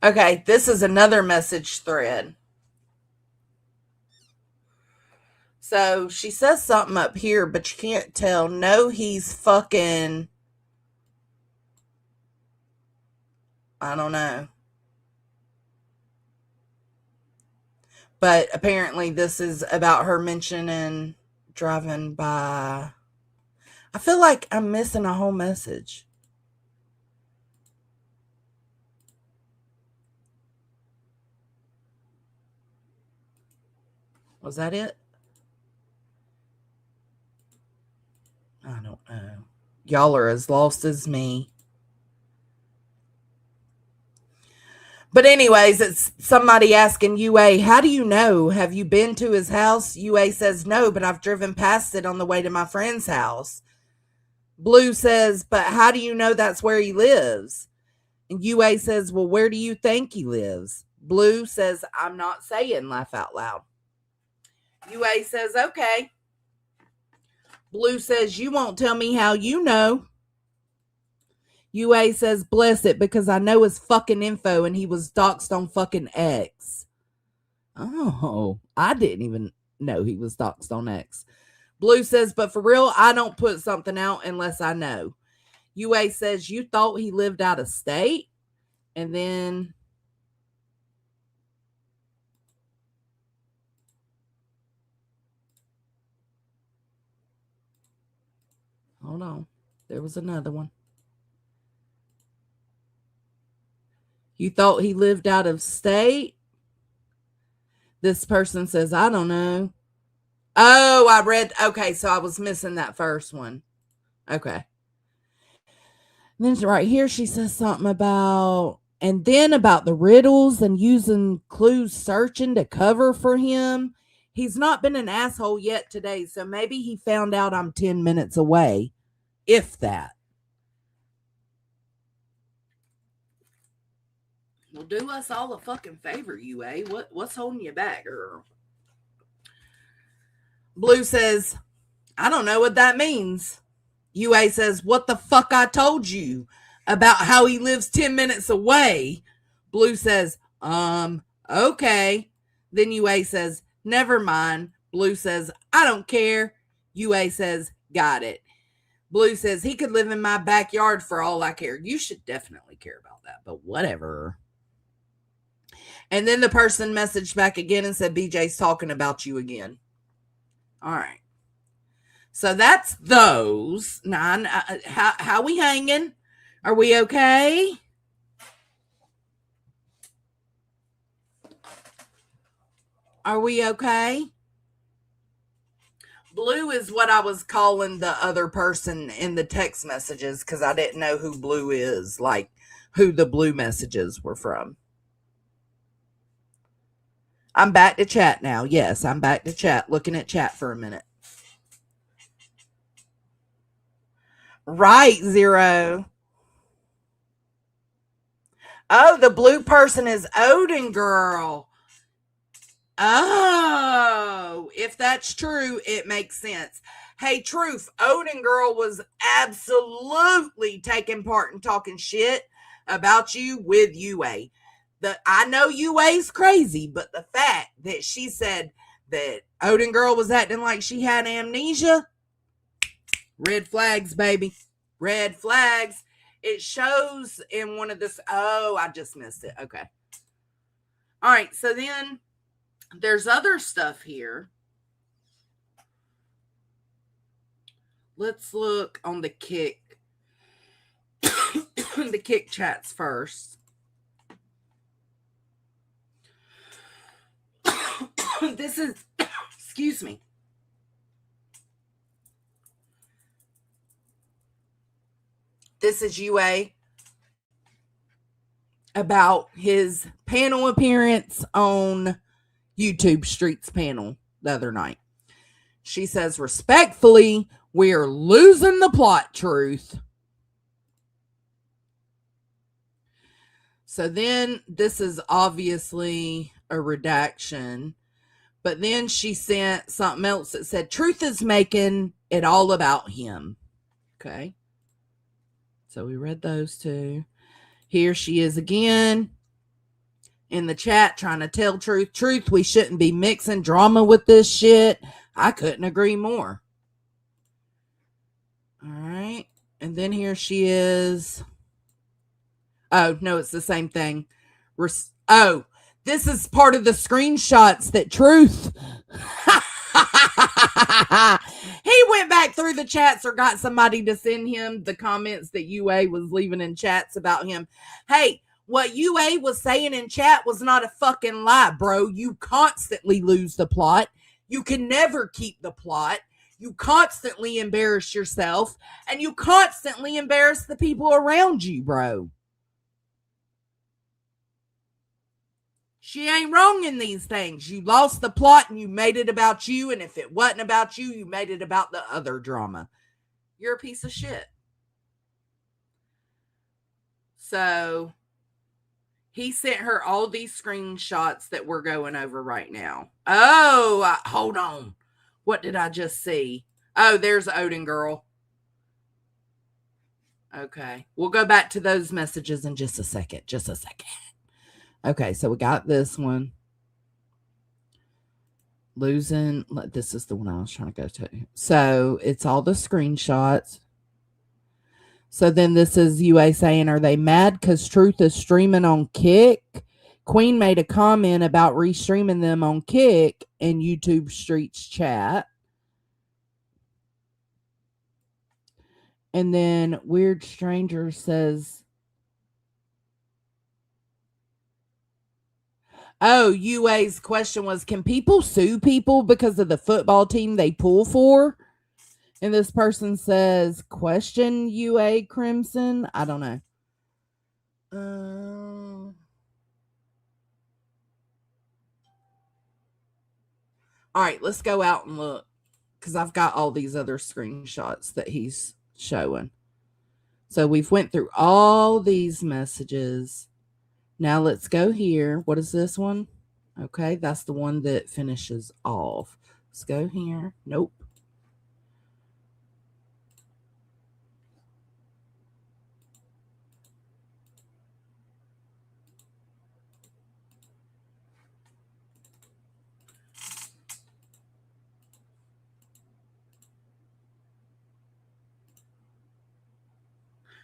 Okay, this is another message thread. So she says something up here, but you can't tell. No, he's fucking, I don't know. But apparently this is about her mentioning driving by. I feel like I'm missing a whole message. Was that it? I don't know. Y'all are as lost as me. But anyways, it's somebody asking UA, how do you know? Have you been to his house? UA says, no, but I've driven past it on the way to my friend's house. Blue says, but how do you know that's where he lives? And UA says, well, where do you think he lives? Blue says, I'm not saying, laugh out loud. UA says, okay. Blue says, you won't tell me how you know. UA says, bless it, because I know his fucking info and he was doxxed on fucking X. Oh, I didn't even know he was doxxed on X. Blue says, but for real, I don't put something out unless I know. UA says, you thought he lived out of state? And then hold on. There was another one. You thought he lived out of state? This person says, I don't know. Oh, I read. Okay, so I was missing that first one. Okay. And then right here, she says something about, and then about the riddles and using clues searching to cover for him. He's not been an asshole yet today, so maybe he found out I'm 10 minutes away, if that. Well, do us all a fucking favor, UA. What's holding you back, girl? Blue says, I don't know what that means. UA says, what the fuck I told you about how he lives 10 minutes away. Blue says, okay. Then UA says, never mind. Blue says, I don't care. UA says, got it. Blue says, he could live in my backyard for all I care. You should definitely care about that, but whatever. And then the person messaged back again and said, BJ's talking about you again. All right. So that's those. Now, how we hanging? Are we okay? Are we okay? Blue is what I was calling the other person in the text messages because I didn't know who Blue is, like who the blue messages were from. I'm back to chat now. Yes, I'm back to chat. Looking at chat for a minute. Right, Zero. Oh, the blue person is Odin Girl. Oh, if that's true, it makes sense. Hey, Truth, Odin Girl was absolutely taking part in talking shit about you with UA. I know UA's crazy, but the fact that she said that Odin Girl was acting like she had amnesia, red flags, baby. Red flags. It shows in one of this. Oh, I just missed it. Okay. All right. So then there's other stuff here. Let's look on the Kick. The Kick chats first. This is, excuse me. This is UA about his panel appearance on YouTube Streets panel the other night. She says, respectfully, we're losing the plot, Truth. So then this is obviously a redaction. But then she sent something else that said, Truth is making it all about him. Okay. So we read those two. Here she is again in the chat trying to tell Truth, we shouldn't be mixing drama with this shit. I couldn't agree more. All right. And then here she is. Oh, no, it's the same thing. Oh, this is part of the screenshots that Truth. He went back through the chats or got somebody to send him the comments that UA was leaving in chats about him. Hey, what UA was saying in chat was not a fucking lie, bro. You constantly lose the plot. You can never keep the plot. You constantly embarrass yourself, and you constantly embarrass the people around you, bro. She ain't wrong in these things. You lost the plot and you made it about you. And if it wasn't about you, you made it about the other drama. You're a piece of shit. So he sent her all these screenshots that we're going over right now. Oh, hold on. What did I just see? Oh, there's Odin Girl. Okay. We'll go back to those messages in just a second. Just a second. Okay, so we got this one. Losing. This is the one I was trying to go to. So it's all the screenshots. So then this is UA saying, are they mad because Truth is streaming on Kick? Queen made a comment about restreaming them on Kick in YouTube Streets chat. And then Weird Stranger says, Oh, UA's question was, can people sue people because of the football team they pull for? And this person says, question UA Crimson. I don't know. All right, let's go out and look, because I've got all these other screenshots that he's showing. So we've went through all these messages. Now let's go here. What is this one? Okay, that's the one that finishes off. Let's go here. Nope.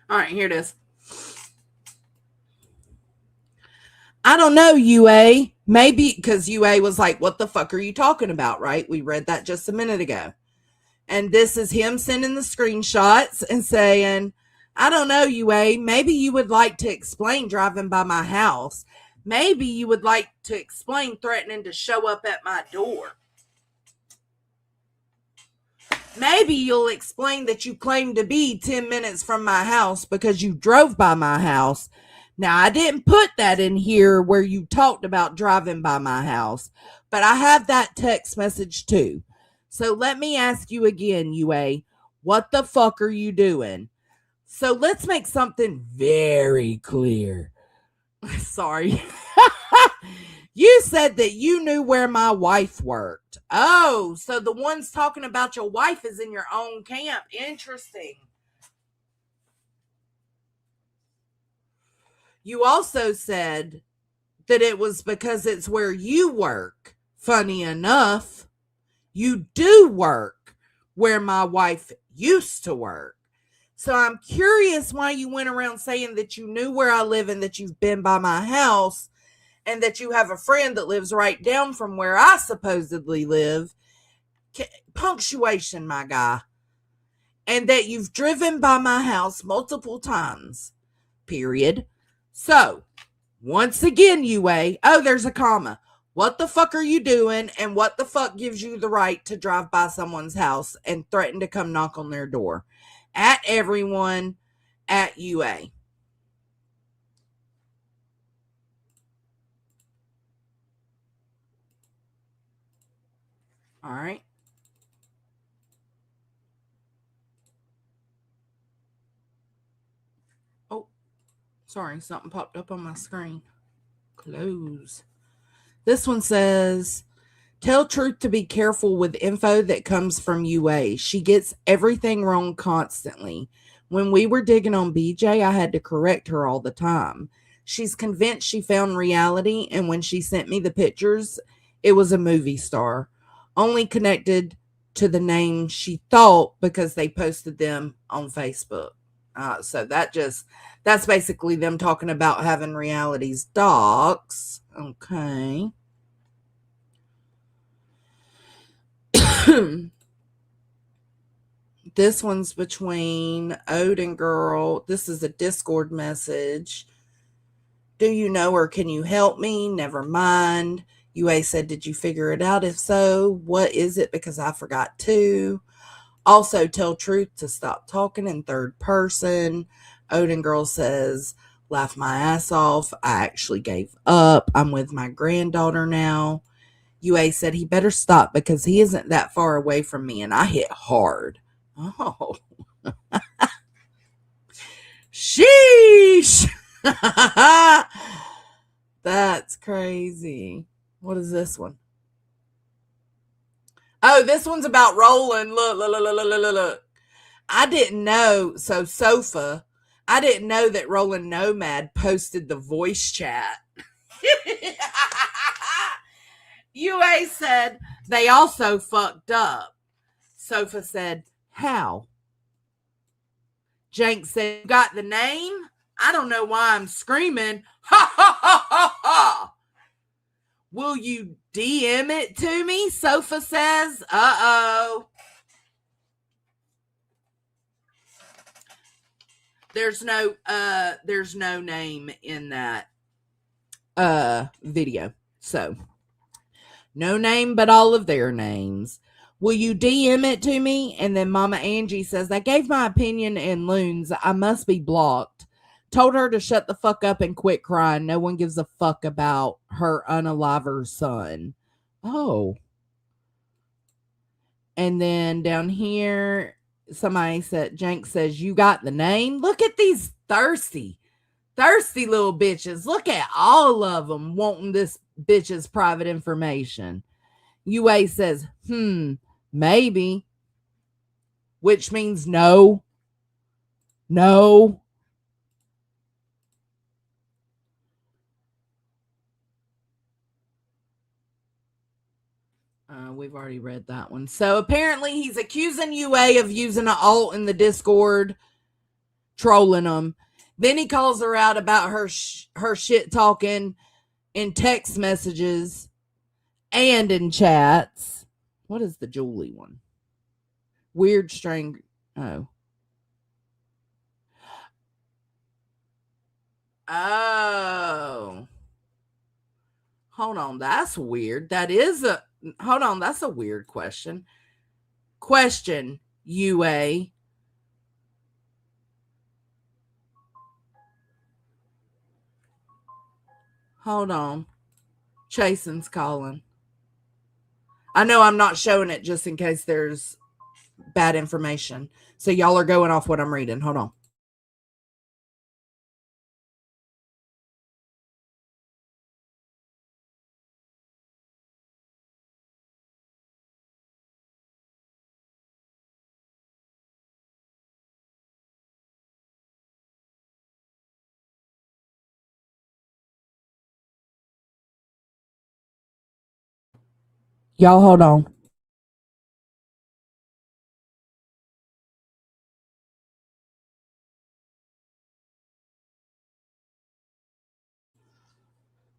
All right, here it is. I don't know, UA. Maybe because UA was like, what the fuck are you talking about, right? We read that just a minute ago. And this is him sending the screenshots and saying, I don't know, UA. Maybe you would like to explain driving by my house. Maybe you would like to explain threatening to show up at my door. Maybe you'll explain that you claim to be 10 minutes from my house because you drove by my house. Now, I didn't put that in here where you talked about driving by my house, but I have that text message too. So let me ask you again, UA, what the fuck are you doing? So let's make something very clear. Sorry. You said that you knew where my wife worked. Oh, so the one's talking about your wife is in your own camp. Interesting. You also said that it was because it's where you work. Funny enough, you do work where my wife used to work. So I'm curious why you went around saying that you knew where I live and that you've been by my house and that you have a friend that lives right down from where I supposedly live. Punctuation, my guy. And that you've driven by my house multiple times. Period. So, once again, UA, oh, there's a comma. What the fuck are you doing? And what the fuck gives you the right to drive by someone's house and threaten to come knock on their door? At everyone, at UA. All right. Oh, sorry, something popped up on my screen. Close. This one says, tell Truth to be careful with info that comes from UA. She gets everything wrong constantly. When we were digging on BJ, I had to correct her all the time. She's convinced she found reality, and when she sent me the pictures, it was a movie star. Only connected to the name she thought because they posted them on Facebook. So that's basically them talking about having realities docs. Okay. This one's between Odin Girl. This is a Discord message. Do you know her? Can you help me? Never mind. UA said, did you figure it out? If so, what is it? Because I forgot to. Also, tell Truth to stop talking in third person. Odin Girl says, laugh my ass off. I actually gave up. I'm with my granddaughter now. UA said he better stop because he isn't that far away from me and I hit hard. Oh. Sheesh. That's crazy. What is this one? Oh, this one's about Roland. Look. I didn't know. So, Sofa, I didn't know that Roland Nomad posted the voice chat. UA said they also fucked up. Sofa said, how? Jank said, you got the name? I don't know why I'm screaming. Ha ha ha ha ha. Will you DM it to me? Sofa says, uh-oh. There's no name in that video. So, no name, but all of their names. Will you DM it to me? And then Mama Angie says, I gave my opinion in loons. I must be blocked. Told her to shut the fuck up and quit crying. No one gives a fuck about her unaliver son. Oh. And then down here, somebody said, Jank says, you got the name? Look at these thirsty little bitches. Look at all of them wanting this bitch's private information. UA says, maybe. Which means no. No. We've already read that one. So apparently he's accusing UA of using an alt in the Discord, trolling them. Then he calls her out about her shit talking in text messages and in chats. What is the Julie one? Weird string. Oh. Hold on. That's weird. Hold on. That's a weird question. Question, UA. Hold on. Chasen's calling. I know I'm not showing it just in case there's bad information. So y'all are going off what I'm reading. Hold on. Y'all hold on.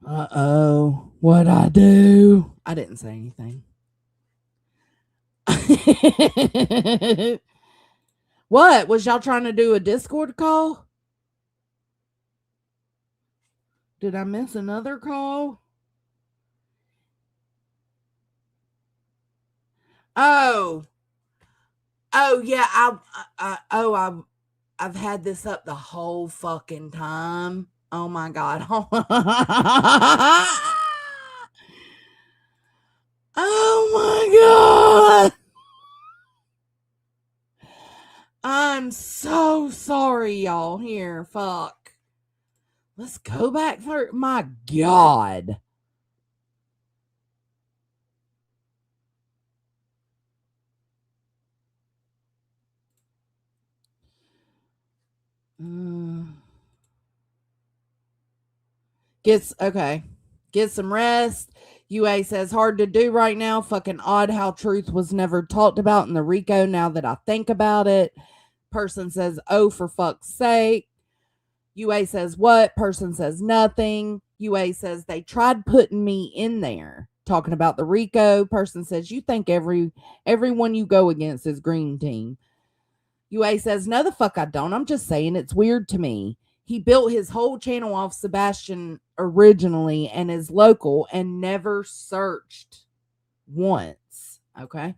Uh-oh. What'd I do? I didn't say anything. What? Was y'all trying to do a Discord call? Did I miss another call? Oh yeah. I've had this up the whole fucking time. Oh my god. Oh my god. I'm so sorry, y'all. Here, fuck. Let's go back through. My god. Get some rest. UA says hard to do right now. Fucking odd how truth was never talked about in the Rico now that I think about it. Person says, oh, for fuck's sake. UA says what? Person says nothing. UA says they tried putting me in there talking about the Rico. Person says you think everyone you go against is green team. UA says no the fuck I don't. I'm just saying it's weird to me. He built his whole channel off Sebastian originally and is local and never searched once. Okay.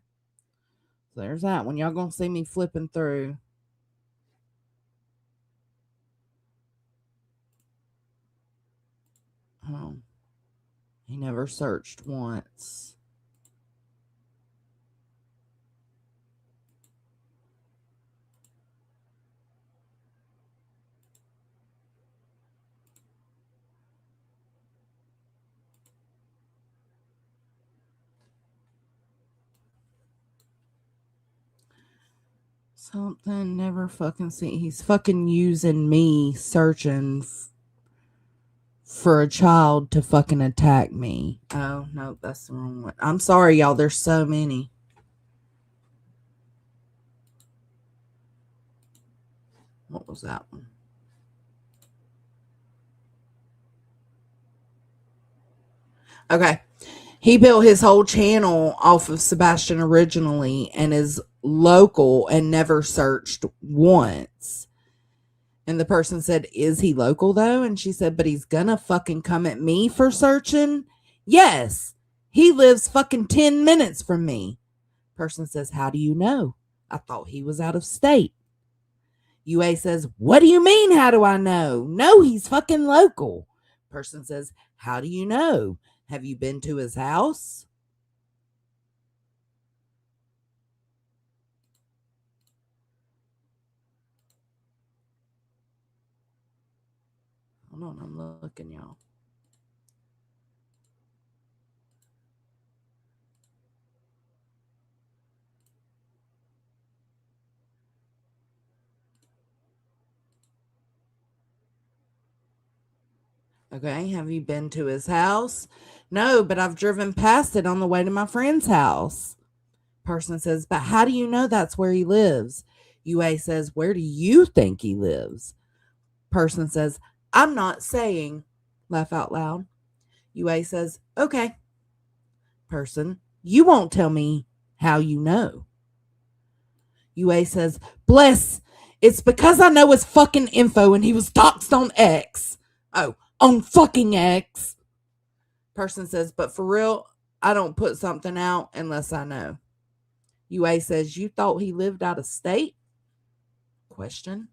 So there's that one. Y'all gonna see me flipping through. Oh. He never searched once. Something never fucking see. He's fucking using me searching for a child to fucking attack me. Oh, no, that's the wrong one. I'm sorry, y'all. There's so many. What was that one? Okay. He built his whole channel off of Sebastian originally and is local and never searched once. And the person said, is he local though? And she said, but he's gonna fucking come at me for searching. Yes, he lives fucking 10 minutes from me. Person says, how do you know? I thought he was out of state. UA says, what do you mean, how do I know? No, he's fucking local. Person says, how do you know? Have you been to his house? Hold on, I'm looking, y'all. Okay, have you been to his house? No, but I've driven past it on the way to my friend's house. Person says, but how do you know that's where he lives? UA says, where do you think he lives? Person says, I'm not saying. Laugh out loud. UA says, okay. Person, you won't tell me how you know. UA says, bless, it's because I know his fucking info and he was doxxed on X. Oh, on fucking X. Person says, but for real, I don't put something out unless I know. UA says, you thought he lived out of state? Question.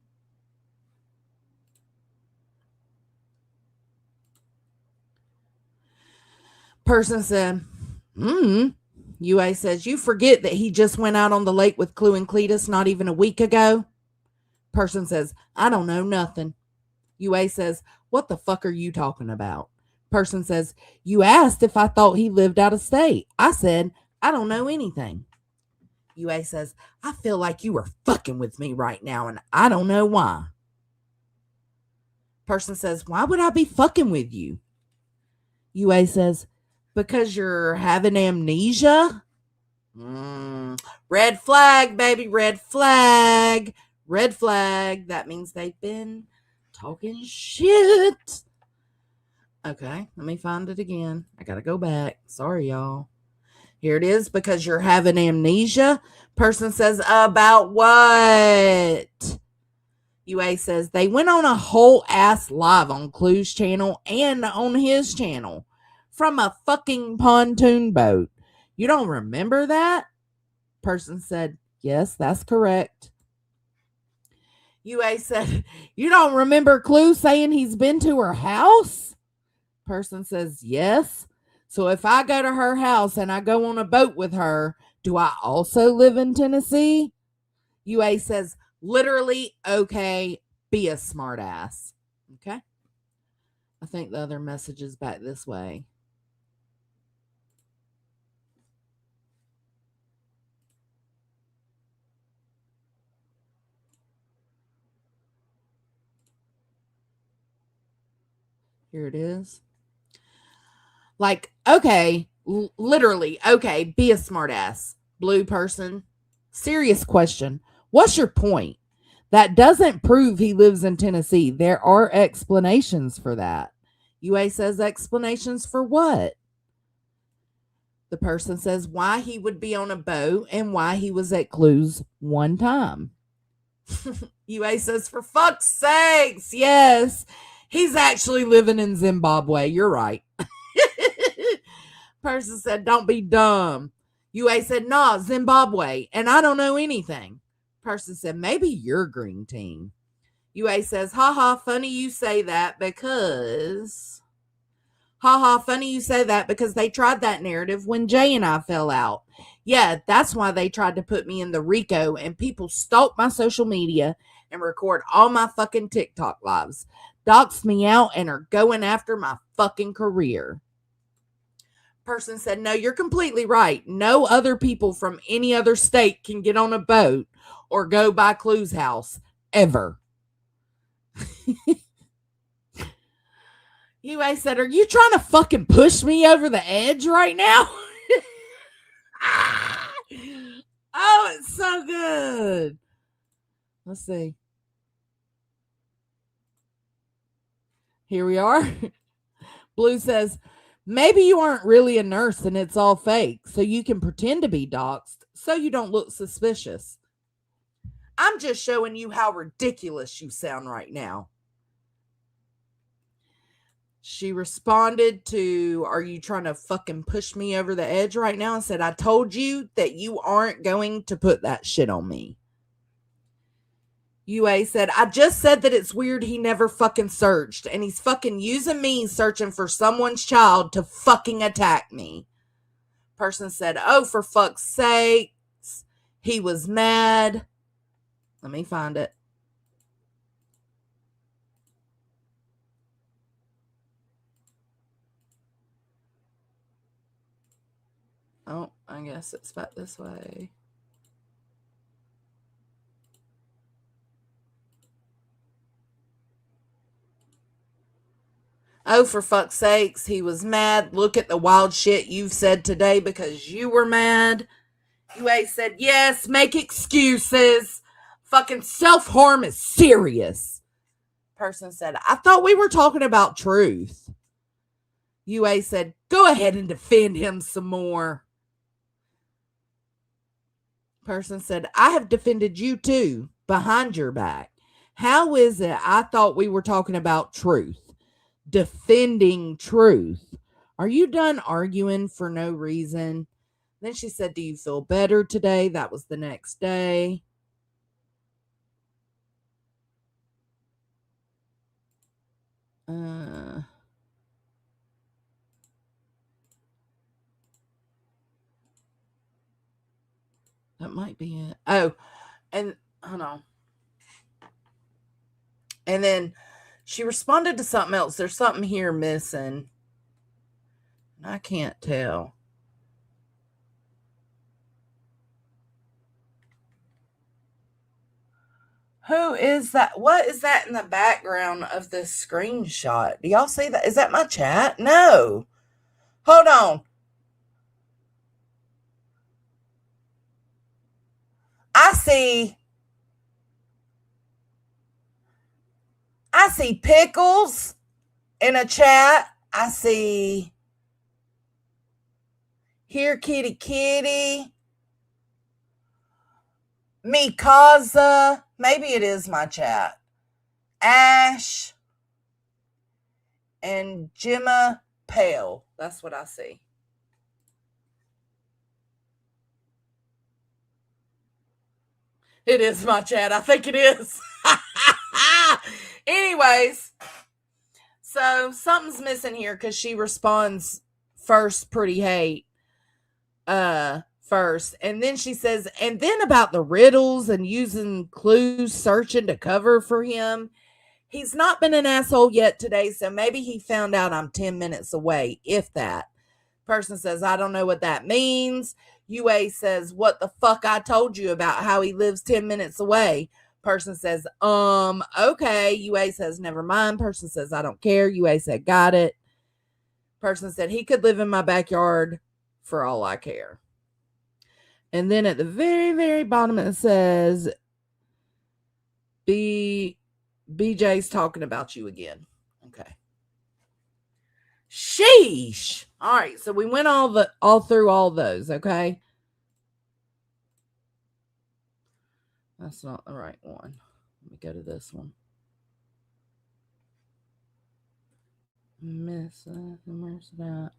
Person said, UA says, you forget that he just went out on the lake with Clue and Cletus not even a week ago? Person says, I don't know nothing. UA says, what the fuck are you talking about? Person says, you asked if I thought he lived out of state. I said, I don't know anything. UA says, I feel like you are fucking with me right now and I don't know why. Person says, why would I be fucking with you? UA says, because you're having amnesia? Red flag, baby, red flag. Red flag. That means they've been talking shit. Okay, let me find it again. I gotta go back. Sorry, y'all. Here it is. Because you're having amnesia. Person says, about what? UA says, they went on a whole ass live on Clue's channel and on his channel from a fucking pontoon boat. You don't remember that? Person said, yes, that's correct. UA said, you don't remember Clue saying he's been to her house? Person says, yes. So if I go to her house and I go on a boat with her, do I also live in Tennessee? UA says, literally, okay, be a smart ass. Okay. I think the other message is back this way. Here it is. Like, okay, literally, okay, be a smart ass. Blue person. Serious question. What's your point? That doesn't prove he lives in Tennessee. There are explanations for that. UA says, explanations for what? The person says why he would be on a boat and why he was at Clue's one time. UA says, for fuck's sakes, yes, he's actually living in Zimbabwe. You're right. Person said, don't be dumb. UA said, nah, Zimbabwe, and I don't know anything. Person said, maybe you're green team. UA says, haha, funny you say that because... Haha, funny you say that because they tried that narrative when Jay and I fell out. Yeah, that's why they tried to put me in the RICO and people stalk my social media and record all my fucking TikTok lives. Doxed me out and are going after my fucking career. Person said, no, you're completely right. No other people from any other state can get on a boat or go by Clue's house ever. UA said, are you trying to fucking push me over the edge right now? Oh, it's so good. Let's see. Here we are. Blue says, maybe you aren't really a nurse and it's all fake, so you can pretend to be doxxed so you don't look suspicious. I'm just showing you how ridiculous you sound right now. She responded to, are you trying to fucking push me over the edge right now? And said, I told you that you aren't going to put that shit on me. UA said, I just said that it's weird he never fucking searched. And he's fucking using me searching for someone's child to fucking attack me. Person said, oh, for fuck's sake. He was mad. Let me find it. Oh, I guess it's back this way. Oh, for fuck's sakes, he was mad. Look at the wild shit you've said today because you were mad. UA said, yes, make excuses. Fucking self-harm is serious. Person said, I thought we were talking about truth. UA said, go ahead and defend him some more. Person said, I have defended you too, behind your back. How is it I thought we were talking about truth? Defending truth. Are you done arguing for no reason? Then she said, do you feel better today? That was the next day. That might be it. Oh, and hold on. And then she responded to something else. There's something here missing. I can't tell. Who is that? What is that in the background of this screenshot? Do y'all see that? Is that my chat? No. Hold on. I see Pickles in a chat. I see Here Kitty Kitty. Mikaza. Maybe it is my chat. Ash. And Gemma Pale. That's what I see. It is my chat. I think it is. Anyways, so something's missing here because she responds first, pretty hate. First. And then she says, and then about the riddles and using clues, searching to cover for him. He's not been an asshole yet today, so maybe he found out I'm 10 minutes away, if that. Person says, I don't know what that means. UA says, what the fuck I told you about how he lives 10 minutes away. Person says, okay. UA says, never mind. Person says, I don't care. UA said, got it. Person said, he could live in my backyard for all I care. And then at the very, very bottom, it says, BJ's talking about you again. Okay. Sheesh. All right, so we went all through all those, okay? That's not the right one. Let me go to this one. Where's that?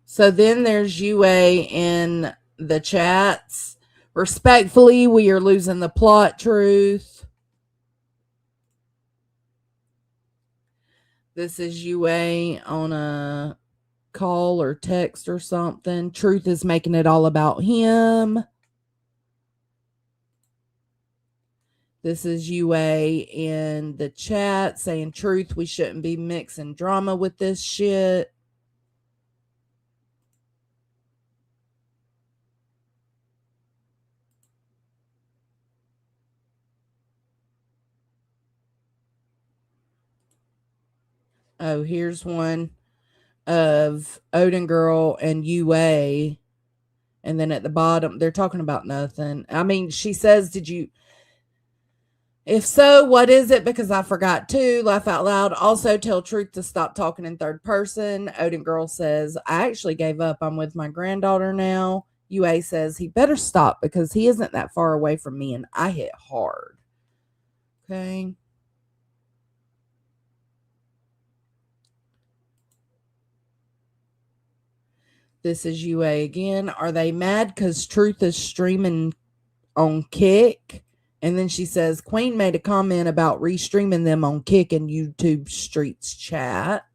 So then there's UA in the chats. Respectfully, we are losing the plot, truth. This is UA on a call or text or something. Truth is making it all about him. This is UA in the chat saying, truth, we shouldn't be mixing drama with this shit. Oh, here's one of Odin Girl and UA. And then at the bottom, they're talking about nothing. I mean, she says, if so, what is it? Because I forgot to. Laugh out loud. Also, tell Truth to stop talking in third person. Odin Girl says, I actually gave up. I'm with my granddaughter now. UA says, he better stop because he isn't that far away from me and I hit hard. Okay. This is UA again. Are they mad because Truth is streaming on Kick? And then she says, Queen made a comment about restreaming them on Kick and YouTube Streets chat.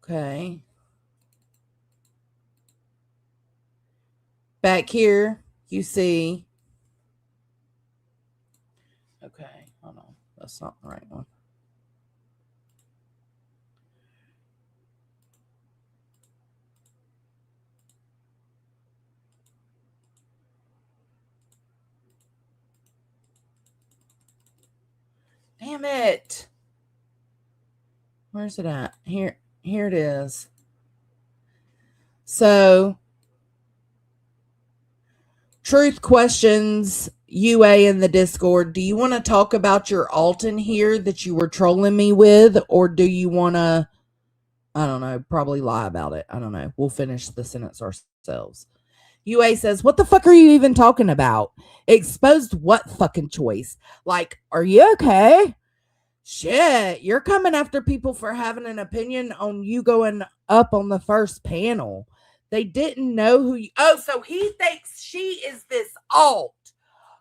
Okay. Back here, you see. Okay, hold on. That's not the right one. Damn it. Where's it at? Here it is. So, Truth questions UA in the Discord. Do you want to talk about your Alton here that you were trolling me with? Or do you want to, I don't know, probably lie about it? I don't know. We'll finish the sentence ourselves. UA says, what the fuck are you even talking about? Exposed what fucking choice? Like, are you okay? Shit, you're coming after people for having an opinion on you going up on the first panel. They didn't know who you... Oh, so he thinks she is this alt.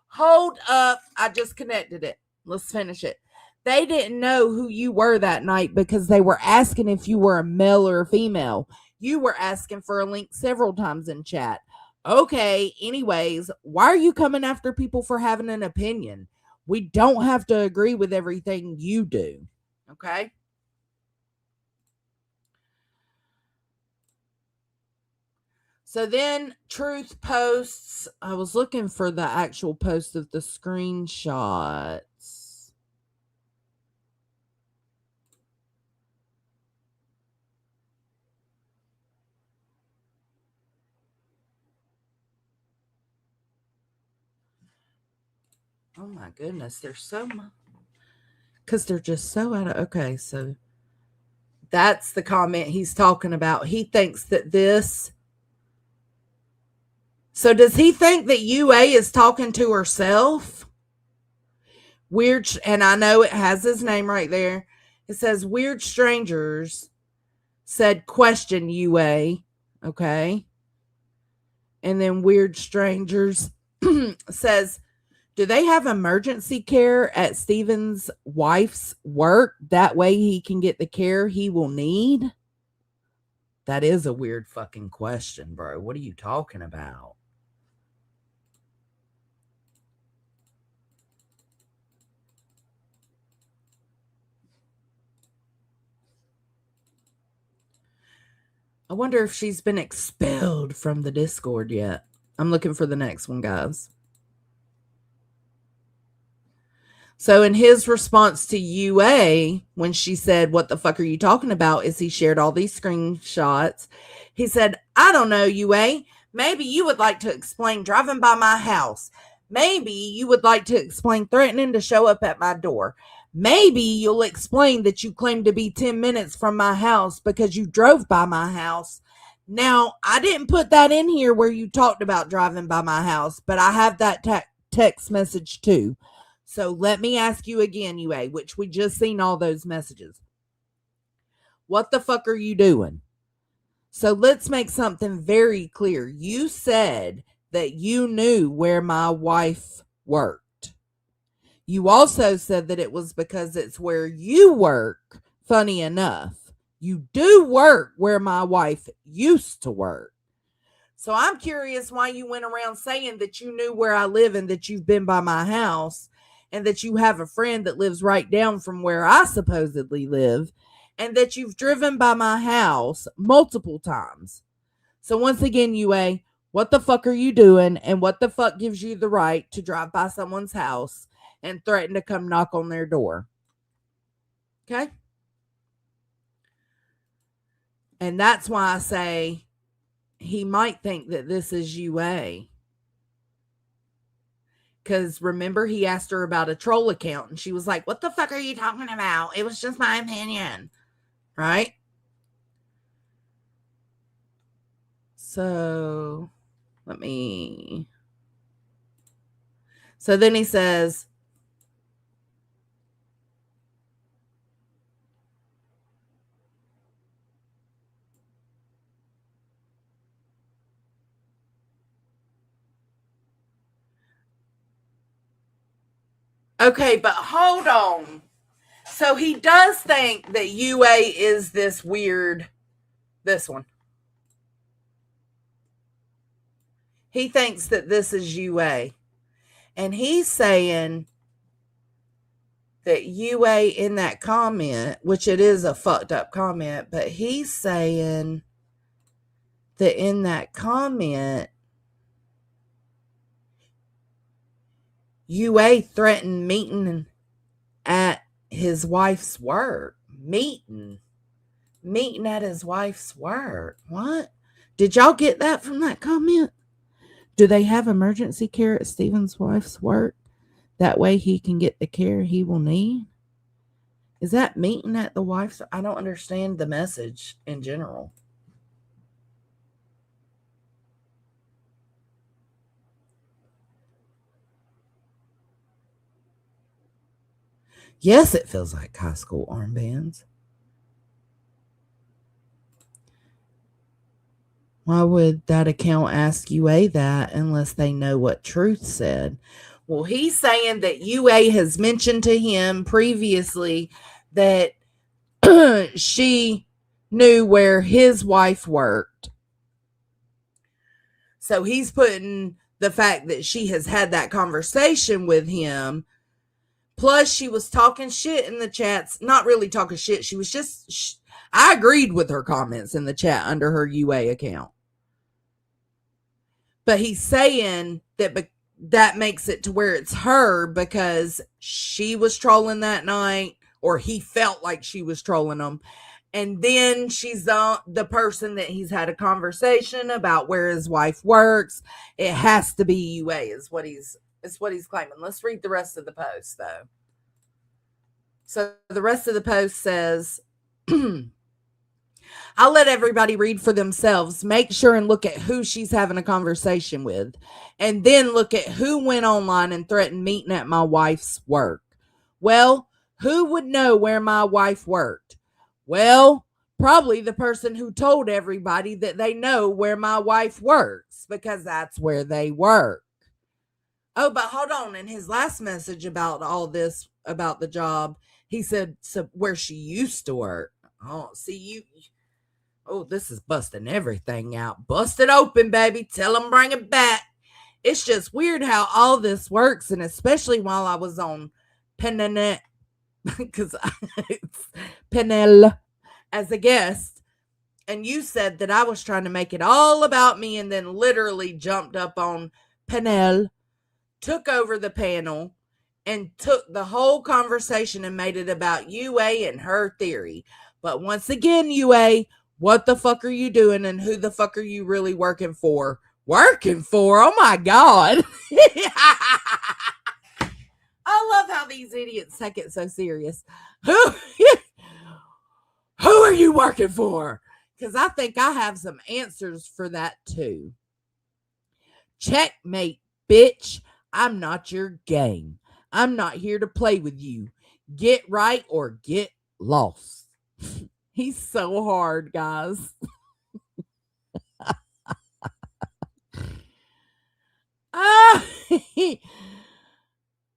Hold up. I just connected it. Let's finish it. They didn't know who you were that night because they were asking if you were a male or a female. You were asking for a link several times in chat. Okay, anyways, why are you coming after people for having an opinion? We don't have to agree with everything you do. Okay? So then Truth posts, I was looking for the actual post of the screenshots. Oh my goodness, there's so much. Because they're just so out of, okay, so that's the comment he's talking about. He thinks that this, so does he think that UA is talking to herself? Weird, and I know it has his name right there. It says Weird Strangers said question UA, okay? And then Weird Strangers says, do they have emergency care at Steven's wife's work? That way he can get the care he will need? That is a weird fucking question, bro. What are you talking about? I wonder if she's been expelled from the Discord yet. I'm looking for the next one, guys. So in his response to UA, when she said, what the fuck are you talking about? Is he shared all these screenshots. He said, I don't know, UA. Maybe you would like to explain driving by my house. Maybe you would like to explain threatening to show up at my door. Maybe you'll explain that you claim to be 10 minutes from my house because you drove by my house. Now, I didn't put that in here where you talked about driving by my house, but I have that text message too. So let me ask you again, UA, which we just seen all those messages. What the fuck are you doing? So let's make something very clear. You said that you knew where my wife worked. You also said that it was because it's where you work. Funny enough, you do work where my wife used to work. So I'm curious why you went around saying that you knew where I live and that you've been by my house and that you have a friend that lives right down from where I supposedly live and that you've driven by my house multiple times. So once again, UA, what the fuck are you doing and what the fuck gives you the right to drive by someone's house and threaten to come knock on their door? Okay? And that's why I say he might think that this is UA. Because remember, he asked her about a troll account and she was like, what the fuck are you talking about? It was just my opinion. Right? So let me. So then he says, okay, but hold on. So he does think that UA is this weird, this one. He thinks that this is UA. And he's saying that UA in that comment, which it is a fucked up comment, but he's saying that in that comment, UA threatened meeting at his wife's work. Meeting at his wife's work. What? Did y'all get that from that comment? Do they have emergency care at Stephen's wife's work? That way he can get the care he will need? Is that meeting at the wife's? I don't understand the message in general. Yes, it feels like high school armbands. Why would that account ask UA that unless they know what Truth said? Well, he's saying that UA has mentioned to him previously that she knew where his wife worked. So he's putting the fact that she has had that conversation with him. Plus, she was talking shit in the chats. Not really talking shit. She was just... I agreed with her comments in the chat under her UA account. But he's saying that that makes it to where it's her because she was trolling that night, or he felt like she was trolling him. And then she's the person that he's had a conversation about where his wife works. It has to be UA is what he's claiming. Let's read the rest of the post, though. So the rest of the post says... I'll let everybody read for themselves. Make sure and look at who she's having a conversation with. And then look at who went online and threatened meeting at my wife's work. Well, who would know where my wife worked? Well, probably the person who told everybody that they know where my wife works, because that's where they work. Oh, but hold on. In his last message about all this, about the job, he said where she used to work. Oh, see, you... Oh, this is busting everything out. Bust it open, baby. Tell them bring it back. It's just weird how all this works, and especially while I was on Penenet, because it's Penel as a guest, and you said that I was trying to make it all about me, and then literally jumped up on Penel, took over the panel, and took the whole conversation and made it about UA and her theory. But once again, UA... what the fuck are you doing, and who the fuck are you really working for? Working for? Oh my God. I love how these idiots take it so serious. Who are you working for? Because I think I have some answers for that too. Checkmate, bitch. I'm not your game. I'm not here to play with you. Get right or get lost. He's so hard, guys.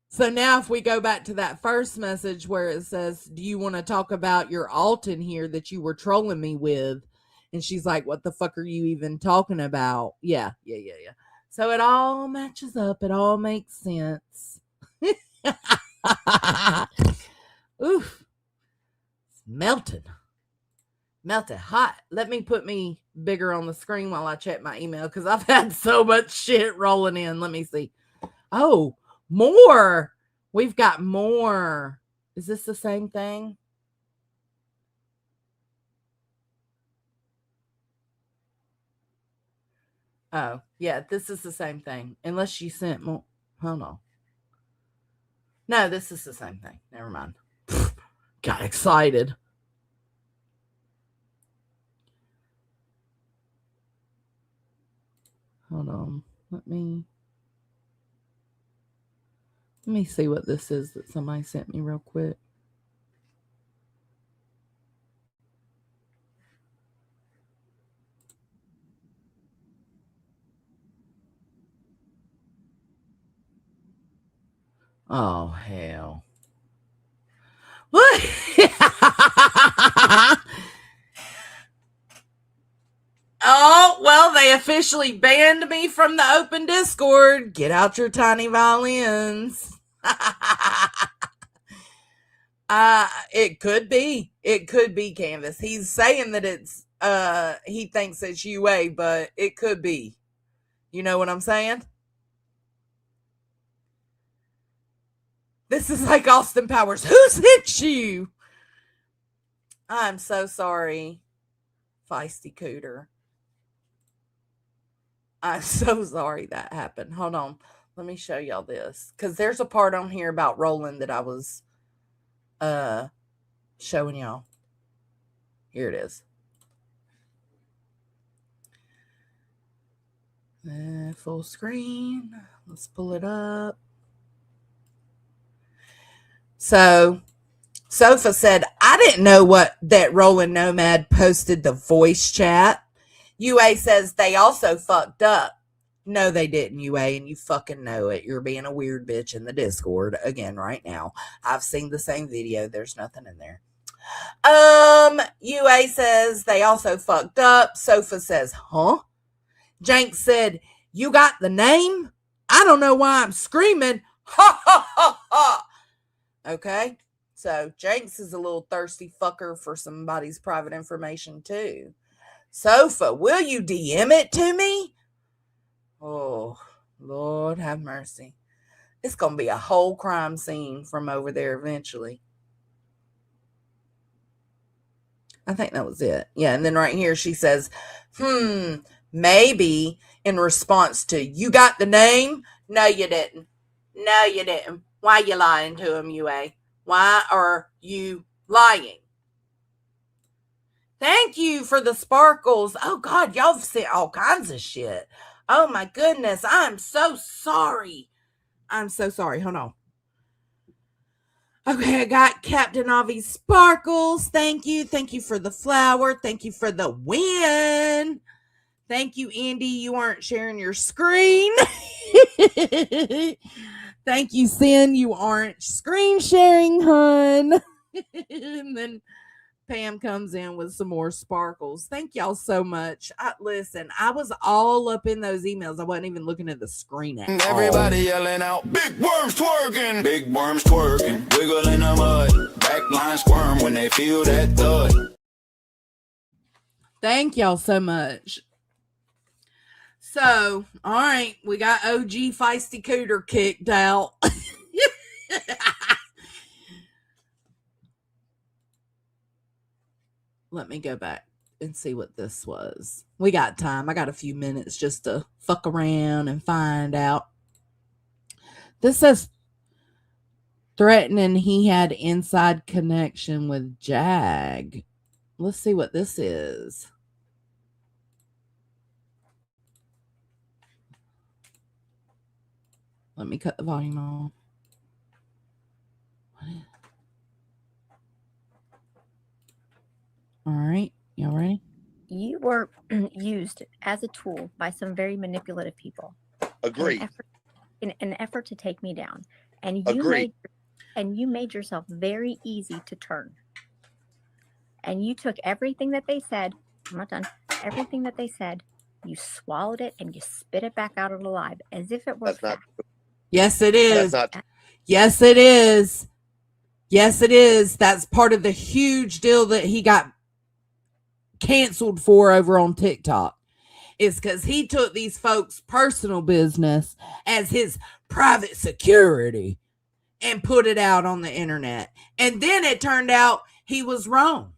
So now if we go back to that first message where it says, do you want to talk about your Alton here that you were trolling me with? And she's like, what the fuck are you even talking about? Yeah. So it all matches up. It all makes sense. Oof. It's melted hot. Let me put me bigger on the screen while I check my email, because I've had so much shit rolling in. Let me see. Oh, more. We've got more. Is this the same thing? Oh, yeah, this is the same thing. Unless you sent more. Hold on. No, this is the same thing. Never mind. Got excited. Hold on. Let me see what this is that somebody sent me real quick. Oh, hell. What? Oh, well, they officially banned me from the open Discord. Get out your tiny violins. It could be. It could be Canvas. He's saying that it's he thinks it's UA, but it could be. You know what I'm saying? This is like Austin Powers. Who's hit you? I'm so sorry, Feisty Cooter. I'm so sorry that happened. Hold on. Let me show y'all this. Because there's a part on here about Roland that I was showing y'all. Here it is. Full screen. Let's pull it up. So, Sofa said, I didn't know that Roland Nomad posted the voice chat. UA says they also fucked up. No, they didn't, UA, and you fucking know it. You're being a weird bitch in the Discord again right now. I've seen the same video. There's nothing in there. UA says they also fucked up. Sofa says, huh? Jank said, you got the name? I don't know why I'm screaming. Ha ha ha ha. Okay. So Janks is a little thirsty fucker for somebody's private information too. Sofa, will you DM it to me? Oh, Lord have mercy. It's going to be a whole crime scene from over there eventually. I think that was it. Yeah, and then right here she says, maybe in response to, you got the name? No, you didn't. No, you didn't. Why you lying to him, UA? Why are you lying? Thank you for the sparkles. Oh, God, y'all have seen all kinds of shit. Oh, my goodness. I'm so sorry. I'm so sorry. Hold on. Okay, I got Captain Avi's sparkles. Thank you. Thank you for the flower. Thank you for the win. Thank you, Andy. You aren't sharing your screen. Thank you, Sin. You aren't screen sharing, hun. And then Pam comes in with some more sparkles. Thank y'all so much. Listen, I was all up in those emails. I wasn't even looking at the screen at all. Everybody yelling out, big worms twerking, big worms twerking, wiggle in the mud, backline squirm when they feel that thud. Thank y'all so much. So, all right, we got OG Feisty Cooter kicked out. Let me go back and see what this was. We got time. I got a few minutes just to fuck around and find out. This says threatening he had inside connection with Jag. Let's see what this is. Let me cut the volume on. All right. Y'all ready? You were used as a tool by some very manipulative people. Agree. In an effort to take me down. And you made yourself very easy to turn. And you took everything that they said. I'm not done. Everything that they said, you swallowed it and you spit it back out alive as if it were fact. Yes, it is. Yes, it is. Yes, it is. That's part of the huge deal that he got canceled for over on TikTok. Is because he took these folks' personal business as his private security and put it out on the internet. And then it turned out he was wrong.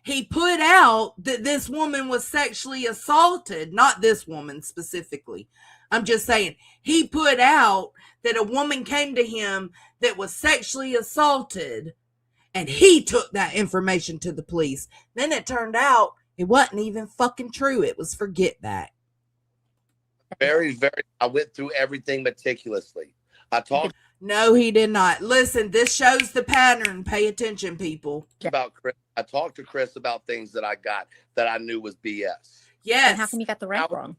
He put out that this woman was sexually assaulted, not this woman specifically. I'm just saying, he put out that a woman came to him that was sexually assaulted, and he took that information to the police. Then it turned out it wasn't even fucking true. It was forget back. I went through everything meticulously. I talked No, he did not. Listen, this shows the pattern. Pay attention, people. about Chris. I talked to Chris about things that I got that I knew was BS. Yes. And how come you got the rank wrong?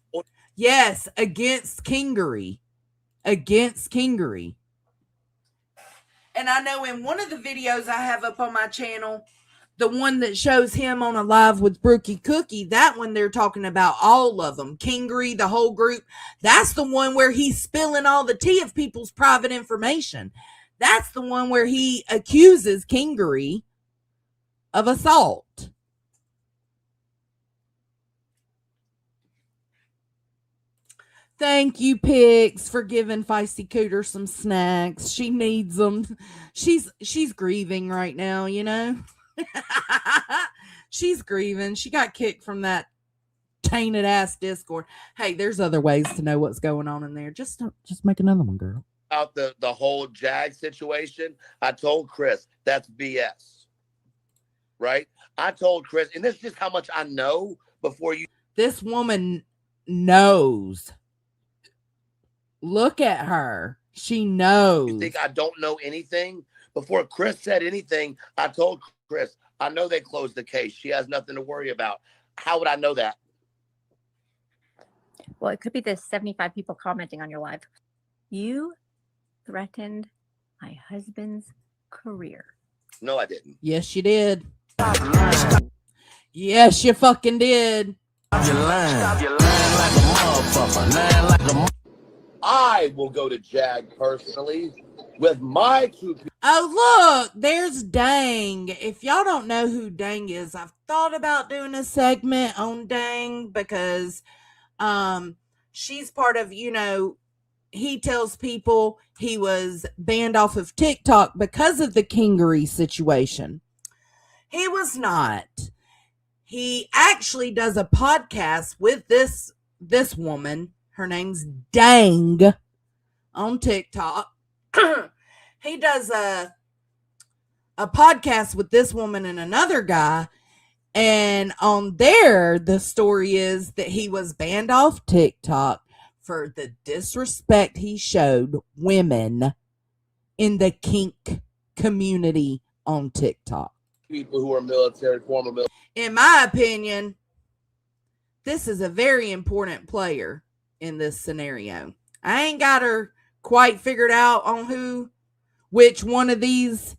Yes, against Kingery. Against Kingery. And I know in one of the videos I have up on my channel, the one that shows him on a live with Brookie Cookie, that one they're talking about all of them. Kingery, the whole group. That's the one where he's spilling all the tea of people's private information. That's the one where he accuses Kingery of assault. Thank you, Pix, for giving Feisty Cooter some snacks. She needs them. She's grieving right now, you know. She's grieving. She got kicked from that tainted ass Discord. Hey, there's other ways to know what's going on in there. Just make another one, girl. About the whole Jag situation, I told Chris that's BS. Right? I told Chris, and this is just how much I know before you. This woman knows. Look at her. She knows. You think I don't know anything? Before Chris said anything, I told Chris, I know they closed the case. She has nothing to worry about. How would I know that? Well, it could be the 75 people commenting on your live. You threatened my husband's career. No, I didn't. Yes, you did. Yes, you fucking did. You're lying. You're lying like a motherfucker. Lying like a I will go to Jag personally with my two people. Oh, look, there's Dang. If y'all don't know who Dang is, I've thought about doing a segment on Dang because she's part of, you know, he tells people he was banned off of TikTok because of the Kingery situation. He was not. He actually does a podcast with this woman. Her name's Dang on TikTok. He does a podcast with this woman and another guy. And on there, the story is that he was banned off TikTok for the disrespect he showed women in the kink community on TikTok. People who are military, former military. In my opinion, this is a very important player in this scenario. I ain't got her quite figured out on which one of these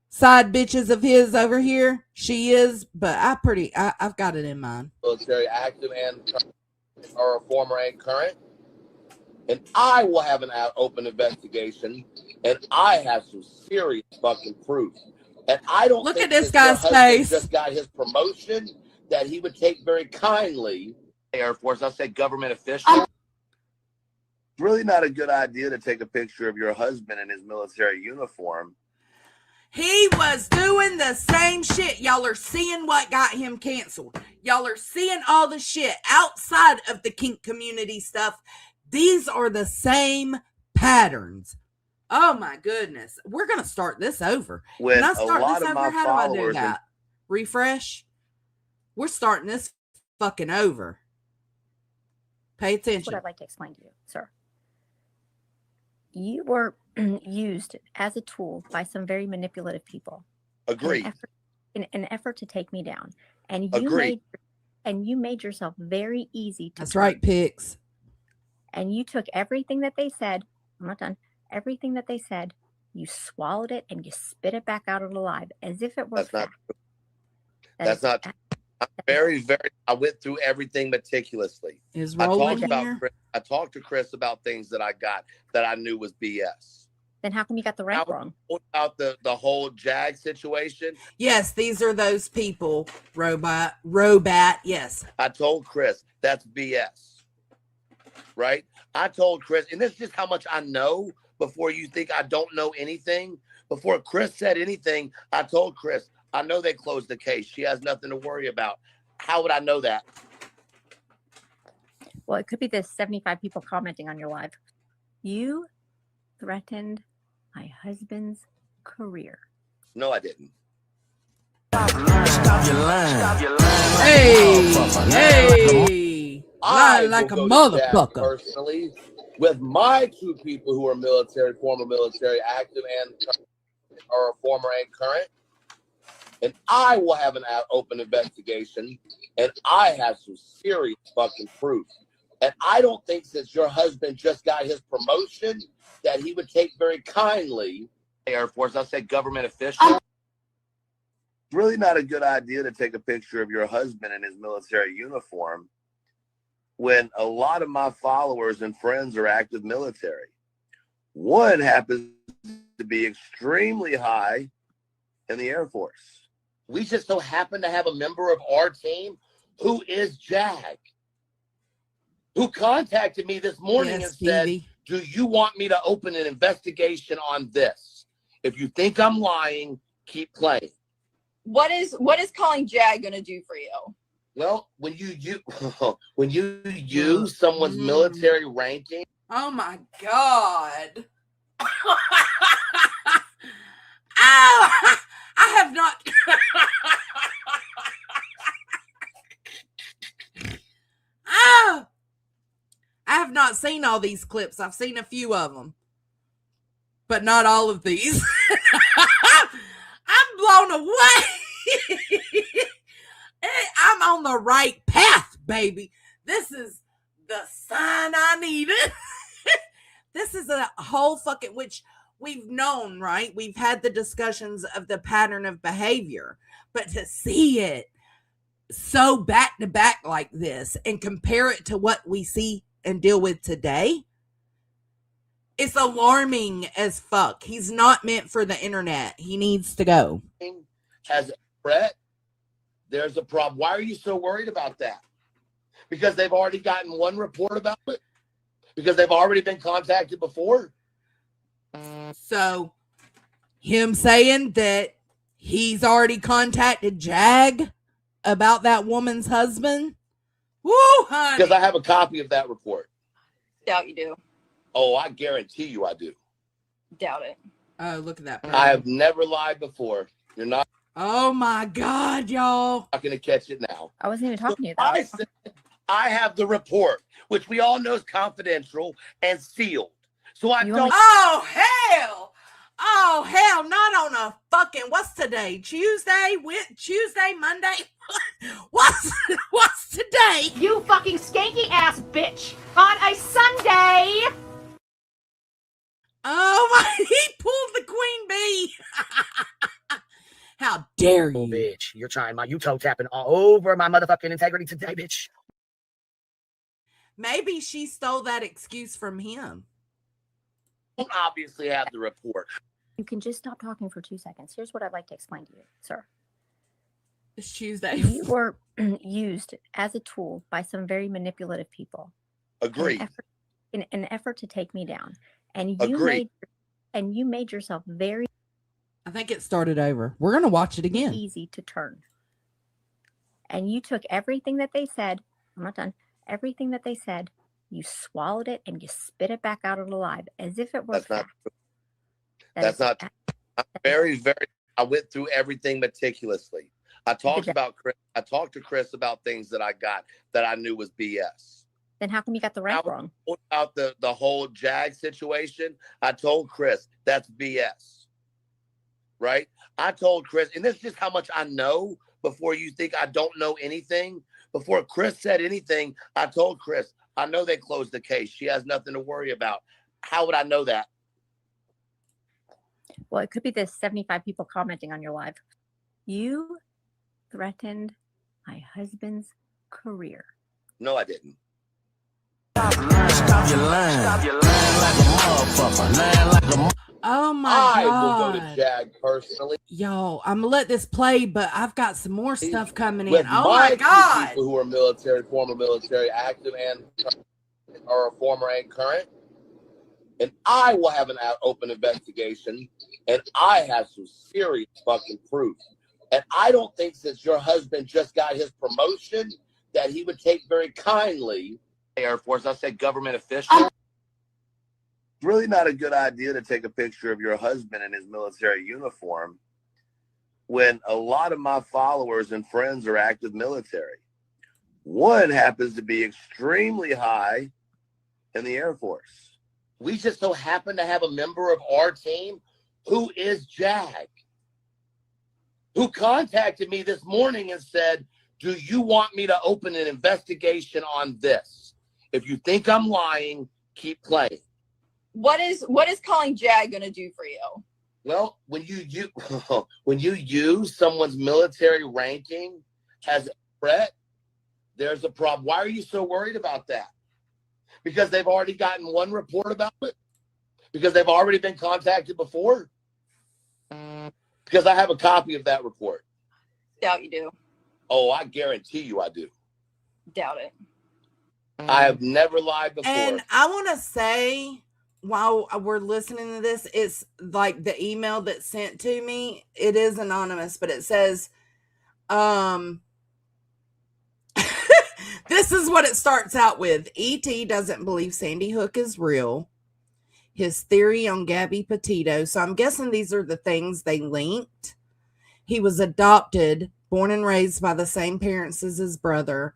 side bitches of his over here she is, but I've got it in mind. Military active and or former and current. And I will have an open investigation, and I have some serious fucking proof. And I don't look think at this guy's face. Just got his promotion that he would take very kindly. Air Force, I'll say government official. It's really not a good idea to take a picture of your husband in his military uniform. He was doing the same shit. Y'all are seeing what got him canceled. Y'all are seeing all the shit outside of the kink community stuff. These are the same patterns. Oh my goodness. We're going to start this over. When Can I start this over? How do I do followers that? Refresh. We're starting this fucking over. Pay attention. That's what I'd like to explain to you, sir. You were used as a tool by some very manipulative people. Agreed. In an effort to take me down. And you made yourself very easy to That's turn. right, Pix. And you took everything that they said. I'm not done. Everything that they said, you swallowed it and you spit it back out alive as if it were That's not fact. true. That's not true. I went through everything meticulously. I talked to Chris about things that I got that I knew was BS. Then how come you got the rank wrong? About the whole Jag situation. Yes, these are those people. Robot. Yes. I told Chris that's BS. Right? I told Chris, and this is just how much I know before you think I don't know anything. Before Chris said anything, I told Chris, I know they closed the case. She has nothing to worry about. How would I know that? Well, it could be the 75 people commenting on your live. You threatened my husband's career. No, I didn't. Hey, hey. I like a will go to chat motherfucker. personally with my two people who are military, former military, active and or former and current, and I will have an open investigation, and I have some serious fucking proof. And I don't think since your husband just got his promotion that he would take very kindly. Air Force, I said government official. It's really not a good idea to take a picture of your husband in his military uniform when a lot of my followers and friends are active military. One happens to be extremely high in the Air Force. We just so happen to have a member of our team who is JAG, who contacted me this morning and said, do you want me to open an investigation on this? If you think I'm lying, keep playing. What is calling JAG going to do for you? Well, when you use someone's military ranking. Oh my God. Ow! I have not. Oh! I have not seen all these clips. I've seen a few of them, but not all of these. I'm blown away. I'm on the right path, baby. This is the sign I needed. This is a whole fucking, which we've known, right? We've had the discussions of the pattern of behavior, but to see it so back to back like this and compare it to what we see and deal with today, it's alarming as fuck. He's not meant for the internet. He needs to go. As a threat, there's a problem. Why are you so worried about that? Because they've already gotten one report about it? Because they've already been contacted before? So, him saying that he's already contacted JAG about that woman's husband? Woo, honey. Because I have a copy of that report. Doubt you do. Oh, I guarantee you I do. Doubt it. Oh, look at that. I have never lied before. You're not. Oh my God, y'all. Not going to catch it now. I wasn't even talking to you. I said I have the report, which we all know is confidential and sealed. So I don't. Oh, hell. Oh, hell. Not on a fucking, what's today? Tuesday? Monday? What's today? You fucking skanky ass bitch on a Sunday. Oh my, he pulled the queen bee. How dare you? Bitch, you're trying you toe tapping all over my motherfucking integrity today, bitch. Maybe she stole that excuse from him. Obviously have the report. You can just stop talking for 2 seconds. Here's what I'd like to explain to you, sir. It's Tuesday. You were used as a tool by some very manipulative people. Agree. In an effort to take me down. And you made yourself very, I think it started over. We're going to watch it again. Easy to turn. And you took everything that they said. I'm not done. Everything that they said, you swallowed it and you spit it back out alive as if it was fact. That's not true. I'm very, I went through everything meticulously. I talked to Chris about things that I got that I knew was BS. Then how come you got the rank wrong? About the whole JAG situation, I told Chris that's BS. Right? I told Chris, and this is just how much I know before you think I don't know anything. Before Chris said anything, I told Chris, I know they closed the case. She has nothing to worry about. How would I know that? Well, it could be the 75 people commenting on your live. You threatened my husband's career. No, I didn't. Stop your line. Stop your line like a motherfucker. Line like a Oh my God. God. I will go to JAG personally. Y'all, I'm going to let this play, but I've got some more stuff coming in. With Oh my God. People who are military, former military, active and or former and current. And I will have an open investigation, and I have some serious fucking proof. And I don't think since your husband just got his promotion that he would take very kindly. Air Force, I said government official. It's really not a good idea to take a picture of your husband in his military uniform when a lot of my followers and friends are active military. One happens to be extremely high in the Air Force. We just so happen to have a member of our team who is Jag, who contacted me this morning and said, do you want me to open an investigation on this? If you think I'm lying, keep playing. What is calling Jag going to do for you? Well, when you use someone's military ranking as a threat, there's a problem. Why are you so worried about that? Because they've already gotten one report about it? Because they've already been contacted before? Because I have a copy of that report. Doubt you do. Oh, I guarantee you I do. Doubt it. I have never lied before. And I want to say, while we're listening to this, it's like the email that's sent to me. It is anonymous, but it says, this is what it starts out with. E.T. doesn't believe Sandy Hook is real. His theory on Gabby Petito. So I'm guessing these are the things they linked. He was adopted, born and raised by the same parents as his brother.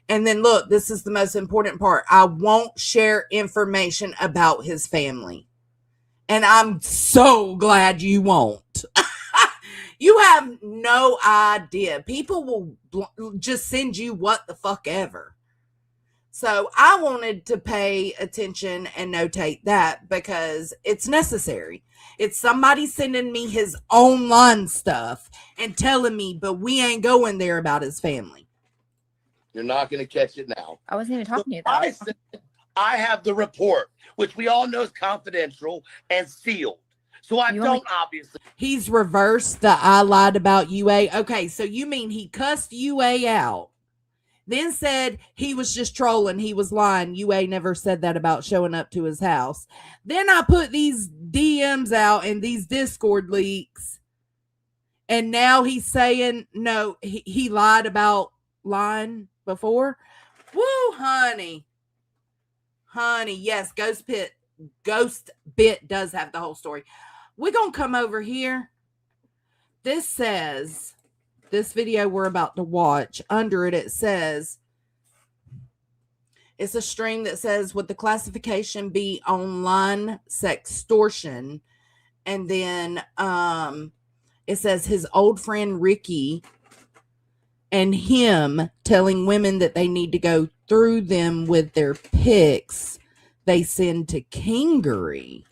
And then look, this is the most important part. I won't share information about his family. And I'm so glad you won't. You have no idea. People will just send you what the fuck ever. So I wanted to pay attention and notate that because it's necessary. It's somebody sending me his online stuff and telling me, but we ain't going there about his family. You're not going to catch it now. I wasn't even talking to you, though. I have the report, which we all know is confidential and sealed. So I don't obviously. He's reversed the I lied about UA. Okay, so you mean he cussed UA out, then said he was just trolling, he was lying. UA never said that about showing up to his house. Then I put these DMs out and these Discord leaks. And now he's saying, no, he lied about lying before. Woo, honey. Honey, yes, Ghost Bit does have the whole story. We're going to come over here. This says, this video we're about to watch, under it, it says, it's a string that says, would the classification be online sextortion? And then it says his old friend Ricky and him telling women that they need to go through them with their pics they send to Kingery.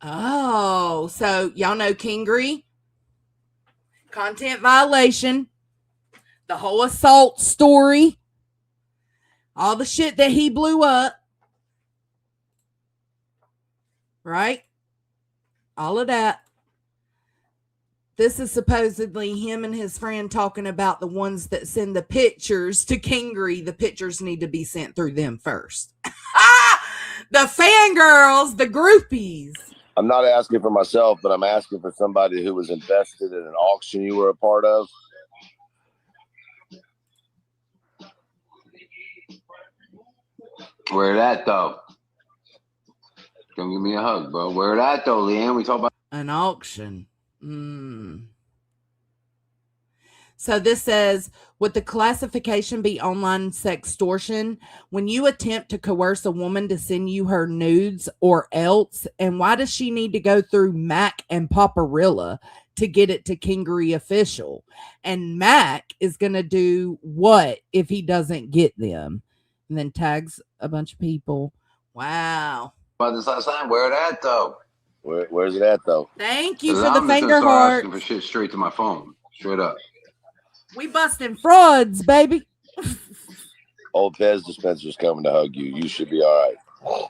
Oh, so y'all know Kingery? Content violation. The whole assault story. All the shit that he blew up. Right? All of that. This is supposedly him and his friend talking about the ones that send the pictures to Kingery. The pictures need to be sent through them first. The fangirls, the groupies. I'm not asking for myself, but I'm asking for somebody who was invested in an auction you were a part of. Where that though? Come give me a hug, bro. Where that though, Leanne? We talk about an auction. So this says, would the classification be online sextortion when you attempt to coerce a woman to send you her nudes or else? And why does she need to go through Mac and Paparilla to get it to Kingery official? And Mac is going to do what if he doesn't get them? And then tags a bunch of people. Wow. this last time. Where that though? Where's it at though? Thank you for the finger heart. For shit straight to my phone. Straight up. We busting frauds, baby. Old Pez dispenser's coming to hug you. You should be all right.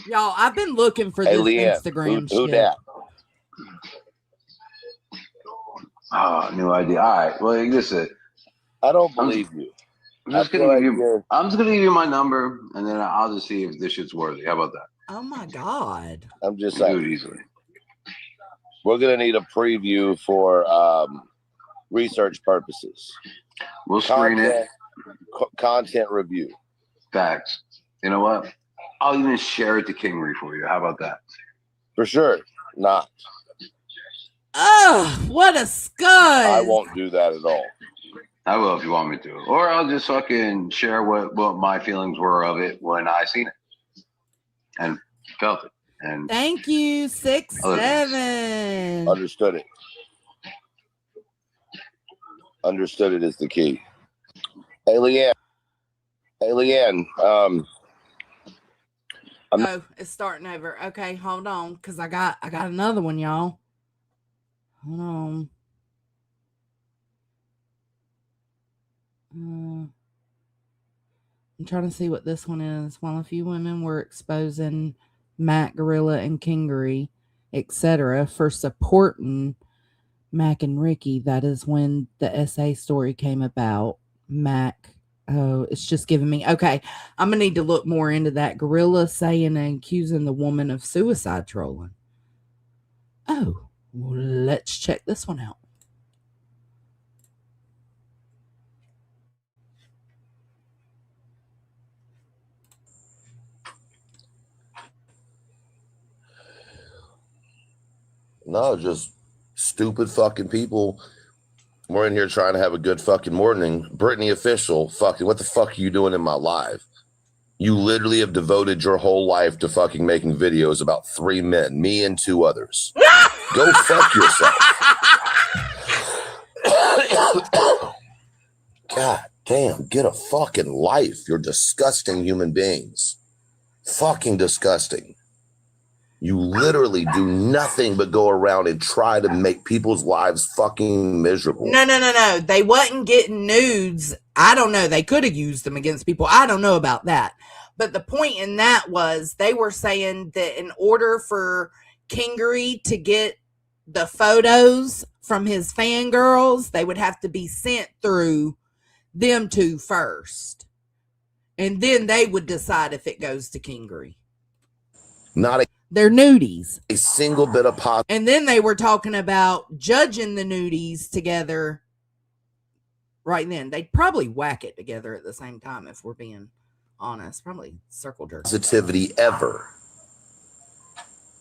Y'all, I've been looking for this Leanne, Instagram who shit. dat? Oh, no idea. All right. Well, listen. I don't believe you. I'm just gonna give you my number, and then I'll just see if this shit's worthy. How about that? Oh my God. I'm just saying. saying. Easily. We're gonna need a preview for research purposes. We'll screen it. Content review. Facts. You know what? I'll even share it to Kingery for you. How about that? For sure. Not. Oh, what a scud. I won't do that at all. I will if you want me to. Or I'll just fucking share what my feelings were of it when I seen it and felt it. And thank you, 6-7. Understood it. Understood it is the key. Hey, Leanne. Oh, it's starting over. Okay, hold on, because I got another one, y'all. Hold on. I'm trying to see what this one is. While a few women were exposing Mac, Gorilla, and Kingery, etc., for supporting Mac and Ricky, that is when the SA story came about. Mac, oh, it's just giving me, okay, I'm going to need to look more into that. Gorilla saying and accusing the woman of suicide trolling. Oh, well, let's check this one out. No, just stupid fucking people. We're in here trying to have a good fucking morning. Brittany Official, fucking, what the fuck are you doing in my live? You literally have devoted your whole life to fucking making videos about 3 men, me and 2 others. Go fuck yourself. God damn, get a fucking life. You're disgusting human beings. Fucking disgusting. You literally do nothing but go around and try to make people's lives fucking miserable. No. They wasn't getting nudes. I don't know. They could have used them against people. I don't know about that. But the point in that was they were saying that in order for Kingery to get the photos from his fangirls, they would have to be sent through them 2 first. And then they would decide if it goes to Kingery. They're nudies. A single bit of pop. And then they were talking about judging the nudies together right then. They'd probably whack it together at the same time if we're being honest. Probably circle jerk. Positivity ever.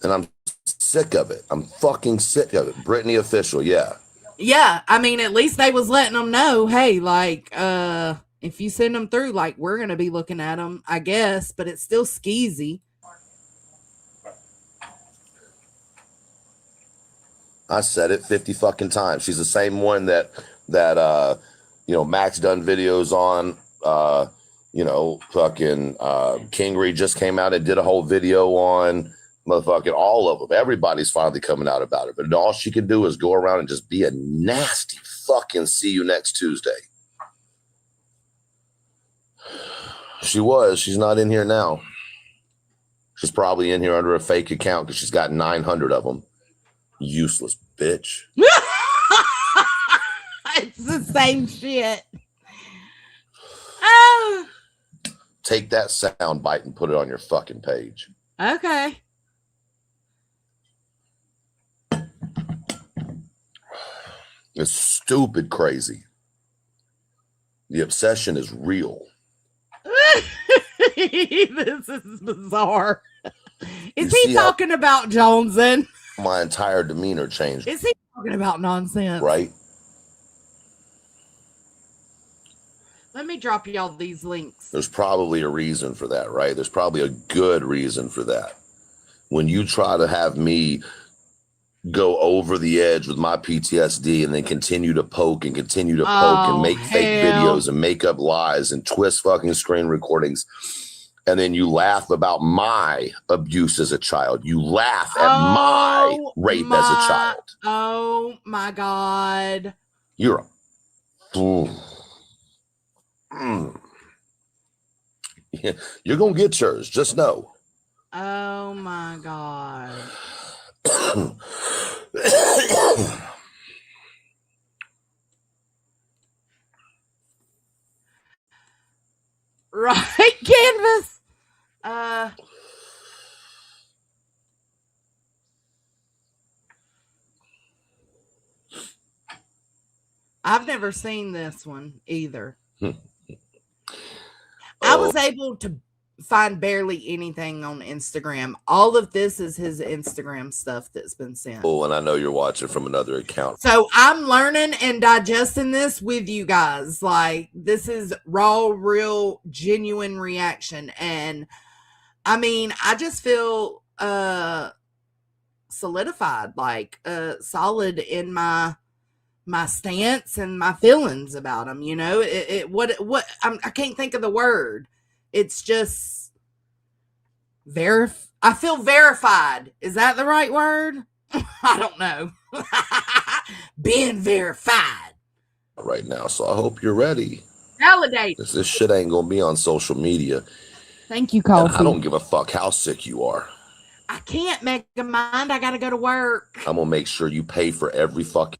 And I'm sick of it. I'm fucking sick of it. Brittany Official, yeah. Yeah, I mean, at least they was letting them know, hey, like, if you send them through, like, we're going to be looking at them, I guess, but it's still skeezy. I said it 50 fucking times. She's the same one that Max done videos on. Fucking Kingery just came out and did a whole video on. Motherfucking all of them. Everybody's finally coming out about it. But all she can do is go around and just be a nasty fucking see you next Tuesday. She was. She's not in here now. She's probably in here under a fake account because she's got 900 of them. Useless bitch. It's the same shit. Oh. Take that sound bite and put it on your fucking page. Okay. It's stupid crazy. The obsession is real. This is bizarre. Is he talking about Joneson? My entire demeanor changed. Is he talking about nonsense? Right? Let me drop y'all these links. There's probably a reason for that, right? There's probably a good reason for that. When you try to have me go over the edge with my PTSD and then continue to poke and continue to poke and make fake videos and make up lies and twist fucking screen recordings, and then you laugh about my abuse as a child. You laugh at my rape as a child. Oh my God. You're a fool. You're going to get yours. Just know. Oh my God. Right, Canvas. I've never seen this one either. I was able to find barely anything on Instagram. All of this is his Instagram stuff that's been sent. Oh, and I know you're watching from another account. So I'm learning and digesting this with you guys. Like, this is raw, real, genuine reaction. And I mean, I just feel solidified, like solid in my stance and my feelings about him. You know, I can't think of the word. It's just I feel verified. Is that the right word? I don't know. Being verified Right now, so I hope you're ready. validate. This shit ain't gonna be on social media. Thank you, And Coffee. I don't give a fuck how sick you are. I can't make a mind. I gotta go to work. I'm gonna make sure you pay for every fucking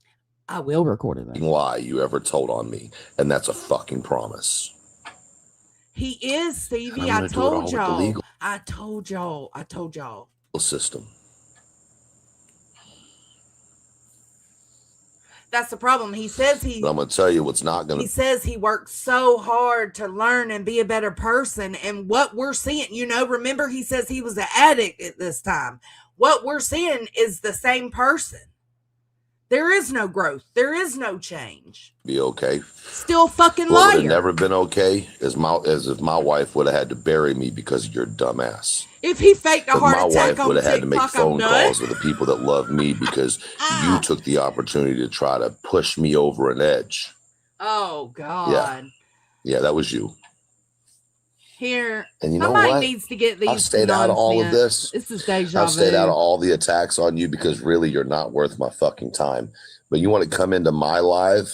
I will record it. lie you ever told on me, and that's a fucking promise. He is, Stevie. I'm I gonna do it all told with the y'all. legal I told y'all. system. That's the problem. He says But I'm gonna tell you what's not gonna. he says he works so hard to learn and be a better person. And what we're seeing, you know, remember he says he was an addict at this time. What we're seeing is the same person. There is no growth. There is no change. Be okay. Still fucking What would have liar. never been okay is as if my wife would have had to bury me because of your dumbass. If he faked a But heart my attack wife on would have had to make TikTok, I'm phone done. calls with the people that love me because you took the opportunity to try to push me over an edge. Oh God. Yeah, that was you. Here, And you know somebody what? needs to get these. I've stayed out of all of nonsense. this. This is deja I've stayed out vu. of all the attacks on you because really you're not worth my fucking time. But you want to come into my live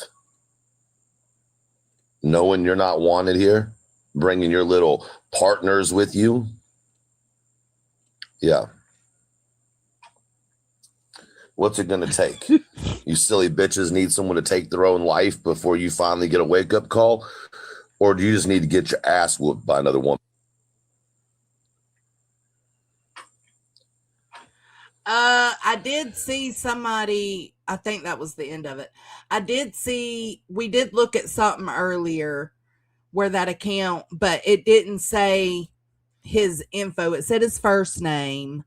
knowing you're not wanted here, bringing your little partners with you. Yeah. What's it going to take? You silly bitches need someone to take their own life before you finally get a wake-up call? Or do you just need to get your ass whooped by another woman? I did see somebody, I think that was the end of it. We did look at something earlier where that account, but it didn't say his info. It said his first name.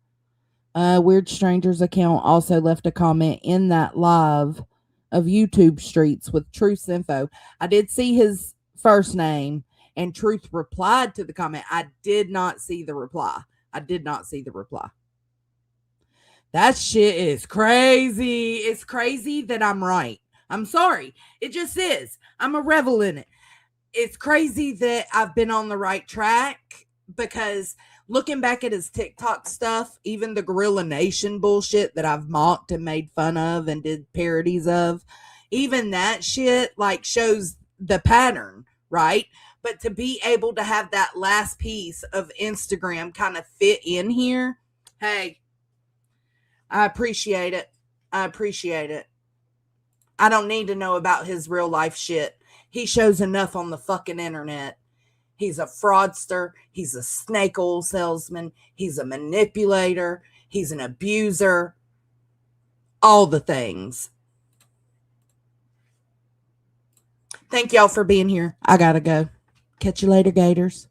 Weird Strangers account also left a comment in that live of YouTube Streets with Truth's info. I did see his first name and Truth replied to the comment. I did not see the reply. That shit is crazy. It's crazy that I'm right. I'm sorry. It just is. I'm a revel in it. It's crazy that I've been on the right track because looking back at his TikTok stuff, even the Gorilla Nation bullshit that I've mocked and made fun of and did parodies of, even that shit like shows the pattern, right? But to be able to have that last piece of Instagram kind of fit in here, hey, I appreciate it. I don't need to know about his real life shit. He shows enough on the fucking internet. He's a fraudster. He's a snake oil salesman. He's a manipulator. He's an abuser. All the things. Thank y'all for being here. I gotta go. Catch you later, Gators.